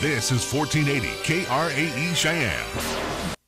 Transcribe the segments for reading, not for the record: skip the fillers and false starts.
This is 1480 KRAE Cheyenne.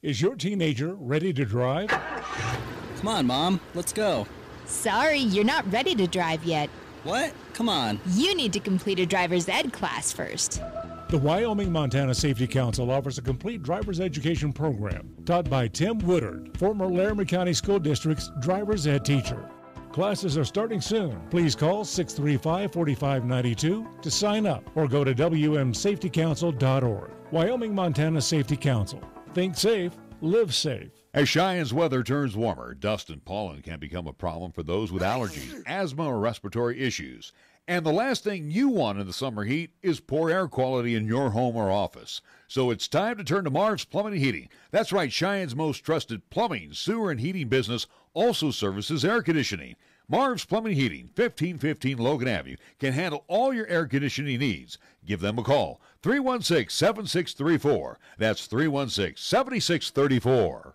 Is your teenager ready to drive? Come on, Mom. Let's go. Sorry, you're not ready to drive yet. What? Come on. You need to complete a driver's ed class first. The Wyoming-Montana Safety Council offers a complete driver's education program taught by Tim Woodard, former Laramie County School District's driver's ed teacher. Classes are starting soon. Please call 635-4592 to sign up or go to wmsafetycouncil.org. Wyoming-Montana Safety Council. Think safe, live safe. As Cheyenne's weather turns warmer, dust and pollen can become a problem for those with allergies, asthma, or respiratory issues. And the last thing you want in the summer heat is poor air quality in your home or office. So it's time to turn to Marv's Plumbing and Heating. That's right, Cheyenne's most trusted plumbing, sewer, and heating business also services air conditioning. Marv's Plumbing and Heating, 1515 Logan Avenue, can handle all your air conditioning needs. Give them a call, 316-7634. That's 316-7634.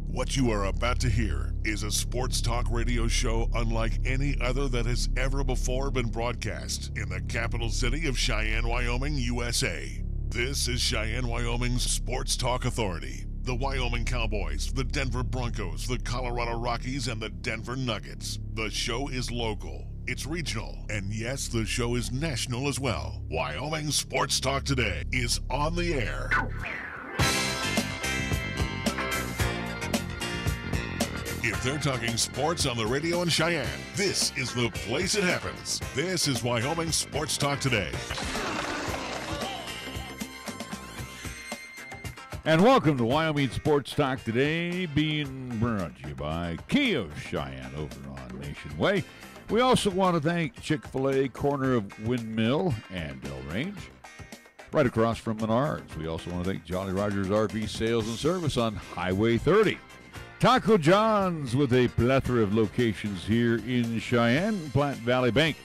What you are about to hear is a sports talk radio show unlike any other that has ever before been broadcast in the capital city of Cheyenne, Wyoming, USA. This is Cheyenne, Wyoming's Sports Talk Authority. The Wyoming Cowboys, the Denver Broncos, the Colorado Rockies, and the Denver Nuggets. The show is local, it's regional, and yes, the show is national as well. Wyoming Sports Talk Today is on the air. If they're talking sports on the radio in Cheyenne, this is the place it happens. This is Wyoming Sports Talk Today. And welcome to Wyoming Sports Talk Today, being brought to you by Kia of Cheyenne over on Nation Way. We also want to thank Chick-fil-A, corner of Windmill and Del Range, right across from Menards. We also want to thank Jolly Rogers RV Sales and Service on Highway 30. Taco John's with a plethora of locations here in Cheyenne. Platte Valley Bank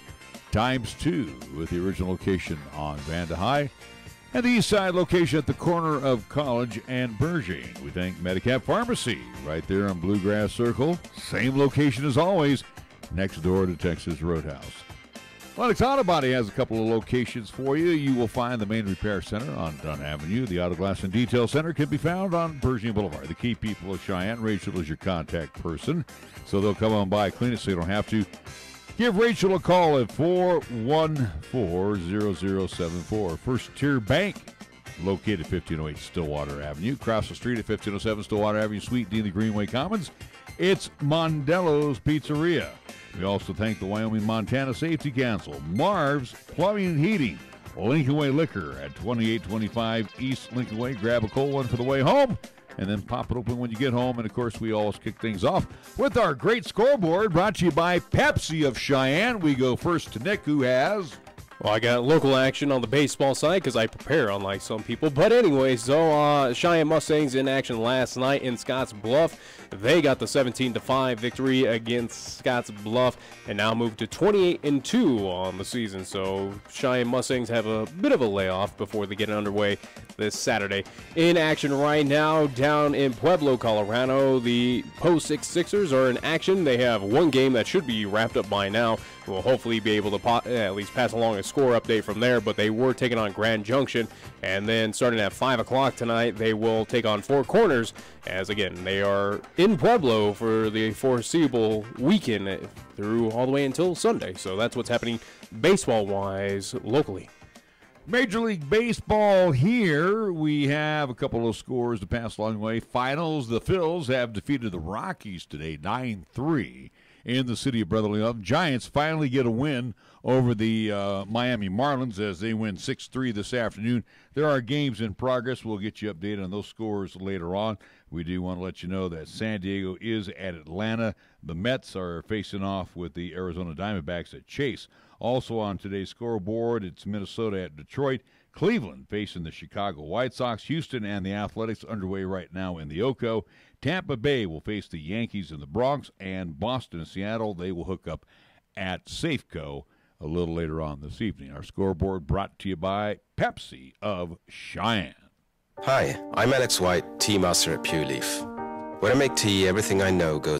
×2 with the original location on Vanda High. And the east side location at the corner of College and Bergine. We thank Medicap Pharmacy right there on Bluegrass Circle. Same location as always, next door to Texas Roadhouse. Lennox Auto Body has a couple of locations for you. You will find the main repair center on Dunn Avenue. The Auto Glass and Detail Center can be found on Bergine Boulevard. The key people of Cheyenne, Rachel is your contact person, so they'll come on by, clean it so you don't have to. Give Rachel a call at 414-0074. First Tier Bank, located at 1508 Stillwater Avenue. Across the street at 1507 Stillwater Avenue, Suite D, the Greenway Commons. It's Mondello's Pizzeria. We also thank the Wyoming-Montana Safety Council, Marv's Plumbing and Heating, Lincoln Way Liquor at 2825 East Lincoln Way. Grab a cold one for the way home, and then pop it open when you get home. And, of course, we always kick things off with our great scoreboard brought to you by Pepsi of Cheyenne. We go first to Nick, who has... Well, I got local action on the baseball side because I prepare, unlike some people. But anyway, so Cheyenne Mustangs in action last night in Scotts Bluff. They got the 17-5 victory against Scotts Bluff and now moved to 28-2 on the season. So Cheyenne Mustangs have a bit of a layoff before they get underway this Saturday. In action right now down in Pueblo, Colorado, the Post 6 Sixers are in action. They have one game that should be wrapped up by now. We'll hopefully be able to at least pass along a score update from there, but they were taking on Grand Junction, and then starting at 5 o'clock tonight, they will take on Four Corners, as again, they are in Pueblo for the foreseeable weekend through all the way until Sunday. So that's what's happening baseball-wise locally. Major League Baseball here. We have a couple of scores to pass along the way. Finals, the Phils have defeated the Rockies today, 9-3. In the city of Brotherly Love. Giants finally get a win over the Miami Marlins as they win 6-3 this afternoon. There are games in progress. We'll get you updated on those scores later on. We do want to let you know that San Diego is at Atlanta. The Mets are facing off with the Arizona Diamondbacks at Chase. Also on today's scoreboard, it's Minnesota at Detroit. Cleveland facing the Chicago White Sox. Houston and the Athletics underway right now in the Oco. Tampa Bay will face the Yankees in the Bronx, and Boston and Seattle, they will hook up at Safeco a little later on this evening. Our scoreboard brought to you by Pepsi of Cheyenne. Hi, I'm Alex White, tea master at Pure Leaf. When I make tea, everything I know goes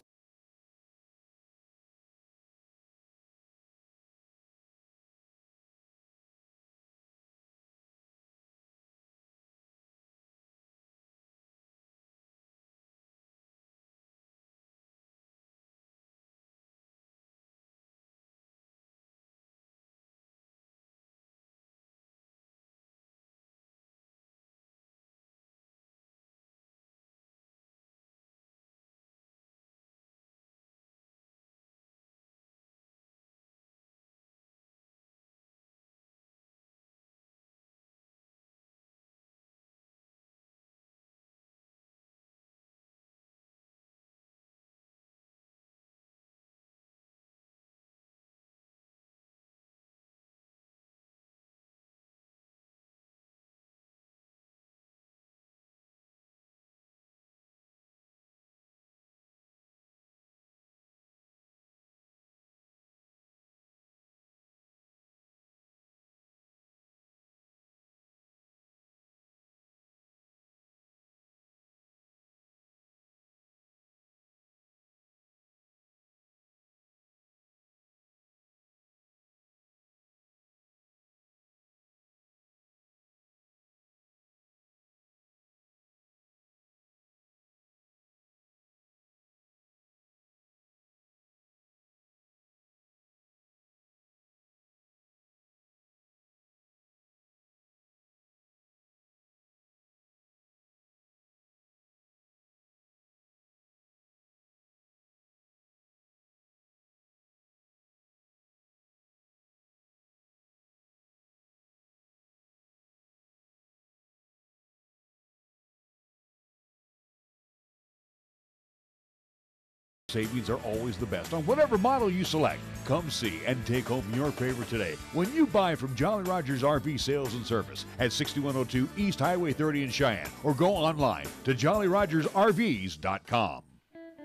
Savings are always the best on whatever model you select. Come see and take home your favorite today when you buy from Jolly Rogers RV Sales and Service at 6102 East Highway 30 in Cheyenne, or go online to jollyrogersrvs.com.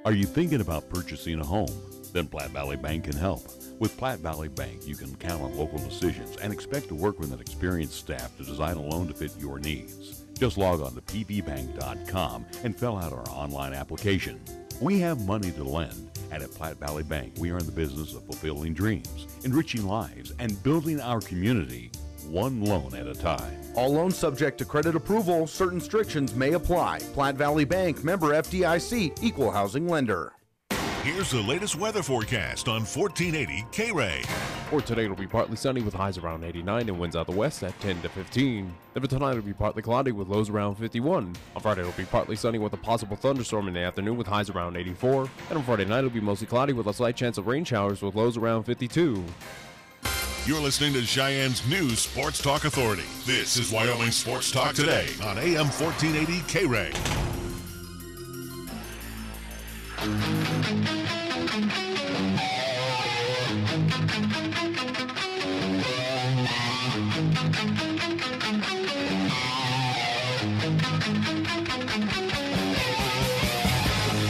Are you thinking about purchasing a home? Then Platte Valley Bank can help. With Platte Valley Bank, you can count on local decisions and expect to work with an experienced staff to design a loan to fit your needs. Just log on to pvbank.com and fill out our online application. We have money to lend, and at Platte Valley Bank, we are in the business of fulfilling dreams, enriching lives, and building our community one loan at a time. All loans subject to credit approval. Certain restrictions may apply. Platte Valley Bank, member FDIC, equal housing lender. Here's the latest weather forecast on 1480 K-Ray. For today, it'll be partly sunny with highs around 89 and winds out the west at 10 to 15. Then for tonight, it'll be partly cloudy with lows around 51. On Friday, it'll be partly sunny with a possible thunderstorm in the afternoon with highs around 84. And on Friday night, it'll be mostly cloudy with a slight chance of rain showers with lows around 52. You're listening to Cheyenne's new Sports Talk Authority. This is Wyoming Sports Talk Today on AM 1480 K-Ray.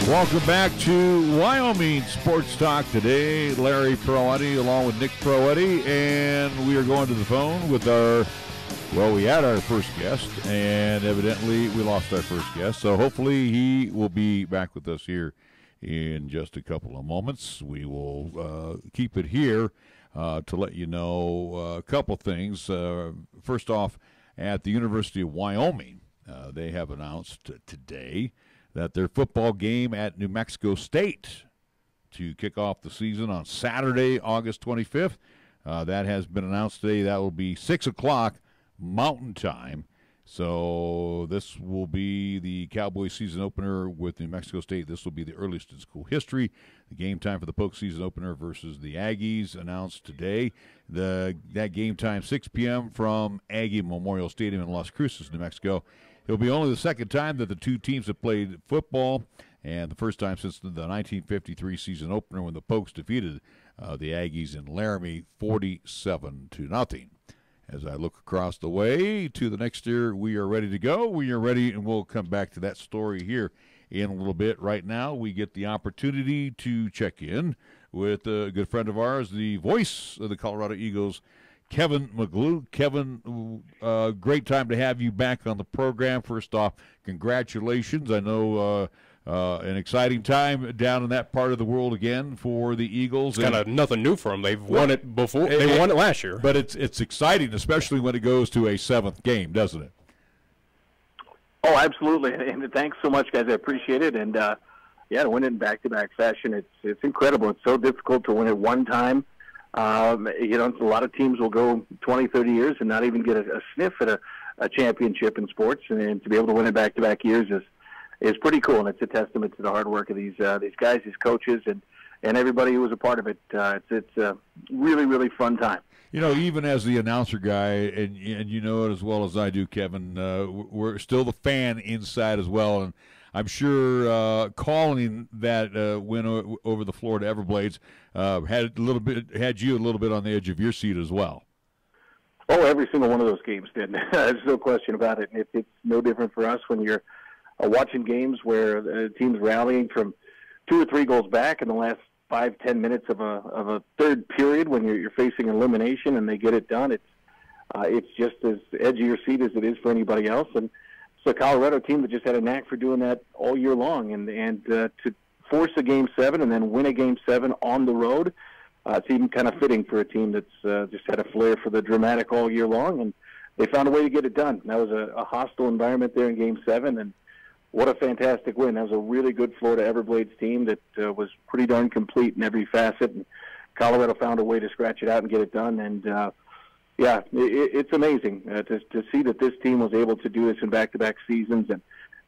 Welcome back to Wyoming Sports Talk Today. Larry Peroetti along with Nick Peroetti, and we are going to the phone with we had our first guest, and evidently we lost our first guest, so hopefully he will be back with us here in just a couple of moments. We will keep it here to let you know a couple things. First off, at the University of Wyoming, they have announced today that their football game at New Mexico State to kick off the season on Saturday, August 25th. That has been announced today. That will be 6 o'clock Mountain Time. So this will be the Cowboys season opener with New Mexico State. This will be the earliest in school history. The game time for the Pokes season opener versus the Aggies announced today. That game time, 6 p.m. from Aggie Memorial Stadium in Las Cruces, New Mexico. It'll be only the second time that the two teams have played football, and the first time since the 1953 season opener when the Pokes defeated the Aggies in Laramie 47-0. As I look across the way to the next year, we are ready to go. We are ready, and we'll come back to that story here in a little bit. Right now, we get the opportunity to check in with a good friend of ours, the voice of the Colorado Eagles, Kevin McGlue. Kevin, great time to have you back on the program. First off, congratulations. I know an exciting time down in that part of the world again for the Eagles. It's kind of nothing new for them. They've won it before. They won it last year. But it's exciting, especially when it goes to a seventh game, doesn't it? Oh, absolutely. And thanks so much, guys. I appreciate it. And, to win it in back-to-back fashion, it's incredible. It's so difficult to win it one time. A lot of teams will go 20, 30 years and not even get a sniff at a championship in sports, and to be able to win it back-to-back years is pretty cool, and it's a testament to the hard work of these guys, these coaches, and everybody who was a part of it. It's a really, really fun time. You know, even as the announcer guy, and you know it as well as I do, Kevin, we're still the fan inside as well, and I'm sure calling that win over the Florida Everblades had you a little bit on the edge of your seat as well. Oh, every single one of those games did. There's no question about it. And it's no different for us when you're watching games where the team's rallying from 2 or 3 goals back in the last 5-10 minutes of a third period when you're facing elimination and they get it done. It's just as edge of your seat as it is for anybody else. And it's a Colorado team that just had a knack for doing that all year long. And to force a Game 7 and then win a Game 7 on the road, it's even kind of fitting for a team that's just had a flair for the dramatic all year long. And they found a way to get it done. That was a hostile environment there in Game 7, and what a fantastic win. That was a really good Florida Everblades team that was pretty darn complete in every facet. And Colorado found a way to scratch it out and get it done. And, it's amazing to see that this team was able to do this in back-to-back seasons, and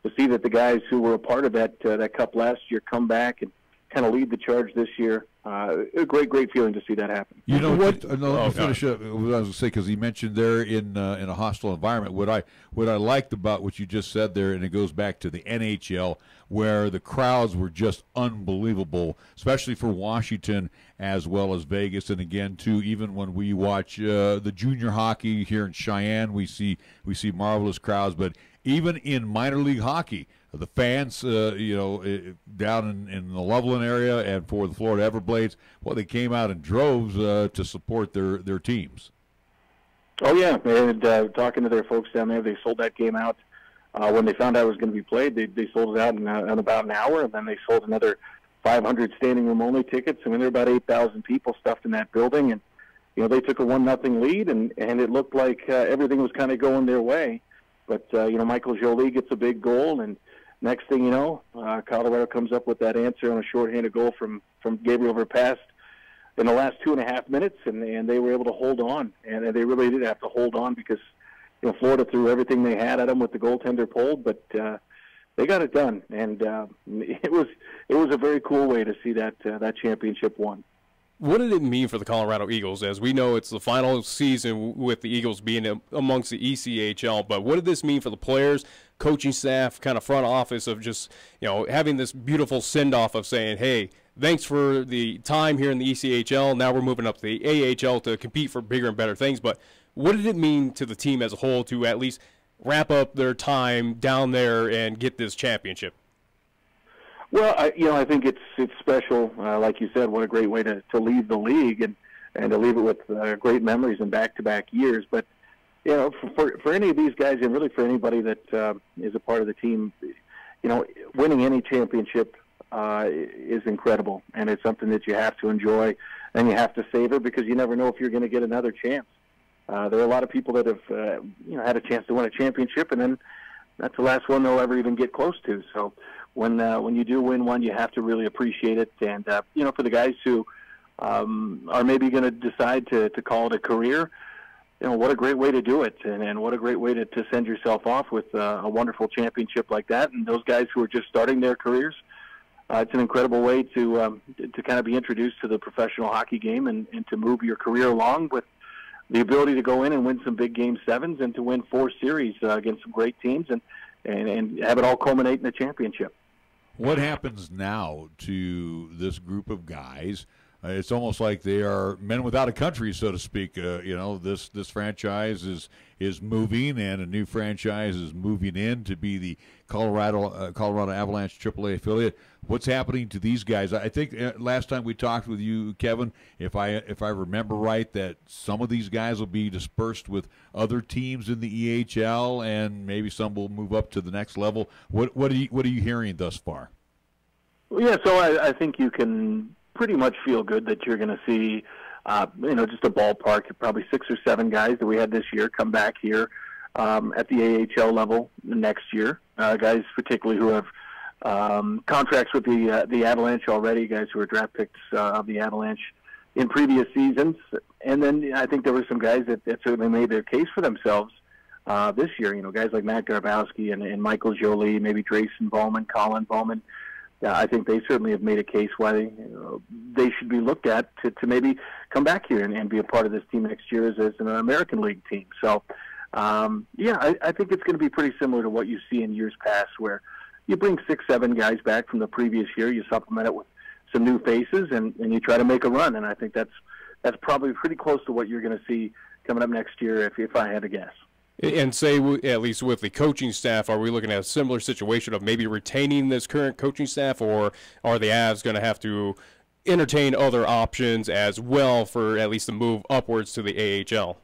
to see that the guys who were a part of that cup last year come back and kind of lead the charge this year. a great feeling to see that happen. You know what? Let me finish up what I was going to say, because he mentioned there in a hostile environment. What I liked about what you just said there, and it goes back to the NHL, where the crowds were just unbelievable, especially for Washington as well as Vegas. And again, too, even when we watch the junior hockey here in Cheyenne, we see marvelous crowds. But even in minor league hockey, the fans, down in the Loveland area and for the Florida Everblades, well, they came out in droves to support their teams. Oh, yeah. And talking to their folks down there, they sold that game out. When they found out it was going to be played, they sold it out in about an hour, and then they sold another 500 standing room only tickets. I mean, there were about 8,000 people stuffed in that building, and they took a 1-0 lead, and it looked like everything was kind of going their way. But Michael Jolie gets a big goal, and next thing you know, Colorado comes up with that answer on a shorthanded goal from Gabriel Verpast in the last 2.5 minutes, and they were able to hold on, and they really did have to hold on because Florida threw everything they had at them with the goaltender pulled, but they got it done, and it was a very cool way to see that championship won. What did it mean for the Colorado Eagles? As we know, it's the final season with the Eagles being amongst the ECHL, but what did this mean for the players, coaching staff, kind of front office of just, having this beautiful send-off of saying, hey, thanks for the time here in the ECHL, now we're moving up to the AHL to compete for bigger and better things, but what did it mean to the team as a whole to at least wrap up their time down there and get this championship? Well, I think it's special. Like you said, what a great way to leave the league and to leave it with great memories and back-to-back years. But, for any of these guys and really for anybody that is a part of the team, winning any championship is incredible. And it's something that you have to enjoy and you have to savor because you never know if you're going to get another chance. There are a lot of people that have, had a chance to win a championship, and then that's the last one they'll ever even get close to. So when you do win one, you have to really appreciate it. And, for the guys who are maybe going to decide to call it a career, what a great way to do it. And what a great way to send yourself off with a wonderful championship like that. And those guys who are just starting their careers, it's an incredible way to kind of be introduced to the professional hockey game and to move your career along with the ability to go in and win some big Game 7s and to win 4 series against some great teams and have it all culminate in a championship. What happens now to this group of guys? It's almost like they are men without a country, so to speak. This franchise is moving, and a new franchise is moving in to be the Colorado Avalanche AAA affiliate. What's happening to these guys? I think last time we talked with you, Kevin, if I remember right, that some of these guys will be dispersed with other teams in the EHL, and maybe some will move up to the next level. What are you hearing thus far? Well, yeah, so I think you can pretty much feel good that you're going to see, just a ballpark, probably 6 or 7 guys that we had this year come back here at the AHL level next year. Guys particularly who have contracts with the Avalanche already, guys who are draft picks of the Avalanche in previous seasons. And then I think there were some guys that certainly made their case for themselves this year. Guys like Matt Garbowski and Michael Jolie, maybe Drayson Bowman, Colin Bowman. I think they certainly have made a case why they should be looked at to maybe come back here and be a part of this team next year as an American League team. So, I think it's going to be pretty similar to what you see in years past where you bring 6, 7 guys back from the previous year, you supplement it with some new faces, and you try to make a run. And I think that's probably pretty close to what you're going to see coming up next year if I had to guess. And say, at least with the coaching staff, are we looking at a similar situation of maybe retaining this current coaching staff, or are the Avs going to have to entertain other options as well for at least the move upwards to the AHL?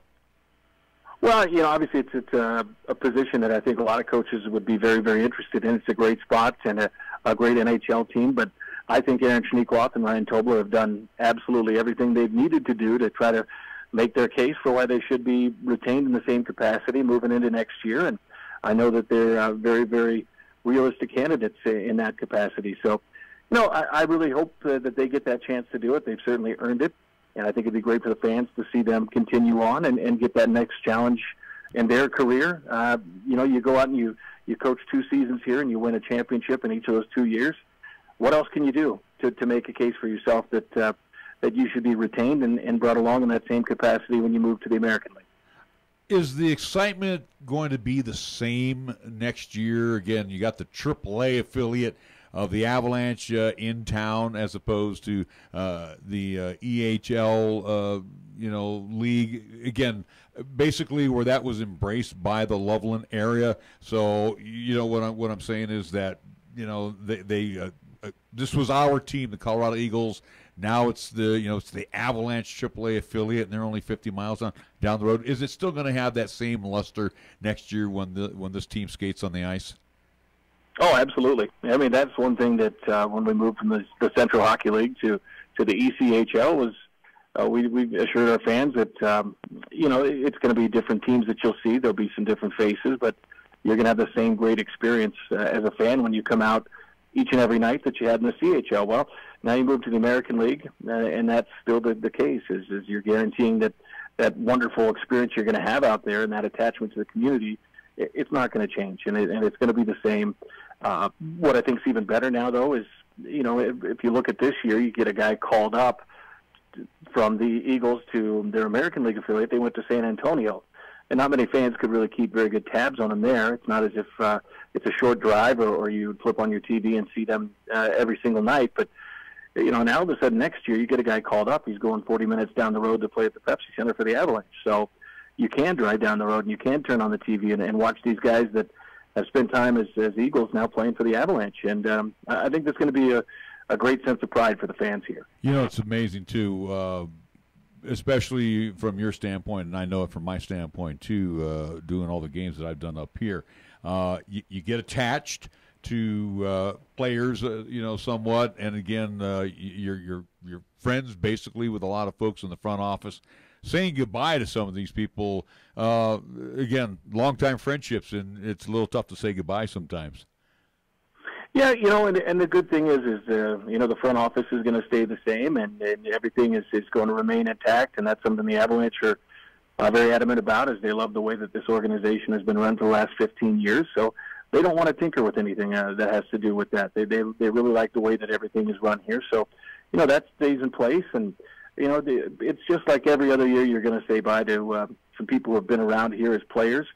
Well, obviously it's a position that I think a lot of coaches would be very, very interested in. It's a great spot and a great NHL team, but I think Aaron Schneekloth and Ryan Tobler have done absolutely everything they've needed to do to try to make their case for why they should be retained in the same capacity moving into next year. And I know that they're very, very realistic candidates in that capacity. So, I really hope that they get that chance to do it. They've certainly earned it. And I think it'd be great for the fans to see them continue on and get that next challenge in their career. You go out and you coach 2 seasons here and you win a championship in each of those 2 years. What else can you do to make a case for yourself that that you should be retained and brought along in that same capacity when you move to the American League. Is the excitement going to be the same next year? Again, you got the AAA affiliate of the Avalanche in town as opposed to the EHL, league. Again, basically where that was embraced by the Loveland area. So, what I'm saying is that, this was our team, the Colorado Eagles. Now it's the Avalanche AAA affiliate, and they're only 50 miles down the road. Is it still going to have that same luster next year when this team skates on the ice? Oh, absolutely. I mean, that's one thing that when we moved from the Central Hockey League to the ECHL was we assured our fans that it's going to be different teams that you'll see. There'll be some different faces, but you're going to have the same great experience as a fan when you come out each and every night that you had in the CHL. Well, now you move to the American League, and that's still the case, is you're guaranteeing that wonderful experience you're going to have out there and that attachment to the community, it's not going to change, and it's going to be the same. What I think is even better now, though, is, if you look at this year, you get a guy called up from the Eagles to their American League affiliate. They went to San Antonio, and not many fans could really keep very good tabs on them there. It's not as if it's a short drive or you flip on your TV and see them every single night. But, now all of a sudden next year you get a guy called up. He's going 40 minutes down the road to play at the Pepsi Center for the Avalanche. So you can drive down the road and you can turn on the TV and watch these guys that have spent time as Eagles now playing for the Avalanche. And I think that's going to be a great sense of pride for the fans here. It's amazing, too, especially from your standpoint, and I know it from my standpoint, too, doing all the games that I've done up here. You get attached to players, somewhat, and again, you're friends basically with a lot of folks in the front office. Saying goodbye to some of these people, again, long-time friendships, and it's a little tough to say goodbye sometimes. Yeah, and the good thing is the front office is going to stay the same, and everything is going to remain intact, and that's something the Avalanche are very adamant about, as they love the way that this organization has been run for the last 15 years. So they don't want to tinker with anything that has to do with that. They really like the way that everything is run here. So, that stays in place, and it's just like every other year you're going to say bye to some people who have been around here as players.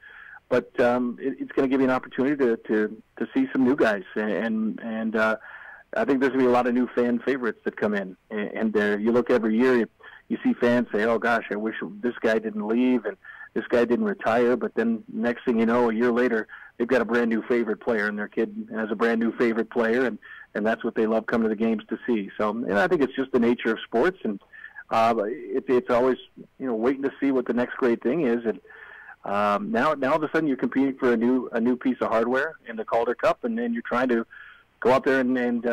But it's going to give you an opportunity to see some new guys, and I think there's going to be a lot of new fan favorites that come in. And you look every year, you see fans say, "Oh gosh, I wish this guy didn't leave and this guy didn't retire." But then next thing you know, a year later, they've got a brand new favorite player, and their kid has a brand new favorite player, and that's what they love coming to the games to see. So, and I think it's just the nature of sports, and it's always waiting to see what the next great thing is. And now all of a sudden you're competing for a new piece of hardware in the Calder Cup, and then you're trying to go out there and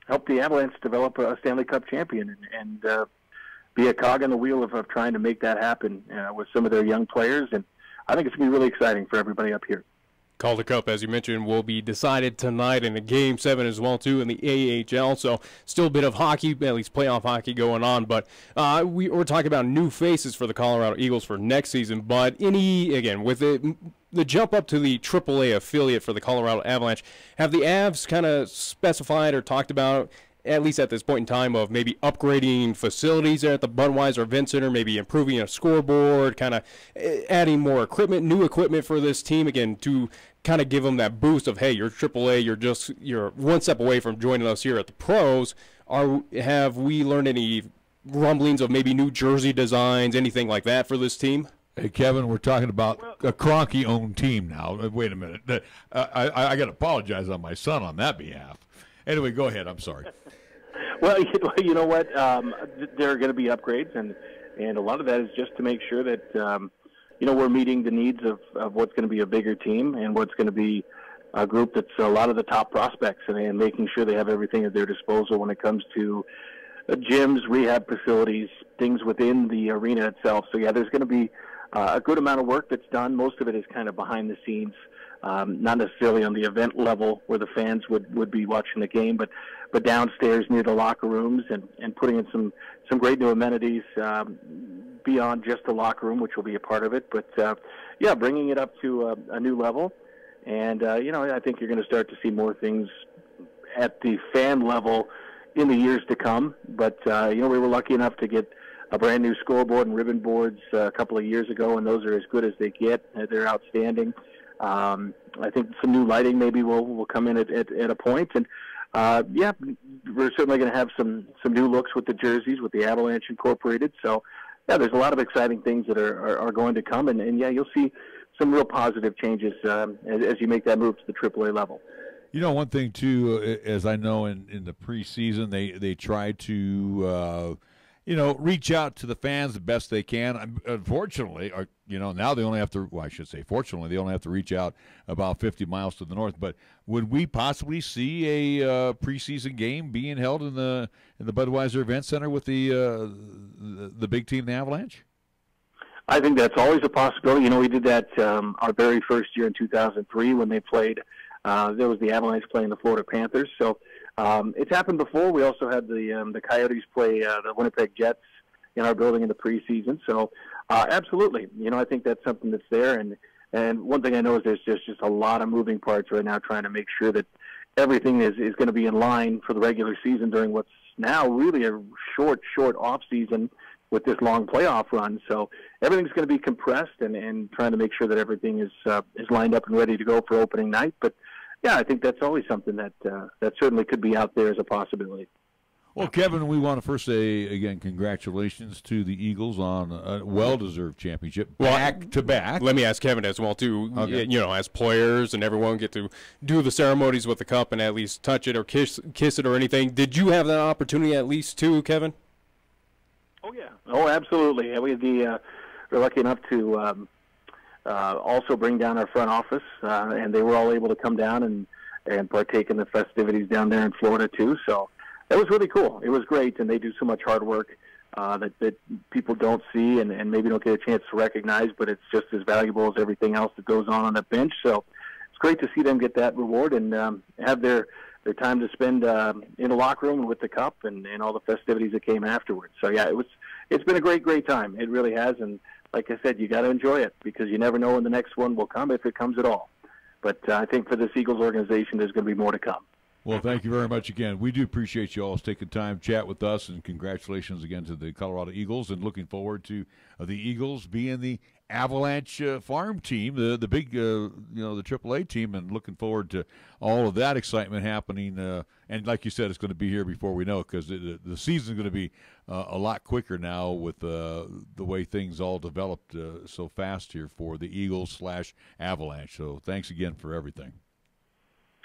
help the Avalanche develop a Stanley Cup champion and be a cog in the wheel of trying to make that happen with some of their young players. And I think it's going to be really exciting for everybody up here. Calder Cup, as you mentioned, will be decided tonight in a Game 7 as well, too, in the AHL. So still a bit of hockey, at least playoff hockey going on. But we're talking about new faces for the Colorado Eagles for next season. But with the jump up to the AAA affiliate for the Colorado Avalanche, have the Avs kind of specified or talked about, at least at this point in time, of maybe upgrading facilities there at the Budweiser Event Center, maybe improving a scoreboard, kind of adding more equipment, new equipment for this team, again, to kind of give them that boost of, hey, you're AAA, you're one step away from joining us here at the pros. Have we learned any rumblings of maybe new jersey designs, anything like that for this team? Hey, Kevin, we're talking about a Kroenke-owned team now. Wait a minute. I got to apologize on my son on that behalf. Anyway, go ahead. I'm sorry. Well, you know what? There are going to be upgrades, and a lot of that is just to make sure that we're meeting the needs of what's going to be a bigger team and what's going to be a group that's a lot of the top prospects, and making sure they have everything at their disposal when it comes to gyms, rehab facilities, things within the arena itself. So, yeah, there's going to be a good amount of work that's done. Most of it is kind of behind the scenes, not necessarily on the event level where the fans would be watching the game, but downstairs near the locker rooms and putting in some great new amenities beyond just the locker room, which will be a part of it. But, bringing it up to a new level. And, I think you're going to start to see more things at the fan level in the years to come. But, we were lucky enough to get a brand new scoreboard and ribbon boards a couple of years ago, and those are as good as they get. They're outstanding. I think some new lighting maybe will come in at a point. And, we're certainly going to have some new looks with the jerseys, with the Avalanche incorporated. So, there's a lot of exciting things that are going to come. And you'll see some real positive changes as you make that move to the AAA level. One thing, too, as I know in the preseason, they try to, reach out to the fans the best they can. Unfortunately, now they only have to, fortunately, they only have to reach out about 50 miles to the north. But would we possibly see a preseason game being held in the Budweiser Event Center with the big team, the Avalanche? I think that's always a possibility. We did that our very first year in 2003 when they played. There was the Avalanche playing the Florida Panthers. So it's happened before. We also had the Coyotes play the Winnipeg Jets in our building in the preseason. So absolutely, I think that's something that's there. And one thing I know is there's just a lot of moving parts right now trying to make sure that everything is going to be in line for the regular season during what's now really a short off season with this long playoff run. So everything's going to be compressed and trying to make sure that everything is lined up and ready to go for opening night. But I think that's always something that certainly could be out there as a possibility. Well, Kevin, we want to first say, again, congratulations to the Eagles on a well-deserved championship back-to-back. Let me ask Kevin as well, too. Okay. As players and everyone get to do the ceremonies with the cup and at least touch it or kiss it or anything. Did you have that opportunity at least, too, Kevin? Oh, yeah. Oh, absolutely. Yeah, we're lucky enough to also bring down our front office, and they were all able to come down and partake in the festivities down there in Florida, too. So it was really cool. It was great, and they do so much hard work that people don't see and maybe don't get a chance to recognize, but it's just as valuable as everything else that goes on that bench. So it's great to see them get that reward and have their time to spend in the locker room and with the cup and all the festivities that came afterwards. So, it's been a great time. It really has, and like I said, you got to enjoy it because you never know when the next one will come, if it comes at all. But I think for this Eagles organization, there's going to be more to come. Well, thank you very much again. We do appreciate you all taking time to chat with us, and congratulations again to the Colorado Eagles, and looking forward to the Eagles being the Avalanche farm team, the big, the AAA team, and looking forward to all of that excitement happening. And like you said, it's going to be here before we know it because the season's going to be a lot quicker now with the way things all developed so fast here for the Eagles/Avalanche. So thanks again for everything.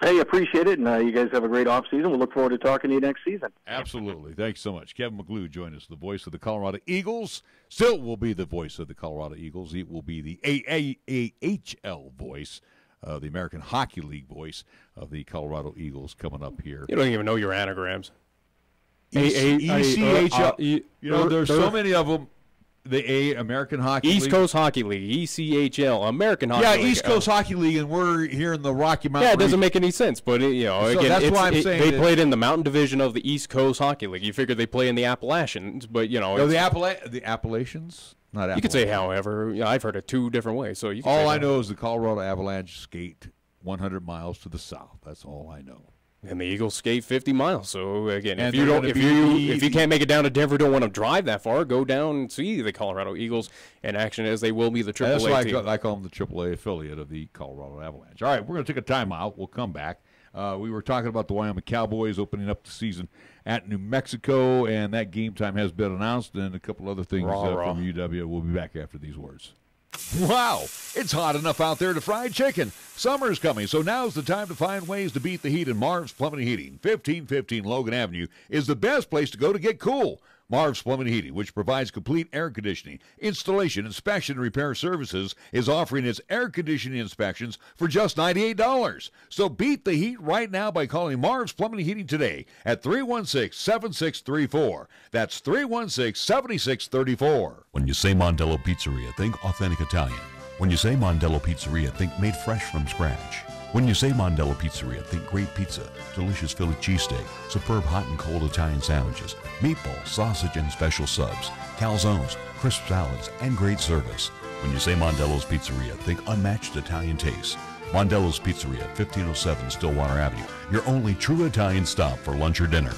Hey, appreciate it, and you guys have a great offseason. We'll look forward to talking to you next season. Absolutely. Thanks so much. Kevin McGlue joined us, the voice of the Colorado Eagles. Still will be the voice of the Colorado Eagles. He will be the AAHL voice, the American Hockey League voice of the Colorado Eagles coming up here. You don't even know your anagrams. ECHL. There's so many of them. The American Hockey League. East Coast Hockey League, ECHL, American Hockey League. Yeah, East Coast Hockey League, and we're here in the Rocky Mountain. Yeah, it doesn't make any sense, but again, that's why I'm saying they played in the Mountain Division of the East Coast Hockey League. You figure they play in the Appalachians, but the Appalachians. Not Appalachians. You could say however. I've heard it two different ways. So you. All I know is the Colorado Avalanche skate 100 miles to the south. That's all I know. And the Eagles skate 50 miles. So again, if you can't make it down to Denver, don't want to drive that far, go down and see the Colorado Eagles in action, as they will be the AAA team. That's why I call them the AAA affiliate of the Colorado Avalanche. All right, we're going to take a timeout. We'll come back. We were talking about the Wyoming Cowboys opening up the season at New Mexico, and that game time has been announced, and a couple other things from UW. We'll be back after these words. Wow, it's hot enough out there to fry chicken. Summer's coming, so now's the time to find ways to beat the heat, and Marv's Plumbing and Heating, 1515 Logan Avenue, is the best place to go to get cool. Marv's Plumbing and Heating, which provides complete air conditioning, installation, inspection, and repair services, is offering its air conditioning inspections for just $98. So beat the heat right now by calling Marv's Plumbing and Heating today at 316-7634. That's 316-7634. When you say Mondello Pizzeria, think authentic Italian. When you say Mondello Pizzeria, think made fresh from scratch. When you say Mondello Pizzeria, think great pizza, delicious Philly cheesesteak, superb hot and cold Italian sandwiches, meatballs, sausage, and special subs, calzones, crisp salads, and great service. When you say Mondello's Pizzeria, think unmatched Italian taste. Mondello's Pizzeria, 1507 Stillwater Avenue, your only true Italian stop for lunch or dinner.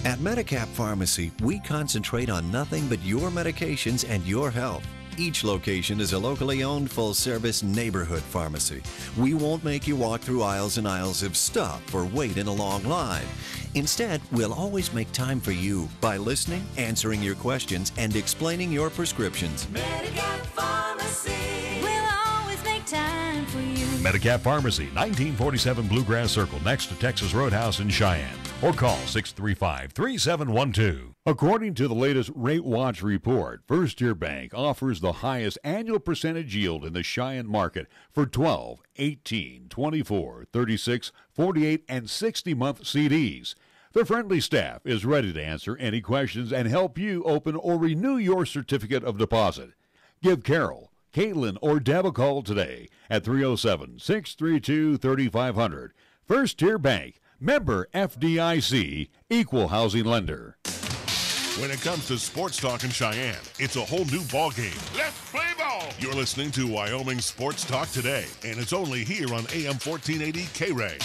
At Medicap Pharmacy, we concentrate on nothing but your medications and your health. Each location is a locally owned full-service neighborhood pharmacy. We won't make you walk through aisles and aisles of stuff or wait in a long line. Instead, we'll always make time for you by listening, answering your questions, and explaining your prescriptions. Medicap Pharmacy. We'll always make time for you. Medicap Pharmacy, 1947 Bluegrass Circle, next to Texas Roadhouse in Cheyenne. Or call 635-3712. According to the latest Rate Watch report, First Year Bank offers the highest annual percentage yield in the Cheyenne market for 12, 18, 24, 36, 48, and 60-month CDs. The friendly staff is ready to answer any questions and help you open or renew your certificate of deposit. Give Carol, Caitlin, or Deb a call today at 307-632-3500. First Tier Bank, member FDIC, equal housing lender. When it comes to sports talk in Cheyenne, it's a whole new ballgame. Let's play ball! You're listening to Wyoming Sports Talk today, and it's only here on AM 1480 K-Ray.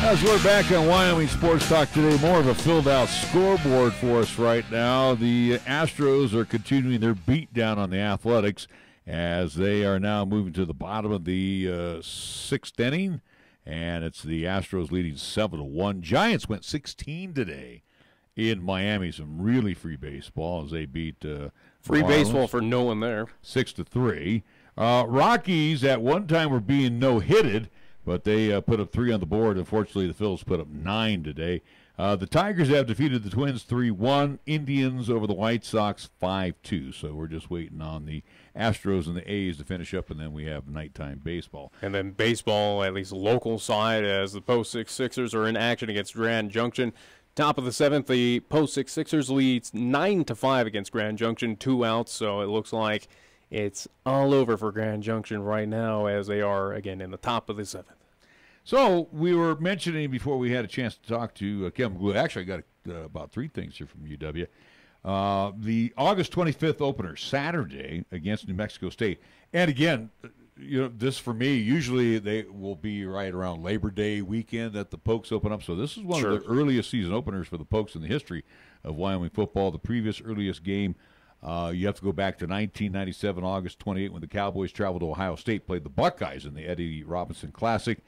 As we're back on Wyoming Sports Talk today, more of a filled-out scoreboard for us right now. The Astros are continuing their beat down on the Athletics as they are now moving to the bottom of the sixth inning, and it's the Astros leading 7-1. Giants went 16 today in Miami. Some really free baseball as they beat free baseball for no one there, 6-3. Rockies at one time were being no-hitted, but they put up 3 on the board. Unfortunately, the Phils put up 9 today. The Tigers have defeated the Twins 3-1. Indians over the White Sox 5-2. So we're just waiting on the Astros and the A's to finish up, and then we have nighttime baseball. And then baseball, at least local side, as the Post 6 Sixers are in action against Grand Junction. Top of the 7th, the Post 6 Sixers leads 9-5 against Grand Junction, 2 outs. So it looks like it's all over for Grand Junction right now as they are, again, in the top of the 7th. So we were mentioning before we had a chance to talk to Kevin Glue. Actually, I got about 3 things here from UW. The August 25th opener, Saturday, against New Mexico State. And again, this for me, usually they will be right around Labor Day weekend that the Pokes open up. So this is one of the earliest season openers for the Pokes in the history of Wyoming football. The previous earliest game, you have to go back to 1997, August 28, when the Cowboys traveled to Ohio State, played the Buckeyes in the Eddie Robinson Classic.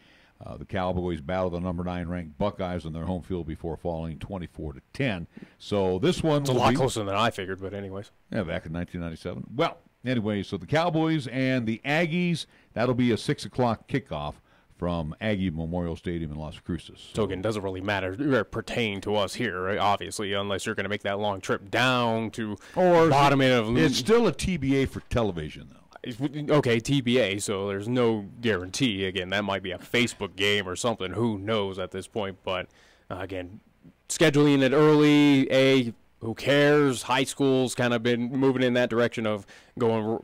The Cowboys battled the number 9 ranked Buckeyes on their home field before falling 24-10. So this one's a lot closer than I figured, but anyways. Yeah, back in 1997. Well, anyway, so the Cowboys and the Aggies, that'll be a 6 o'clock kickoff from Aggie Memorial Stadium in Las Cruces. So again, doesn't really matter pertain to us here, right? Obviously, unless you're going to make that long trip down to bottom end of. It's still a TBA for television, though. Okay, TBA, so there's no guarantee. Again, that might be a Facebook game or something. Who knows at this point? But, again, scheduling it early, who cares? High school's kind of been moving in that direction of going,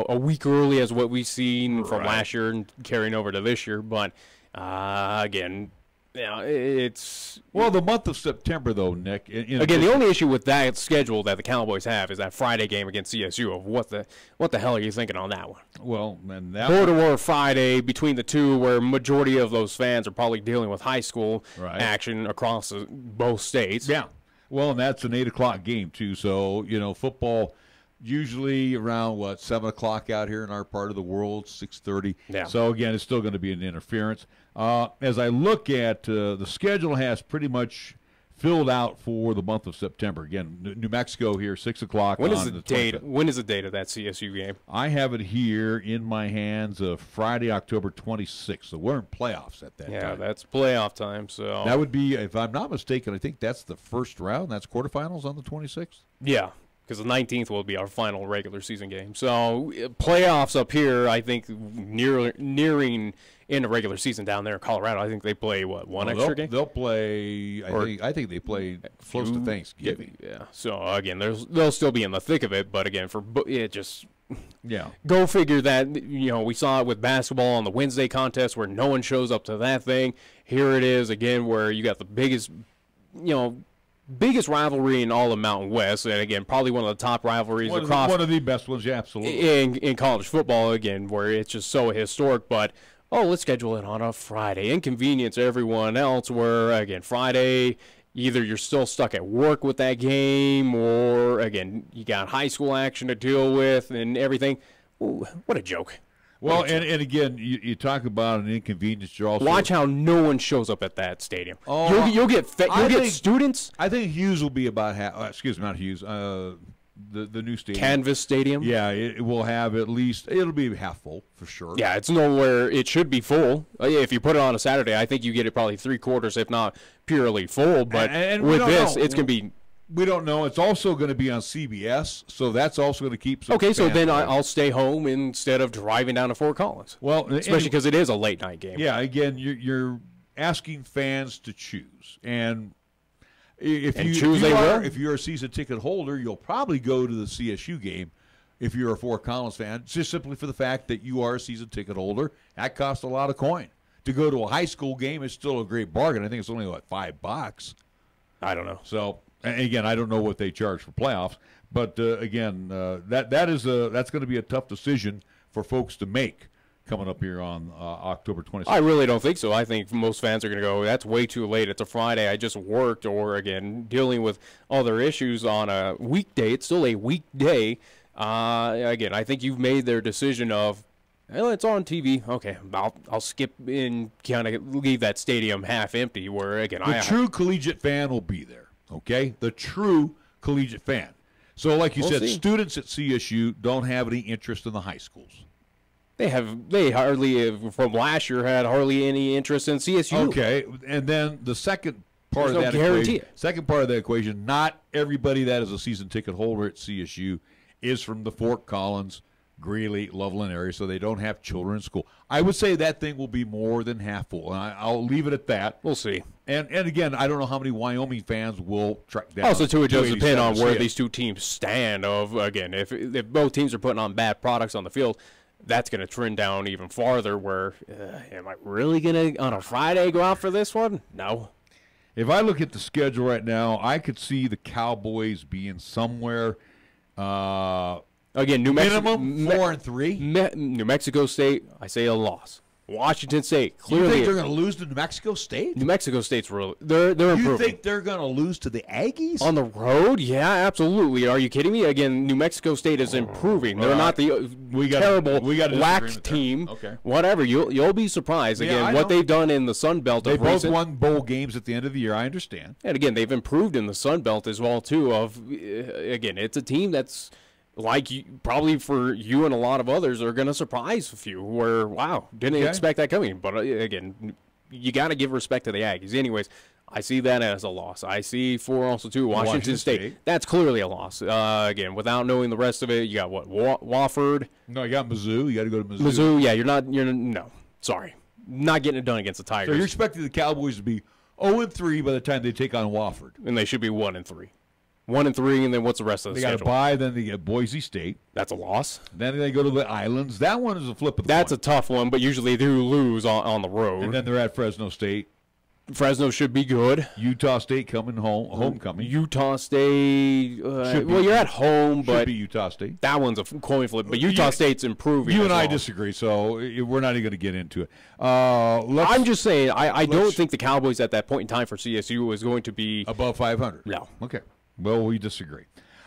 a week early as what we've seen from last year and carrying over to this year. But, again, it's... Well, the month of September, though, Nick... Again, the only issue with that schedule that the Cowboys have is that Friday game against CSU of what the hell are you thinking on that one? Well, and that... Border Friday between the two where majority of those fans are probably dealing with high school action across both states. Yeah. Well, and that's an 8 o'clock game, too. So, football... Usually around, 7 o'clock out here in our part of the world, 6:30. Yeah. So, again, it's still going to be an interference. As I look at the schedule has pretty much filled out for the month of September. Again, New Mexico here, 6 o'clock. When is the date? When is the date of that CSU game? I have it here in my hands of Friday, October 26th. So we're in playoffs at that time. Yeah, that's playoff time. So that would be, if I'm not mistaken, I think that's the first round. That's quarterfinals on the 26th? Yeah. Because the 19th will be our final regular season game. So playoffs up here, I think, nearing in the regular season down there in Colorado. I think they play, one extra game? They'll play, I think they play close to Thanksgiving. Yeah. So, again, they'll still be in the thick of it. But, again, yeah. Go figure that, we saw it with basketball on the Wednesday contest where no one shows up to that thing. Here it is, again, where you got the biggest, biggest rivalry in all of Mountain West, and again, probably one of the top rivalries across. One of the best ones, yeah, absolutely. In college football, again, where it's just so historic. But let's schedule it on a Friday. Inconvenience everyone else. Where again, Friday, either you're still stuck at work with that game, or again, you got high school action to deal with and everything. Ooh, what a joke. Well, and again, you talk about an inconvenience. You're also watch how no one shows up at that stadium. You'll get students. I think Hughes will be about half. Excuse me, not Hughes. The new stadium, Canvas Stadium. Yeah, it will have at least. It'll be half full for sure. Yeah, it's nowhere. It should be full. If you put it on a Saturday, I think you get it probably 3/4, if not purely full. But and with this, it's gonna be. We don't know. It's also going to be on CBS, so that's also going to keep some so then I'll stay home instead of driving down to Fort Collins. Well, especially because it is a late night game. Yeah, again, you're asking fans to choose, and if you're a season ticket holder, you'll probably go to the CSU game. If you're a Fort Collins fan, just simply for the fact that you are a season ticket holder, that costs a lot of coin. To go to a high school game is still a great bargain. I think it's only like $5. I don't know. So. And again, I don't know what they charge for playoffs, but again, that's going to be a tough decision for folks to make coming up here on October 26th. I really don't think so. I think most fans are going to go, that's way too late. It's a Friday. I just worked, or again, dealing with other issues on a weekday. It's still a weekday. Again, I think you've made their decision of, well, it's on TV. Okay, I'll skip and kind of leave that stadium half empty. Where again, the true collegiate fan will be there. Okay, the true collegiate fan. So, like you said, students at CSU don't have any interest in the high schools. They hardly, from last year, had hardly any interest in CSU. Okay, and then the second part of that equation, not everybody that is a season ticket holder at CSU is from the Fort Collins, Greeley, Loveland area, so they don't have children in school. I would say that thing will be more than half full, and I'll leave it at that. We'll see. And again, I don't know how many Wyoming fans will track down. Also, too, it does depend on where these two teams stand. Again, if both teams are putting on bad products on the field, that's going to trend down even farther. Where am I really going to on a Friday go out for this one? No. If I look at the schedule right now, I could see the Cowboys being somewhere. Again, minimum 4-3. New Mexico State, I say a loss. Washington State, clearly. You think they're going to lose to New Mexico State? New Mexico State's really they're improving. You think they're going to lose to the Aggies on the road? Yeah, absolutely. Are you kidding me? Again, New Mexico State is improving. They're not the terrible whack team. Okay. Whatever. You'll be surprised again what they've done in the Sun Belt. They both won bowl games at the end of the year. I understand. And again, they've improved in the Sun Belt as well too. Again, it's a team that's. Probably for you and a lot of others are going to surprise a few where, wow, didn't expect that coming. But again, you got to give respect to the Aggies. Anyways, I see that as a loss. I see for also, too, Washington State. That's clearly a loss. Again, without knowing the rest of it, you got what, Wofford? No, you got Mizzou. You got to go to Mizzou. Mizzou, yeah, no, sorry. Not getting it done against the Tigers. So you're expecting the Cowboys to be 0-3 by the time they take on Wofford. And they should be 1-3. 1-3, and then what's the rest of the schedule? They got to bye, then they get Boise State. That's a loss. Then they go to the Islands. That one is a flip of the That's a tough one, but usually they do lose on the road. And then they're at Fresno State. Fresno should be good. Utah State coming homecoming. Utah State. You're at home, but should be Utah State. That one's a coin flip. But Utah State's improving. You and I disagree, so we're not even going to get into it. I'm just saying, I don't think the Cowboys at that point in time for CSU is going to be above 500. No. Okay. Well, we disagree.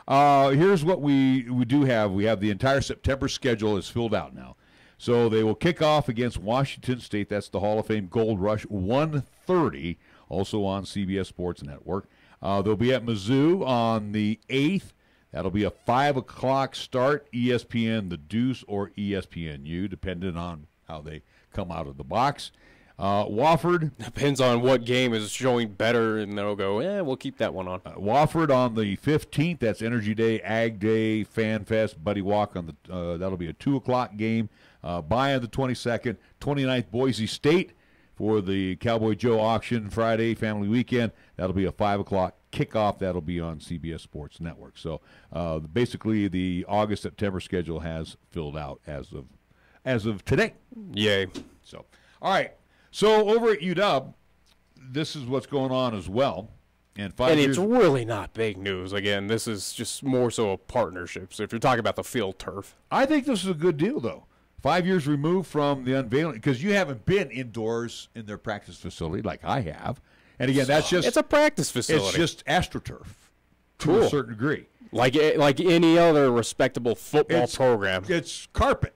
Here's what we do have. We have the entire September schedule is filled out now. So they will kick off against Washington State. That's the Hall of Fame Gold Rush, 1:30, also on CBS Sports Network. They'll be at Mizzou on the 8th. That'll be a 5 o'clock start, ESPN The Deuce or ESPNU, depending on how they come out of the box. Wofford. Depends on what game is showing better, and they'll go, we'll keep that one on. Wofford on the 15th. That's Energy Day, Ag Day, Fan Fest, Buddy Walk. That'll be a 2 o'clock game. Bye on the 22nd. 29th, Boise State for the Cowboy Joe auction Friday, family weekend. That'll be a 5 o'clock kickoff. That'll be on CBS Sports Network. So basically the August-September schedule has filled out as of today. Yay. So, all right. So over at UW, this is what's going on as well. And it's really not big news. Again, this is just more so a partnership. So if you're talking about the field turf. I think this is a good deal, though. 5 years removed from the unveiling, because you haven't been indoors in their practice facility like I have. And again, that's just... It's a practice facility. It's just AstroTurf cool. to a certain degree. Like any other respectable football program. It's carpet.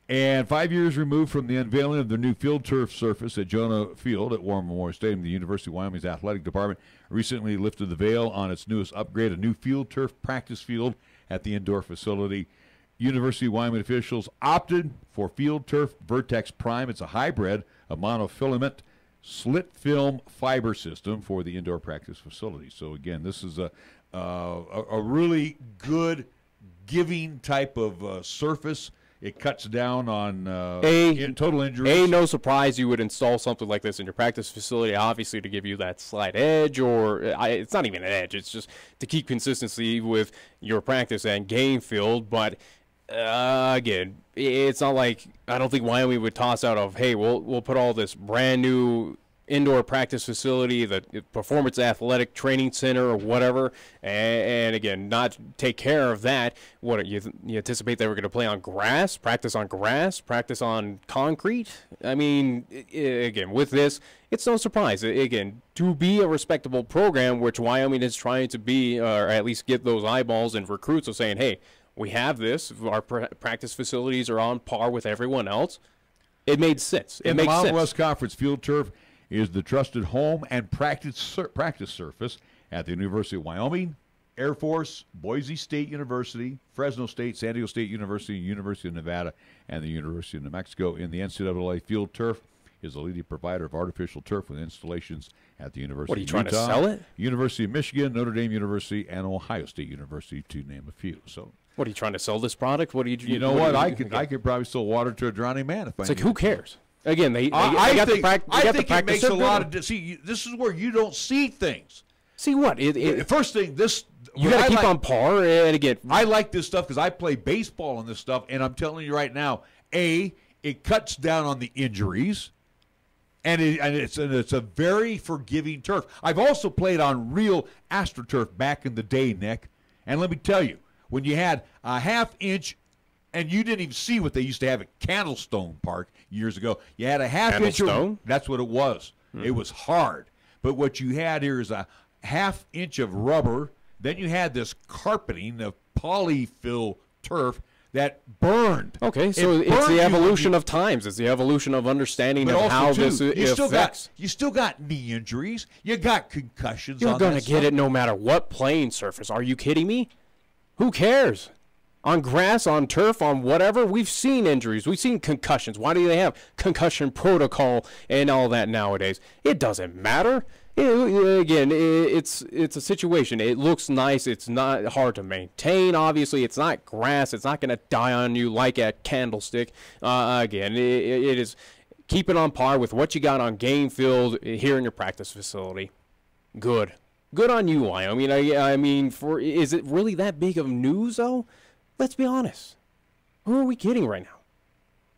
And 5 years removed from the unveiling of the new field turf surface at Jonah Field at War Memorial Stadium, the University of Wyoming's athletic department recently lifted the veil on its newest upgrade, a new field turf practice field at the indoor facility. University of Wyoming officials opted for field turf Vertex Prime. It's a hybrid, a monofilament slit film fiber system for the indoor practice facility. So again, this is a really good giving type of surface. It cuts down on total injuries. No surprise you would install something like this in your practice facility, obviously to give you that slight edge, or it's not even an edge. It's just to keep consistency with your practice and game field. But again, it's not like I don't think Wyoming would toss out of, hey, we'll put all this brand new indoor practice facility, the performance athletic training center or whatever, and again, not take care of that. What you anticipate they were going to play on grass, practice on concrete? I mean, again, with this, it's no surprise. Again, to be a respectable program, which Wyoming is trying to be, or at least get those eyeballs and recruits of saying, hey, we have this, our practice facilities are on par with everyone else. It made sense. In the Mountain West Conference, field turf is the trusted home and practice surface at the University of Wyoming, Air Force, Boise State University, Fresno State, San Diego State University, University of Nevada, and the University of New Mexico. In the NCAA, field turf is a leading provider of artificial turf with installations at the University of Utah. What, are you trying to sell it? University of Michigan, Notre Dame University, and Ohio State University, to name a few. So, what are you trying to sell this product? What do you? You know what? I could probably sell water to a drowning man if I. It's like, who cares? Again, I think it makes a lot of. See, this is where you don't see things. See what? First thing, you got to keep on par. And again, I like this stuff because I play baseball on this stuff, and I'm telling you right now, it cuts down on the injuries, and it's a very forgiving turf. I've also played on real AstroTurf back in the day, Nick, and let me tell you, when you had a half-inch. And you didn't even see what they used to have at Candlestone Park years ago. You had a half-inch. That's what it was. It was hard. But what you had here is a half-inch of rubber. Then you had this carpeting of polyfill turf that burned. Okay, so it's the evolution of times. It's the evolution of understanding of how this affects. You still got knee injuries. You got concussions. You're going to get it no matter what playing surface. Are you kidding me? Who cares? On grass, on turf, on whatever, we've seen injuries. We've seen concussions. Why do they have concussion protocol and all that nowadays? It doesn't matter. Again, it's a situation. It looks nice. It's not hard to maintain, obviously. It's not grass. It's not going to die on you like at Candlestick. Again, it is keep it on par with what you got on game field here in your practice facility. Good on you, Wyoming. I mean, is it really that big of news, though? Let's be honest. Who are we kidding right now?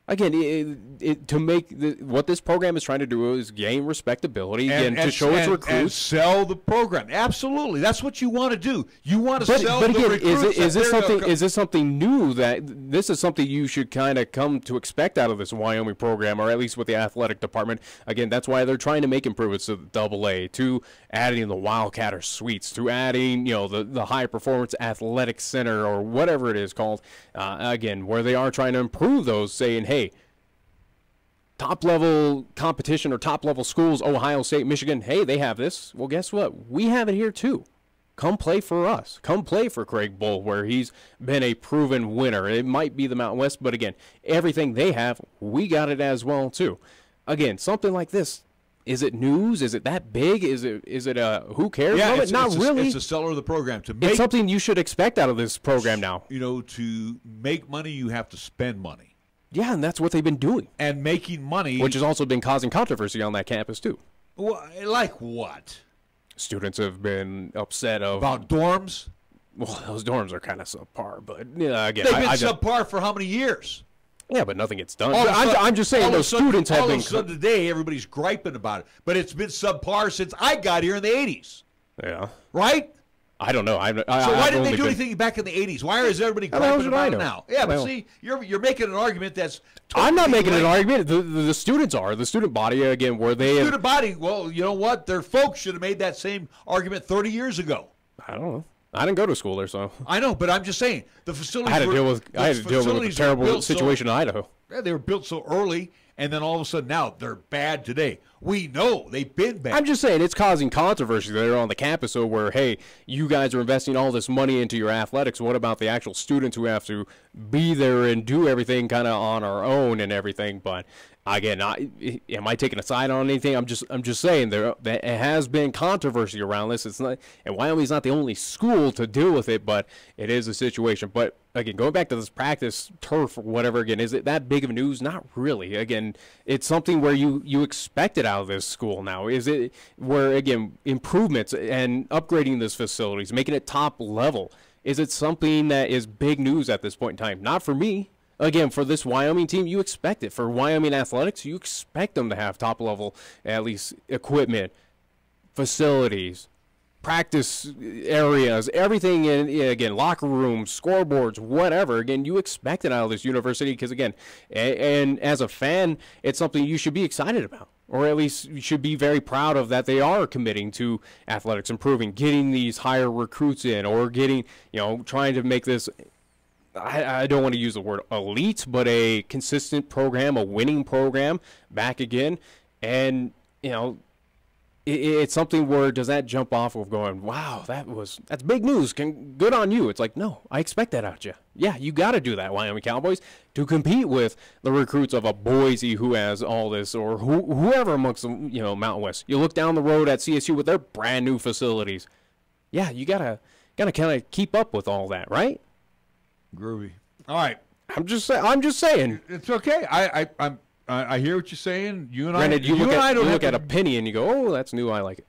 Again, to make what this program is trying to do is gain respectability and to show its recruits. And sell the program. Absolutely. That's what you want to do. You want to sell the recruits. Is this something new that this is something you should kind of come to expect out of this Wyoming program, or at least with the athletic department? Again, that's why they're trying to make improvements to AA, to adding the Wildcatter Suites, to adding the high performance athletic center or whatever it is called. Again, where they are trying to improve those, saying, hey, top-level competition or top-level schools, Ohio State, Michigan, hey, they have this. Well, guess what? We have it here, too. Come play for us. Come play for Craig Bull, where he's been a proven winner. It might be the Mountain West, but, again, everything they have, we got it as well, too. Again, something like this, is it news? Is it that big? Is it who cares? Yeah, Not really. It's a seller of the program. It's something you should expect out of this program now. To make money, you have to spend money. Yeah, and that's what they've been doing. And making money. Which has also been causing controversy on that campus, too. Well, like what? Students have been upset about dorms? Well, those dorms are kind of subpar, but again. They've been subpar for how many years? Yeah, but nothing gets done. I'm just saying those students have been. All of a sudden today, everybody's griping about it. But it's been subpar since I got here in the 80s. Yeah. Right? I don't know. So why didn't they do anything back in the 80s? Why is everybody clapping about it now? Yeah, but see, you're making an argument that's totally I'm not making late. an argument. The students are. The student body, again, where they... Student body, well, you know what? Their folks should have made that same argument 30 years ago. I don't know. I didn't go to school there, so... I know, but I'm just saying, the facilities I had to deal with a terrible situation in Idaho. Yeah, they were built so early, and then all of a sudden now they're bad today. We know they've been bad. I'm just saying it's causing controversy there on the campus, so where, hey, you guys are investing all this money into your athletics. What about the actual students who have to be there and do everything kind of on our own and everything? But again, am I taking a side on anything? I'm just saying there has been controversy around this. It's not, and Wyoming's not the only school to deal with it, but it is a situation. But again, going back to this practice turf or whatever, again, is it that big of news? Not really. Again, it's something where you expect it out of this school now. Is it where, again, improvements and upgrading this facilities, making it top level, is it something that is big news at this point in time? Not for me. Again, for this Wyoming team, you expect it. For Wyoming athletics, you expect them to have top level, at least, equipment, facilities, practice areas, everything in, again, locker rooms, scoreboards, whatever. Again, you expect it out of this university because, again, and as a fan, it's something you should be excited about, or at least you should be very proud of that they are committing to athletics, improving, getting these higher recruits in, or getting, trying to make this, I don't want to use the word elite, but a consistent program, a winning program back again. And, it's something where does that jump off of going, wow, that's big news. Good on you. It's like, no, I expect that out of you. Yeah, you got to do that, Wyoming Cowboys, to compete with the recruits of a Boise who has all this, or whoever amongst the, Mountain West. You look down the road at CSU with their brand new facilities. Yeah, you gotta kind of keep up with all that, right? Groovy. All right. I'm just saying. It's okay. I hear what you're saying. You and Granted, I. You look at a penny and you go, "Oh, that's new. I like it."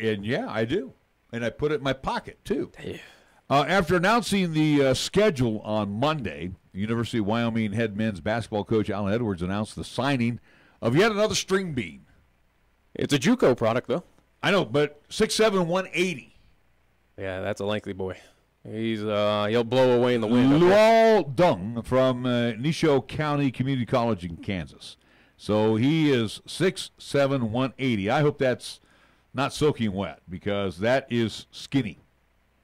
And yeah, I do. And I put it in my pocket too. After announcing the schedule on Monday, University of Wyoming head men's basketball coach Alan Edwards announced the signing of yet another string bean. It's a JUCO product, though. I know, but 6'7", 180. Yeah, that's a lengthy boy. He'll blow away in the wind. Luol Dung from Nisho County Community College in Kansas. So he is 6'7", 180. I hope that's not soaking wet because that is skinny.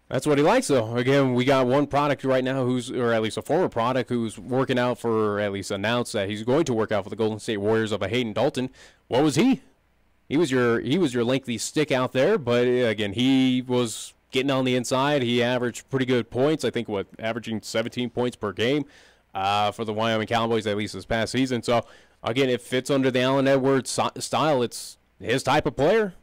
That's what he likes, though. Again, we got one product right now or at least a former product who's working out for, at least announced that he's going to work out for the Golden State Warriors of a Hayden Dalton. What was he? He was your lengthy stick out there, but again, he was getting on the inside. He averaged pretty good points. I think, averaging 17 points per game for the Wyoming Cowboys, at least this past season. So, again, it fits under the Alan Edwards style. It's his type of player.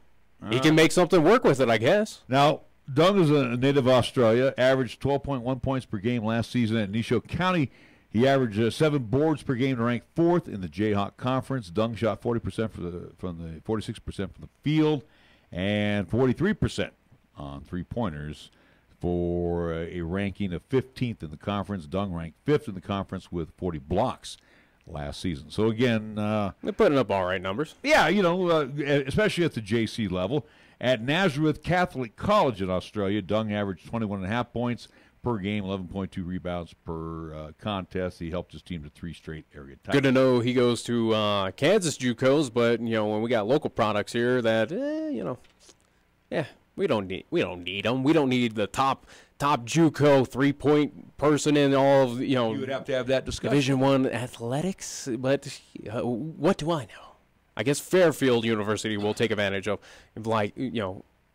He can make something work with it, I guess. Now, Dung is a native of Australia, averaged 12.1 points per game last season at Nisho County. He averaged 7 boards per game to rank 4th in the Jayhawk Conference. Dung shot 40% from the 46% from the field and 43% on three-pointers for a ranking of 15th in the conference. Dung ranked 5th in the conference with 40 blocks last season. So, again, they're putting up all right numbers. Yeah, especially at the JC level. At Nazareth Catholic College in Australia, Dung averaged 21.5 points per game, 11.2 rebounds per contest. He helped his team to 3 straight area titles. Good to know he goes to Kansas JUCOs, but when we got local products here that we don't need them. We don't need the top JUCO 3-point person in all of You would have to have that discussion. Division I athletics, but what do I know? I guess Fairfield University will take advantage of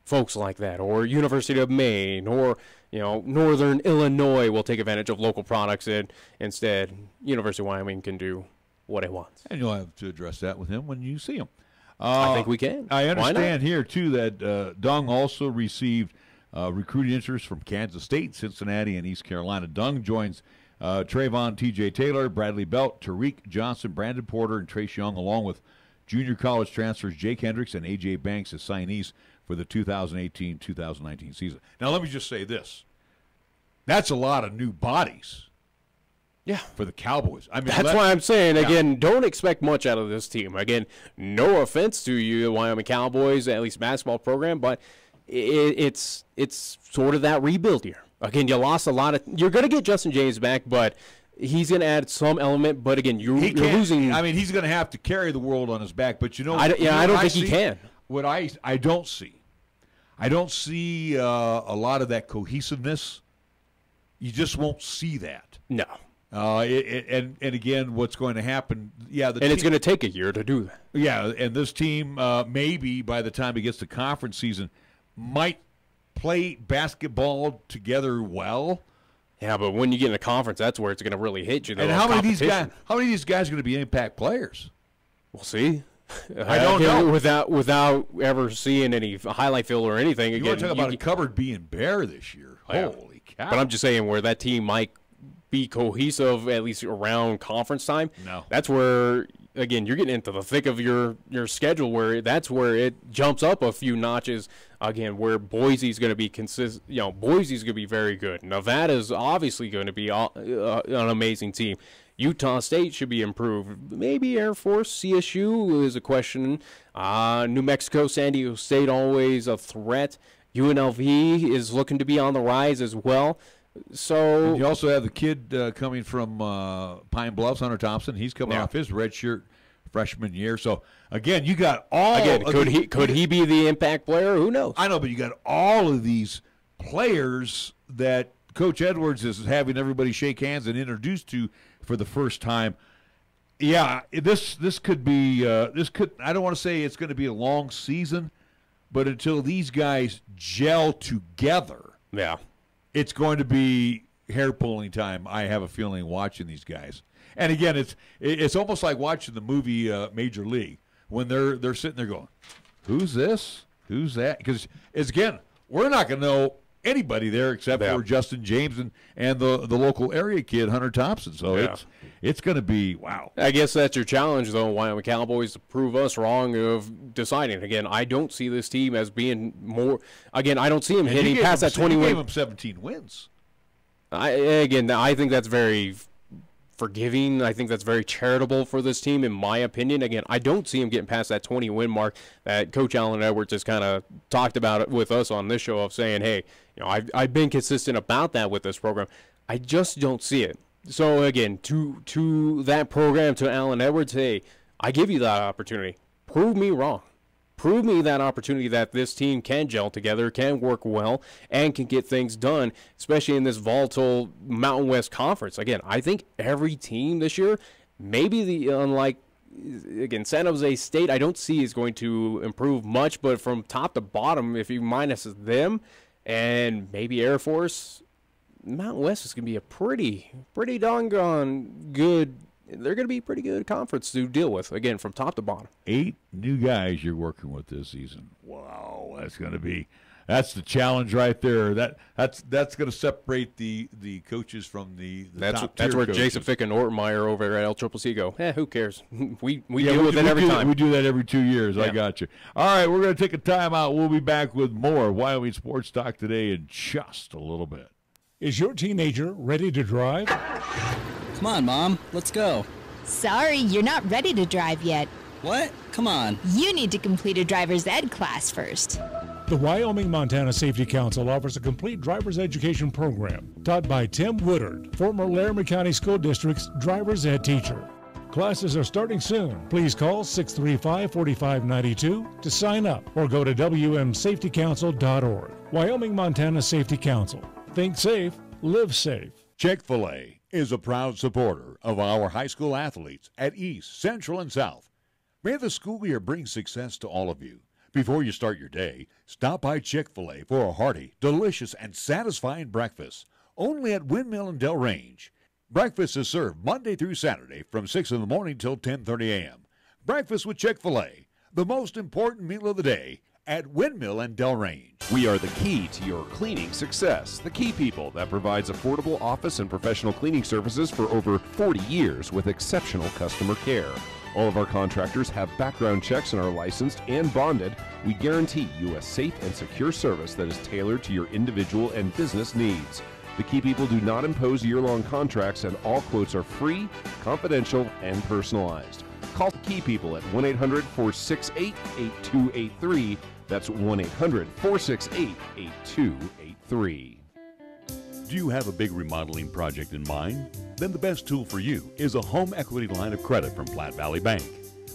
folks like that, or University of Maine, or Northern Illinois will take advantage of local products, and instead University of Wyoming can do what it wants. And you'll have to address that with him when you see him. I think we can. I understand here, too, that Dung also received recruiting interest from Kansas State, Cincinnati, and East Carolina. Dung joins Trayvon T.J. Taylor, Bradley Belt, Tariq Johnson, Brandon Porter, and Trace Young, along with junior college transfers Jake Hendricks and A.J. Banks as signees for the 2018-2019 season. Now, let me just say this. That's a lot of new bodies. Yeah, for the Cowboys. I mean, that's why I'm saying, again, don't expect much out of this team. Again, no offense to you, the Wyoming Cowboys, at least basketball program, but it's sort of that rebuild year. Again, you lost a lot of. You're going to get Justin James back, but he's going to add some element. But again, you're losing. I mean, he's going to have to carry the world on his back. But I don't think he can. What I don't see a lot of that cohesiveness. You just won't see that. No. And again, what's going to happen? Yeah, it's going to take a year to do that. Yeah, and this team maybe by the time it gets to conference season might play basketball together well. Yeah, but when you get in a conference, that's where it's going to really hit you. And how many of these guys are going to be impact players? We'll see. I don't know. Without ever seeing any highlight film or anything. You want to talk about a cupboard being bare this year? Yeah. Holy cow! But I'm just saying where that team might be cohesive at least around conference time. No, that's where again you're getting into the thick of your schedule where that's where it jumps up a few notches. Again, where Boise's going to be consistent. Boise's going to be very good. Nevada's obviously going to be an amazing team. Utah State should be improved. Maybe Air Force, CSU is a question. New Mexico, San Diego State always a threat. UNLV is looking to be on the rise as well. So and you also have the kid coming from Pine Bluffs, Hunter Thompson. He's coming off his redshirt freshman year. So again, you got all. Again, could he be the impact player? Who knows? I know, but you got all of these players that Coach Edwards is having everybody shake hands and introduce to for the first time. Yeah, this could be I don't want to say it's going to be a long season, but until these guys gel together, it's going to be hair pulling time. I have a feeling watching these guys. And again, it's almost like watching the movie Major League when they're sitting there going, "Who's this? Who's that?" Because again, we're not going to know anybody there except for Justin James and the local area kid Hunter Thompson. So it's going to be wow. I guess that's your challenge though, Wyoming Cowboys, to prove us wrong of deciding. Again, I don't see this team as being more. Again, I don't see him hitting past that 20 win. You gave him 17 wins. I think that's very forgiving. I think that's very charitable for this team, in my opinion. Again, I don't see him getting past that 20-win mark that Coach Allen Edwards has kind of talked about it with us on this show of saying, hey, I've been consistent about that with this program. I just don't see it. So, again, to that program, to Allen Edwards, hey, I give you that opportunity. Prove me wrong. Prove me that opportunity that this team can gel together, can work well, and can get things done, especially in this volatile Mountain West Conference. Again, I think every team this year, maybe unlike, again, San Jose State, I don't see is going to improve much, but from top to bottom, if you minus them and maybe Air Force, Mountain West is going to be a pretty doggone good. They're going to be a pretty good conference to deal with, again, from top to bottom. 8 new guys you're working with this season. Wow, that's the challenge right there. That's going to separate the coaches from the top tier That's where coaches. Jason Fick and Ortmeyer over at LCCC go, who cares? We deal with it every time. We do that every 2 years. Yeah. I got you. All right, we're going to take a timeout. We'll be back with more Wyoming Sports Talk today in just a little bit. Is your teenager ready to drive? Come on, Mom. Let's go. Sorry, you're not ready to drive yet. What? Come on. You need to complete a driver's ed class first. The Wyoming-Montana Safety Council offers a complete driver's education program taught by Tim Woodard, former Laramie County School District's driver's ed teacher. Classes are starting soon. Please call 635-4592 to sign up or go to wmsafetycouncil.org. Wyoming-Montana Safety Council. Think safe, live safe. Chick-fil-A is a proud supporter of our high school athletes at East, Central, and South. May the school year bring success to all of you. Before you start your day, stop by Chick-fil-A for a hearty, delicious, and satisfying breakfast, only at Windmill and Del Range. Breakfast is served Monday through Saturday from 6 in the morning till 10:30 a.m. Breakfast with Chick-fil-A, the most important meal of the day, at Windmill and Del Range. We are the key to your cleaning success. The Key People that provides affordable office and professional cleaning services for over 40 years with exceptional customer care. All of our contractors have background checks and are licensed and bonded. We guarantee you a safe and secure service that is tailored to your individual and business needs. The Key People do not impose year-long contracts, and all quotes are free, confidential, and personalized. Call the Key People at 1-800-468-8283. That's 1-800-468-8283. Do you have a big remodeling project in mind? Then the best tool for you is a home equity line of credit from Platte Valley Bank.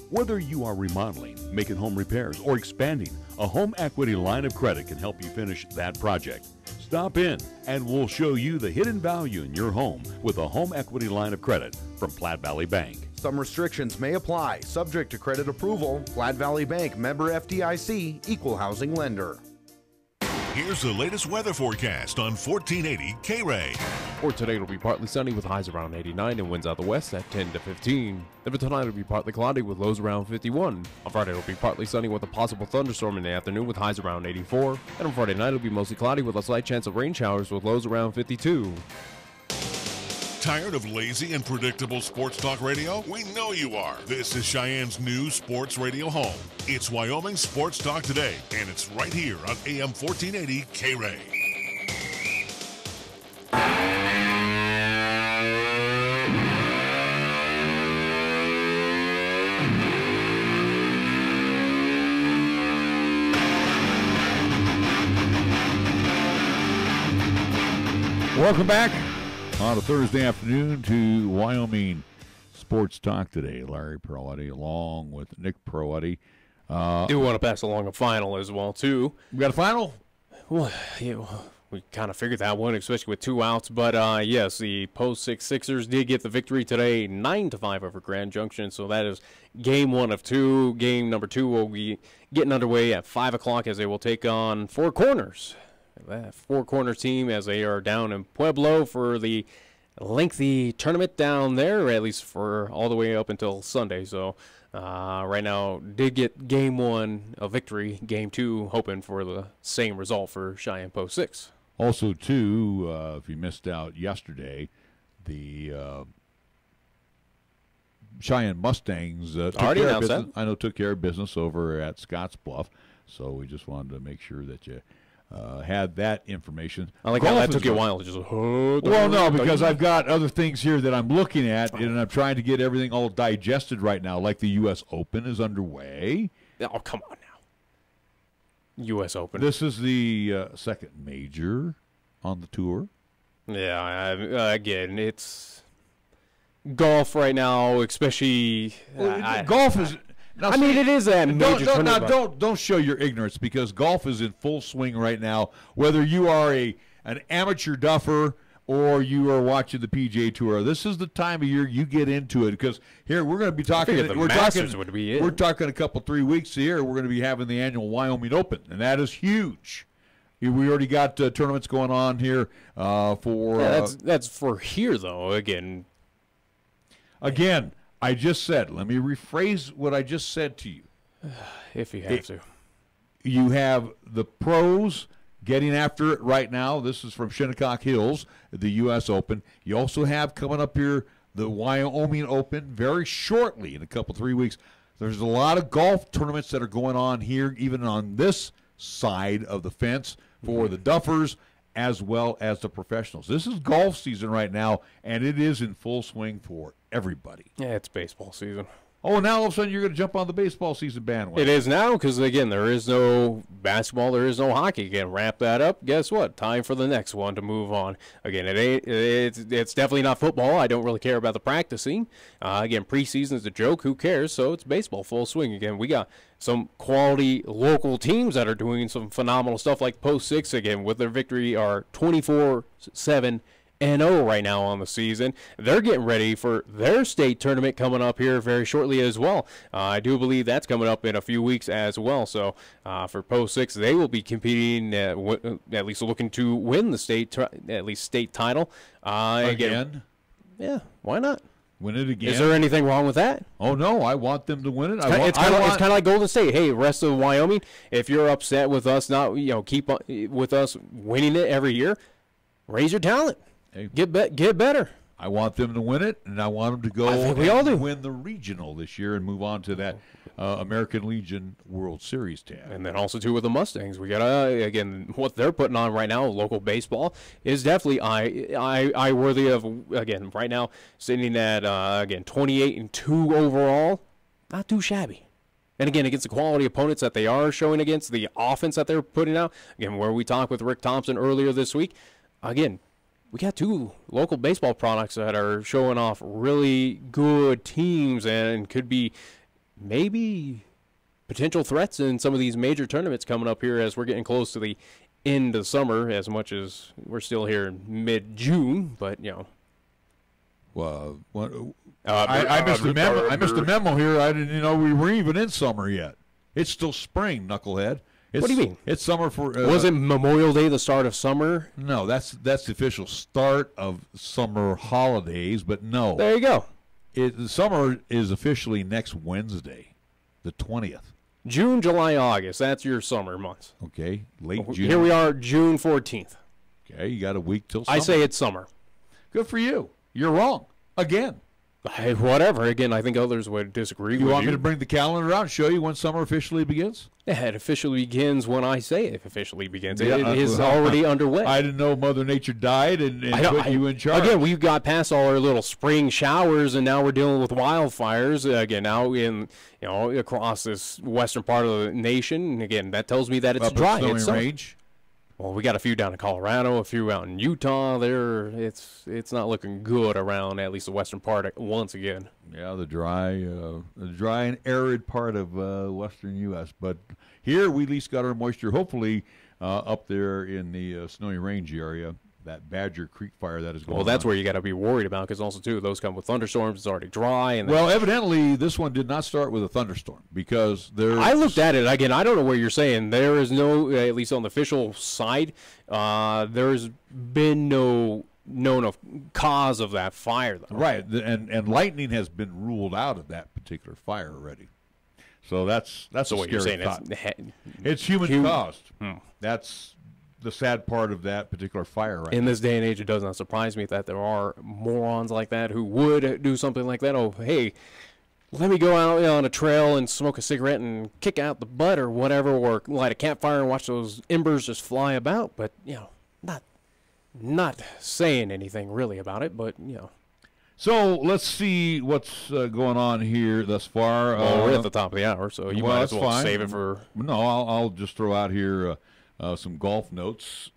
Whether you are remodeling, making home repairs, or expanding, a home equity line of credit can help you finish that project. Stop in and we'll show you the hidden value in your home with a home equity line of credit from Platte Valley Bank. Some restrictions may apply, subject to credit approval. Platte Valley Bank, member FDIC, equal housing lender. Here's the latest weather forecast on 1480 K-Ray. For today, it'll be partly sunny with highs around 89 and winds out the west at 10 to 15. Then for tonight, it'll be partly cloudy with lows around 51. On Friday, it'll be partly sunny with a possible thunderstorm in the afternoon with highs around 84. And on Friday night, it'll be mostly cloudy with a slight chance of rain showers with lows around 52. Tired of lazy and predictable sports talk radio? We know you are. This is Cheyenne's new sports radio home. It's Wyoming Sports Talk Today, and it's right here on AM 1480 K-Ray. Welcome back on a Thursday afternoon to Wyoming Sports Talk Today. Larry Perotti along with Nick Perotti. Do want to pass along a final as well, too. We got a final? Well, yeah, we kind of figured that one, especially with 2 outs. But, yes, the Post 6 Sixers did get the victory today, 9-5 over Grand Junction. So that is game 1 of 2. Game number 2 will be getting underway at 5 o'clock as they will take on Four Corners. That Four Corners team as they are down in Pueblo for the lengthy tournament down there, at least for all the way up until Sunday. So right now did get game 1 a victory, game 2 hoping for the same result for Cheyenne Post 6. Also, too, if you missed out yesterday, the Cheyenne Mustangs took care of business over at Scotts Bluff. So we just wanted to make sure that you had that information. I like how that took you a while to just. Well, no, because I've got other things here that I'm looking at, and I'm trying to get everything all digested right now. Like the U.S. Open is underway. Oh, come on now. U.S. Open. This is the second major on the tour. Yeah, again, it's golf right now, especially. Golf is. Now, it is that major tournament. Don't show your ignorance, because golf is in full swing right now. Whether you are an amateur duffer or you are watching the PGA Tour, this is the time of year you get into it. Because here we're going to be talking. We're talking a couple 3 weeks here. We're going to be having the annual Wyoming Open, and that is huge. We already got tournaments going on here for. That's for here though. Again. I just said, let me rephrase what I just said to you. If you have to. You have the pros getting after it right now. This is from Shinnecock Hills, the U.S. Open. You also have coming up here the Wyoming Open very shortly, in a couple, 3 weeks. There's a lot of golf tournaments that are going on here, even on this side of the fence, for the duffers as well as the professionals. This is golf season right now, and it is in full swing for everybody. Yeah, it's baseball season. Oh, now all of a sudden you're going to jump on the baseball season bandwagon. It is now because, again, there is no basketball, there is no hockey. Again, wrap that up. Guess what? Time for the next one to move on. Again, it's definitely not football. I don't really care about the practicing. Again, preseason is a joke. Who cares? So it's baseball full swing. Again, we got some quality local teams that are doing some phenomenal stuff like Post 6, again, with their victory are 24-7 0 right now on the season. They're getting ready for their state tournament coming up here very shortly as well. I do believe that's coming up in a few weeks as well. So for Post 6, they will be competing, at least looking to win the state title. Again? Yeah, why not? Win it again. Is there anything wrong with that? Oh, no, I want them to win it. It's kind of like Golden State. Hey, rest of Wyoming, if you're upset with us not, keep with us winning it every year, raise your talent. Hey, get better. I want them to win it, and I want them to go win the regional this year and move on to that American Legion World Series tab. And then also, too, with the Mustangs. We got, again, what they're putting on right now, local baseball, is definitely eye worthy of, again, right now, sitting at, 28-2 overall. not too shabby. And again, against the quality opponents that they are showing against, the offense that they're putting out, again, where we talked with Rick Thompson earlier this week, again, we got 2 local baseball products that are showing off really good teams and could be maybe potential threats in some of these major tournaments coming up here as we're getting close to the end of summer, as much as we're still here in mid-June, but, Well, I missed the memo. I missed the memo here. I didn't know we were even in summer yet. It's still spring, knucklehead. What do you mean? It's summer for. Wasn't Memorial Day the start of summer? No, that's the official start of summer holidays. But no, there you go. The summer is officially next Wednesday, the 20th. June, July, August. That's your summer months. Okay, late June. Here we are, June 14th. Okay, you got a week till summer. I say it's summer. Good for you. You're wrong again. Whatever. Again, I think others would disagree with you. You want me to bring the calendar out and show you when summer officially begins? Yeah, it officially begins when I say it officially begins. It is already underway. I didn't know Mother Nature died and put you in charge. Again, we've got past all our little spring showers, and now we're dealing with wildfires. Again, now in across this western part of the nation. And again, that tells me that it's dry. It's range. Well, we got a few down in Colorado, a few out in Utah. It's not looking good around at least the western part once again. Yeah, the dry and arid part of western U.S. But here we at least got our moisture. Hopefully, up there in the Snowy Range area, that Badger Creek fire that is going on. Well, that's where you got to be worried about, because also too those come with thunderstorms. It's already dry. And well, evidently this one did not start with a thunderstorm, because there. I looked at it again. I don't know what you're saying. There is no, at least on the official side, there's been no known of cause of that fire, though. Right, and lightning has been ruled out of that particular fire already. So that's so a what scary you're saying thought. It's human caused. That's the sad part of that particular fire right in now. This day and age. It does not surprise me that there are morons like that who would do something like that. Oh, hey, let me go out on a trail and smoke a cigarette and kick out the butt or whatever, or light a campfire and watch those embers just fly about. But not saying anything really about it. But So let's see what's going on here thus far. Well, we're at the top of the hour, so you might as well save it for. No, I'll just throw out here some golf notes.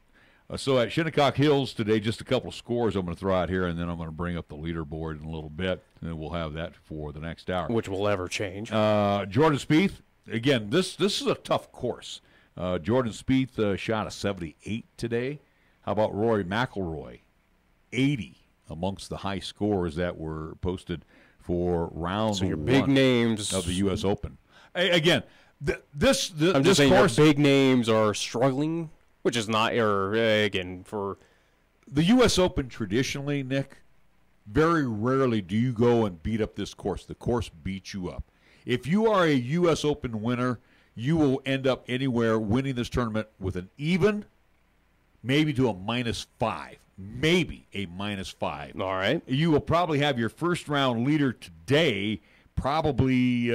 So at Shinnecock Hills today, just a couple of scores I'm going to throw out here, and then I'm going to bring up the leaderboard in a little bit, and then we'll have that for the next hour. Which will ever change. Jordan Spieth, again, this is a tough course. Jordan Spieth shot a 78 today. How about Rory McIlroy? 80 amongst the high scores that were posted for round so your big names of the U.S. Open. Again, this I'm just saying course, your big names are struggling, which is not, again, for the U.S. Open traditionally, Nick, very rarely do you go and beat up this course. The course beats you up. If you are a U.S. Open winner, you will end up anywhere winning this tournament with an even, maybe to a -5. Maybe a -5. All right. You will probably have your first round leader today, probably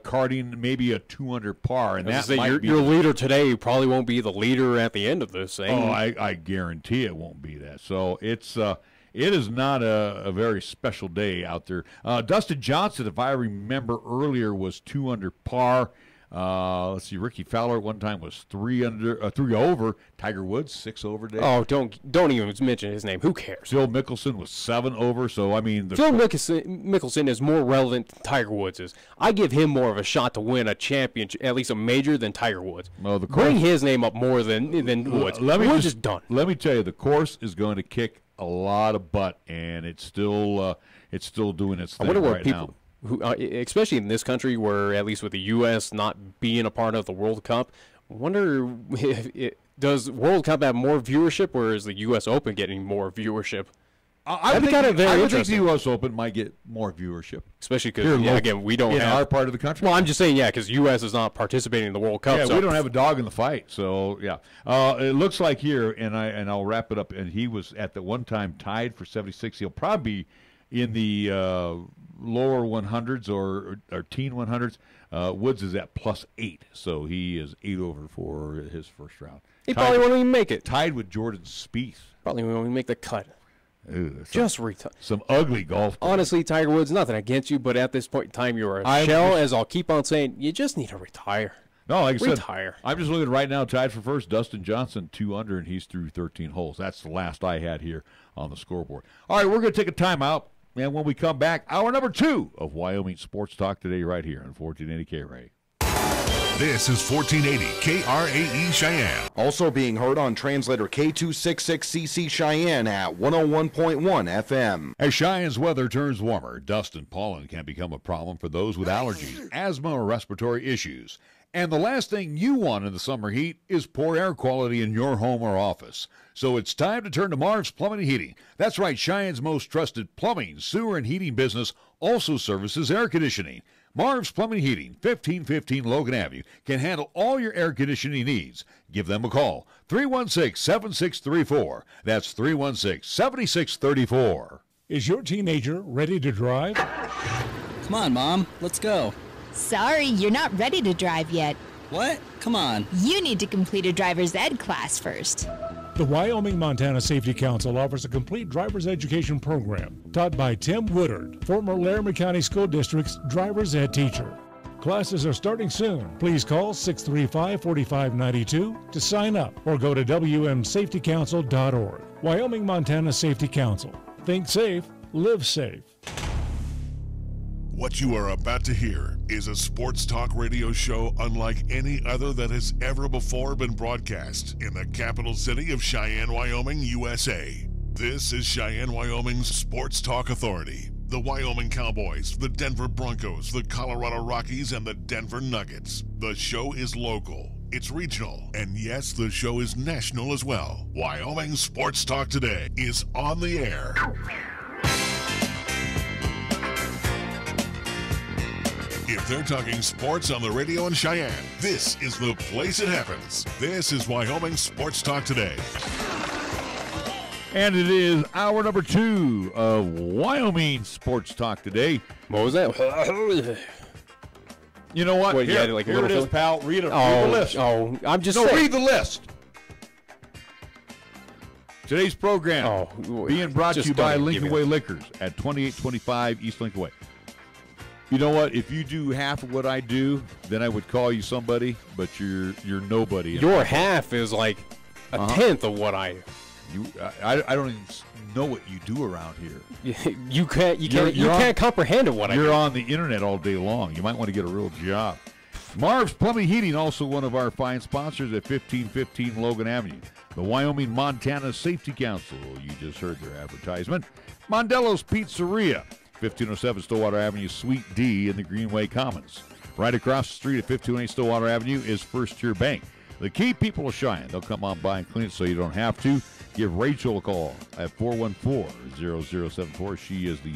carding maybe a 200 par, and that might be your leader today probably won't be the leader at the end of this thing. Oh, I guarantee it won't be that. So it is not a very special day out there. Dustin Johnson, if I remember earlier, was 2 under par. Let's see, Ricky Fowler at one time was 3 over. Tiger Woods 6 over today. Oh, don't even mention his name. Who cares? Phil Mickelson was 7 over. So I mean, Phil Mickelson is more relevant than Tiger Woods is. I give him more of a shot to win a championship, at least a major, than Tiger Woods. Well, bring his name up more than Woods. Woods is done. Let me tell you, the course is going to kick a lot of butt, and it's still doing its thing right now. Who, especially in this country, where at least with the U.S. not being a part of the World Cup, I wonder if does World Cup have more viewership, or is the U.S. Open getting more viewership? I would think the U.S. Open might get more viewership, especially because again, we don't have our part of the country. Well, I'm just saying, because U.S. is not participating in the World Cup. Yeah, so we don't have a dog in the fight. So yeah, it looks like here, and I'll wrap it up. And he was at the one time tied for 76. He'll probably be in the lower 100s or teen 100s. Woods is at +8, so he is 8 over for his first round. He probably won't even make it. Tied with Jordan Spieth. Probably won't even make the cut. Ew, Just retire. Some ugly golf. Honestly, Tiger Woods, nothing against you, but at this point in time, you're a shell, as I'll keep on saying. You just need to retire. No, like I said, retire. I'm just looking right now, tied for first. Dustin Johnson, 2 under, and he's through 13 holes. That's the last I had here on the scoreboard. All right, we're going to take a timeout, and when we come back, hour number 2 of Wyoming Sports Talk today right here on 1480 K-Ray. This is 1480 KRAE Cheyenne. Also being heard on translator K266CC Cheyenne at 101.1 FM. As Cheyenne's weather turns warmer, dust and pollen can become a problem for those with allergies, asthma, or respiratory issues. And the last thing you want in the summer heat is poor air quality in your home or office. So it's time to turn to Marv's Plumbing and Heating. That's right, Cheyenne's most trusted plumbing, sewer, and heating business also services air conditioning. Marv's Plumbing and Heating, 1515 Logan Avenue, can handle all your air conditioning needs. Give them a call, 316-7634. That's 316-7634. Is your teenager ready to drive? Come on, Mom. Let's go. Sorry, you're not ready to drive yet. What? Come on. You need to complete a driver's ed class first. The Wyoming-Montana Safety Council offers a complete driver's education program taught by Tim Woodard, former Laramie County School District's driver's ed teacher. Classes are starting soon. Please call 635-4592 to sign up or go to wmsafetycouncil.org. Wyoming-Montana Safety Council. Think safe, live safe. What you are about to hear is a sports talk radio show unlike any other that has ever before been broadcast in the capital city of Cheyenne, Wyoming, USA. This is Cheyenne, Wyoming's Sports Talk Authority. The Wyoming Cowboys, the Denver Broncos, the Colorado Rockies, and the Denver Nuggets. The show is local, it's regional, and yes, the show is national as well. Wyoming Sports Talk Today is on the air. If they're talking sports on the radio in Cheyenne, this is the place it happens. This is Wyoming Sports Talk Today. And it is hour number 2 of Wyoming Sports Talk Today. What was that? You know what? Wait, Here, yeah, like a here it little is, pal. Read the list. Oh, I'm just No, saying. read the list. Today's program being brought to you by Lincoln Way Liquors at 2825 East Lincoln Way. You know what? If you do half of what I do, then I would call you somebody, but you're nobody. Your half is like a tenth of what I do. I don't even know what you do around here. You can't comprehend what I do. You're on the internet all day long. You might want to get a real job. Marv's Plumbing Heating, also one of our fine sponsors at 1515 Logan Avenue. The Wyoming Montana Safety Council. You just heard their advertisement. Mondello's Pizzeria. 1507 Stillwater Avenue, Suite D in the Greenway Commons. Right across the street at 1508 Stillwater Avenue is First Tier Bank. The Key People of Cheyenne. They'll come on by and clean it so you don't have to. Give Rachel a call at 414-0074. She is the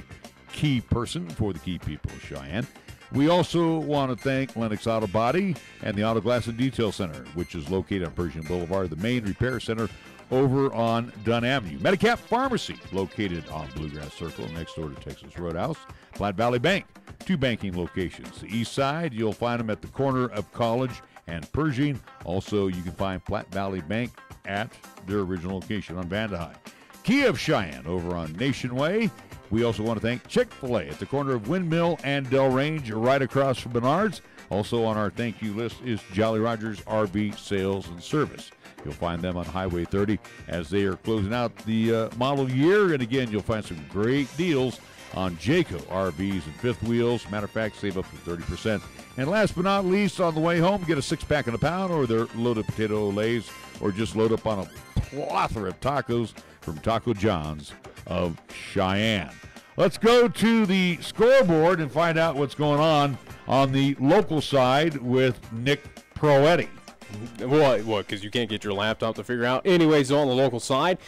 key person for the Key People of Cheyenne. We also want to thank Lennox Auto Body and the Auto Glass and Detail Center, which is located on Pershing Boulevard, the main repair center over on Dunn Avenue. Medicap Pharmacy, located on Bluegrass Circle next door to Texas Roadhouse. Platte Valley Bank, 2 banking locations. The east side, you'll find them at the corner of College and Pershing. Also, you can find Platte Valley Bank at their original location on Vandehigh. Key of Cheyenne over on Nation Way. We also want to thank Chick-fil-A at the corner of Windmill and Del Range, right across from Bernard's. Also on our thank you list is Jolly Rogers RV Sales and Service. You'll find them on Highway 30 as they are closing out the model year. And again, you'll find some great deals on Jayco RVs and fifth wheels. Matter of fact, save up to 30%. And last but not least, on the way home, get a 6-pack and a pound or their loaded potato lays, or just load up on a plethora of tacos from Taco John's of Cheyenne. Let's go to the scoreboard and find out what's going on the local side with Nick Proetti. What? Because you can't get your laptop to figure out. Anyways, on the local side,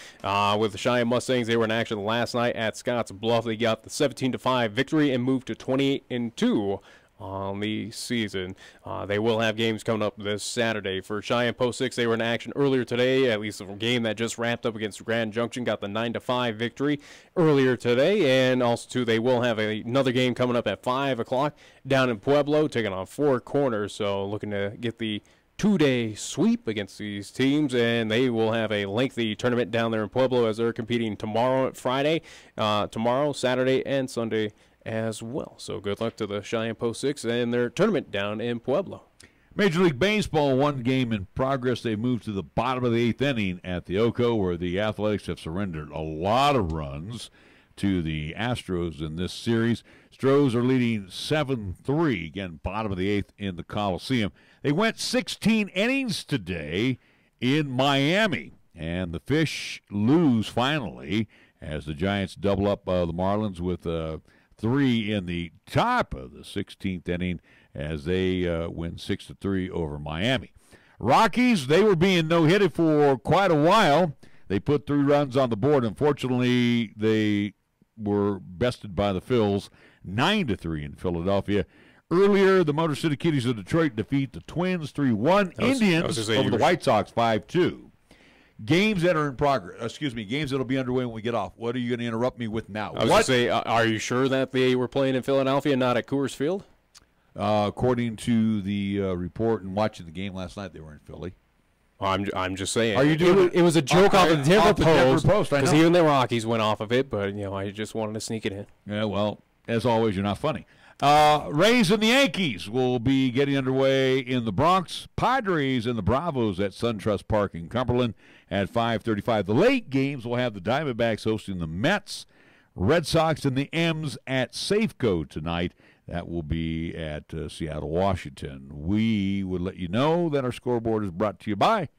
with the Cheyenne Mustangs, they were in action last night at Scotts Bluff. They got the 17-5 victory and moved to 28-2 on the season. They will have games coming up this Saturday. For Cheyenne Post 6, they were in action earlier today, at least a game that just wrapped up against Grand Junction, got the 9-5 victory earlier today. And also, too, they will have another game coming up at 5 o'clock down in Pueblo, taking on Four Corners. So looking to get the 2-day sweep against these teams, and they will have a lengthy tournament down there in Pueblo as they're competing tomorrow, Saturday, and Sunday as well. So good luck to the Cheyenne Post 6 and their tournament down in Pueblo. Major League Baseball, one game in progress. They moved to the bottom of the 8th inning at the Oco, where the Athletics have surrendered a lot of runs to the Astros in this series. Stros are leading 7-3, again, bottom of the 8th in the Coliseum. They went 16 innings today in Miami, and the Fish lose finally as the Giants double up the Marlins with 3 in the top of the 16th inning as they win 6-3 over Miami. Rockies, they were being no-hitted for quite a while. They put 3 runs on the board. Unfortunately, they were bested by the Phils 9-3 in Philadelphia. Earlier, the Motor City Kitties of Detroit defeat the Twins 3-1. Indians over the White Sox 5-2. Games that are in progress, games that will be underway when we get off. What are you going to interrupt me with now? I was going to say, are you sure that they were playing in Philadelphia, not at Coors Field? According to the report and watching the game last night, they were in Philly. I'm just saying. Are you doing it was a joke off the Denver Post because even the Rockies went off of it, but I just wanted to sneak it in. Yeah, well, as always, you're not funny. Rays and the Yankees will be getting underway in the Bronx. Padres and the Bravos at SunTrust Park in Cumberland at 5:35. The late games will have the Diamondbacks hosting the Mets, Red Sox, and the M's at Safeco tonight. That will be at Seattle, Washington. We would let you know that our scoreboard is brought to you by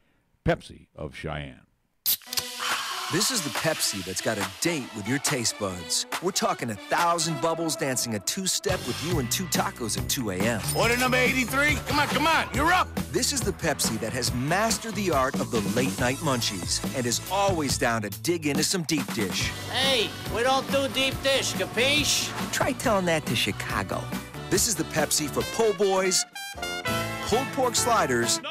Pepsi of Cheyenne. This is the Pepsi that's got a date with your taste buds. We're talking 1,000 bubbles dancing a two-step with you and 2 tacos at 2 a.m. Order number 83. Come on, you're up. This is the Pepsi that has mastered the art of the late-night munchies and is always down to dig into some deep dish. Hey, we don't do deep dish, capiche? Try telling that to Chicago. This is the Pepsi for po' boys, pulled pork sliders,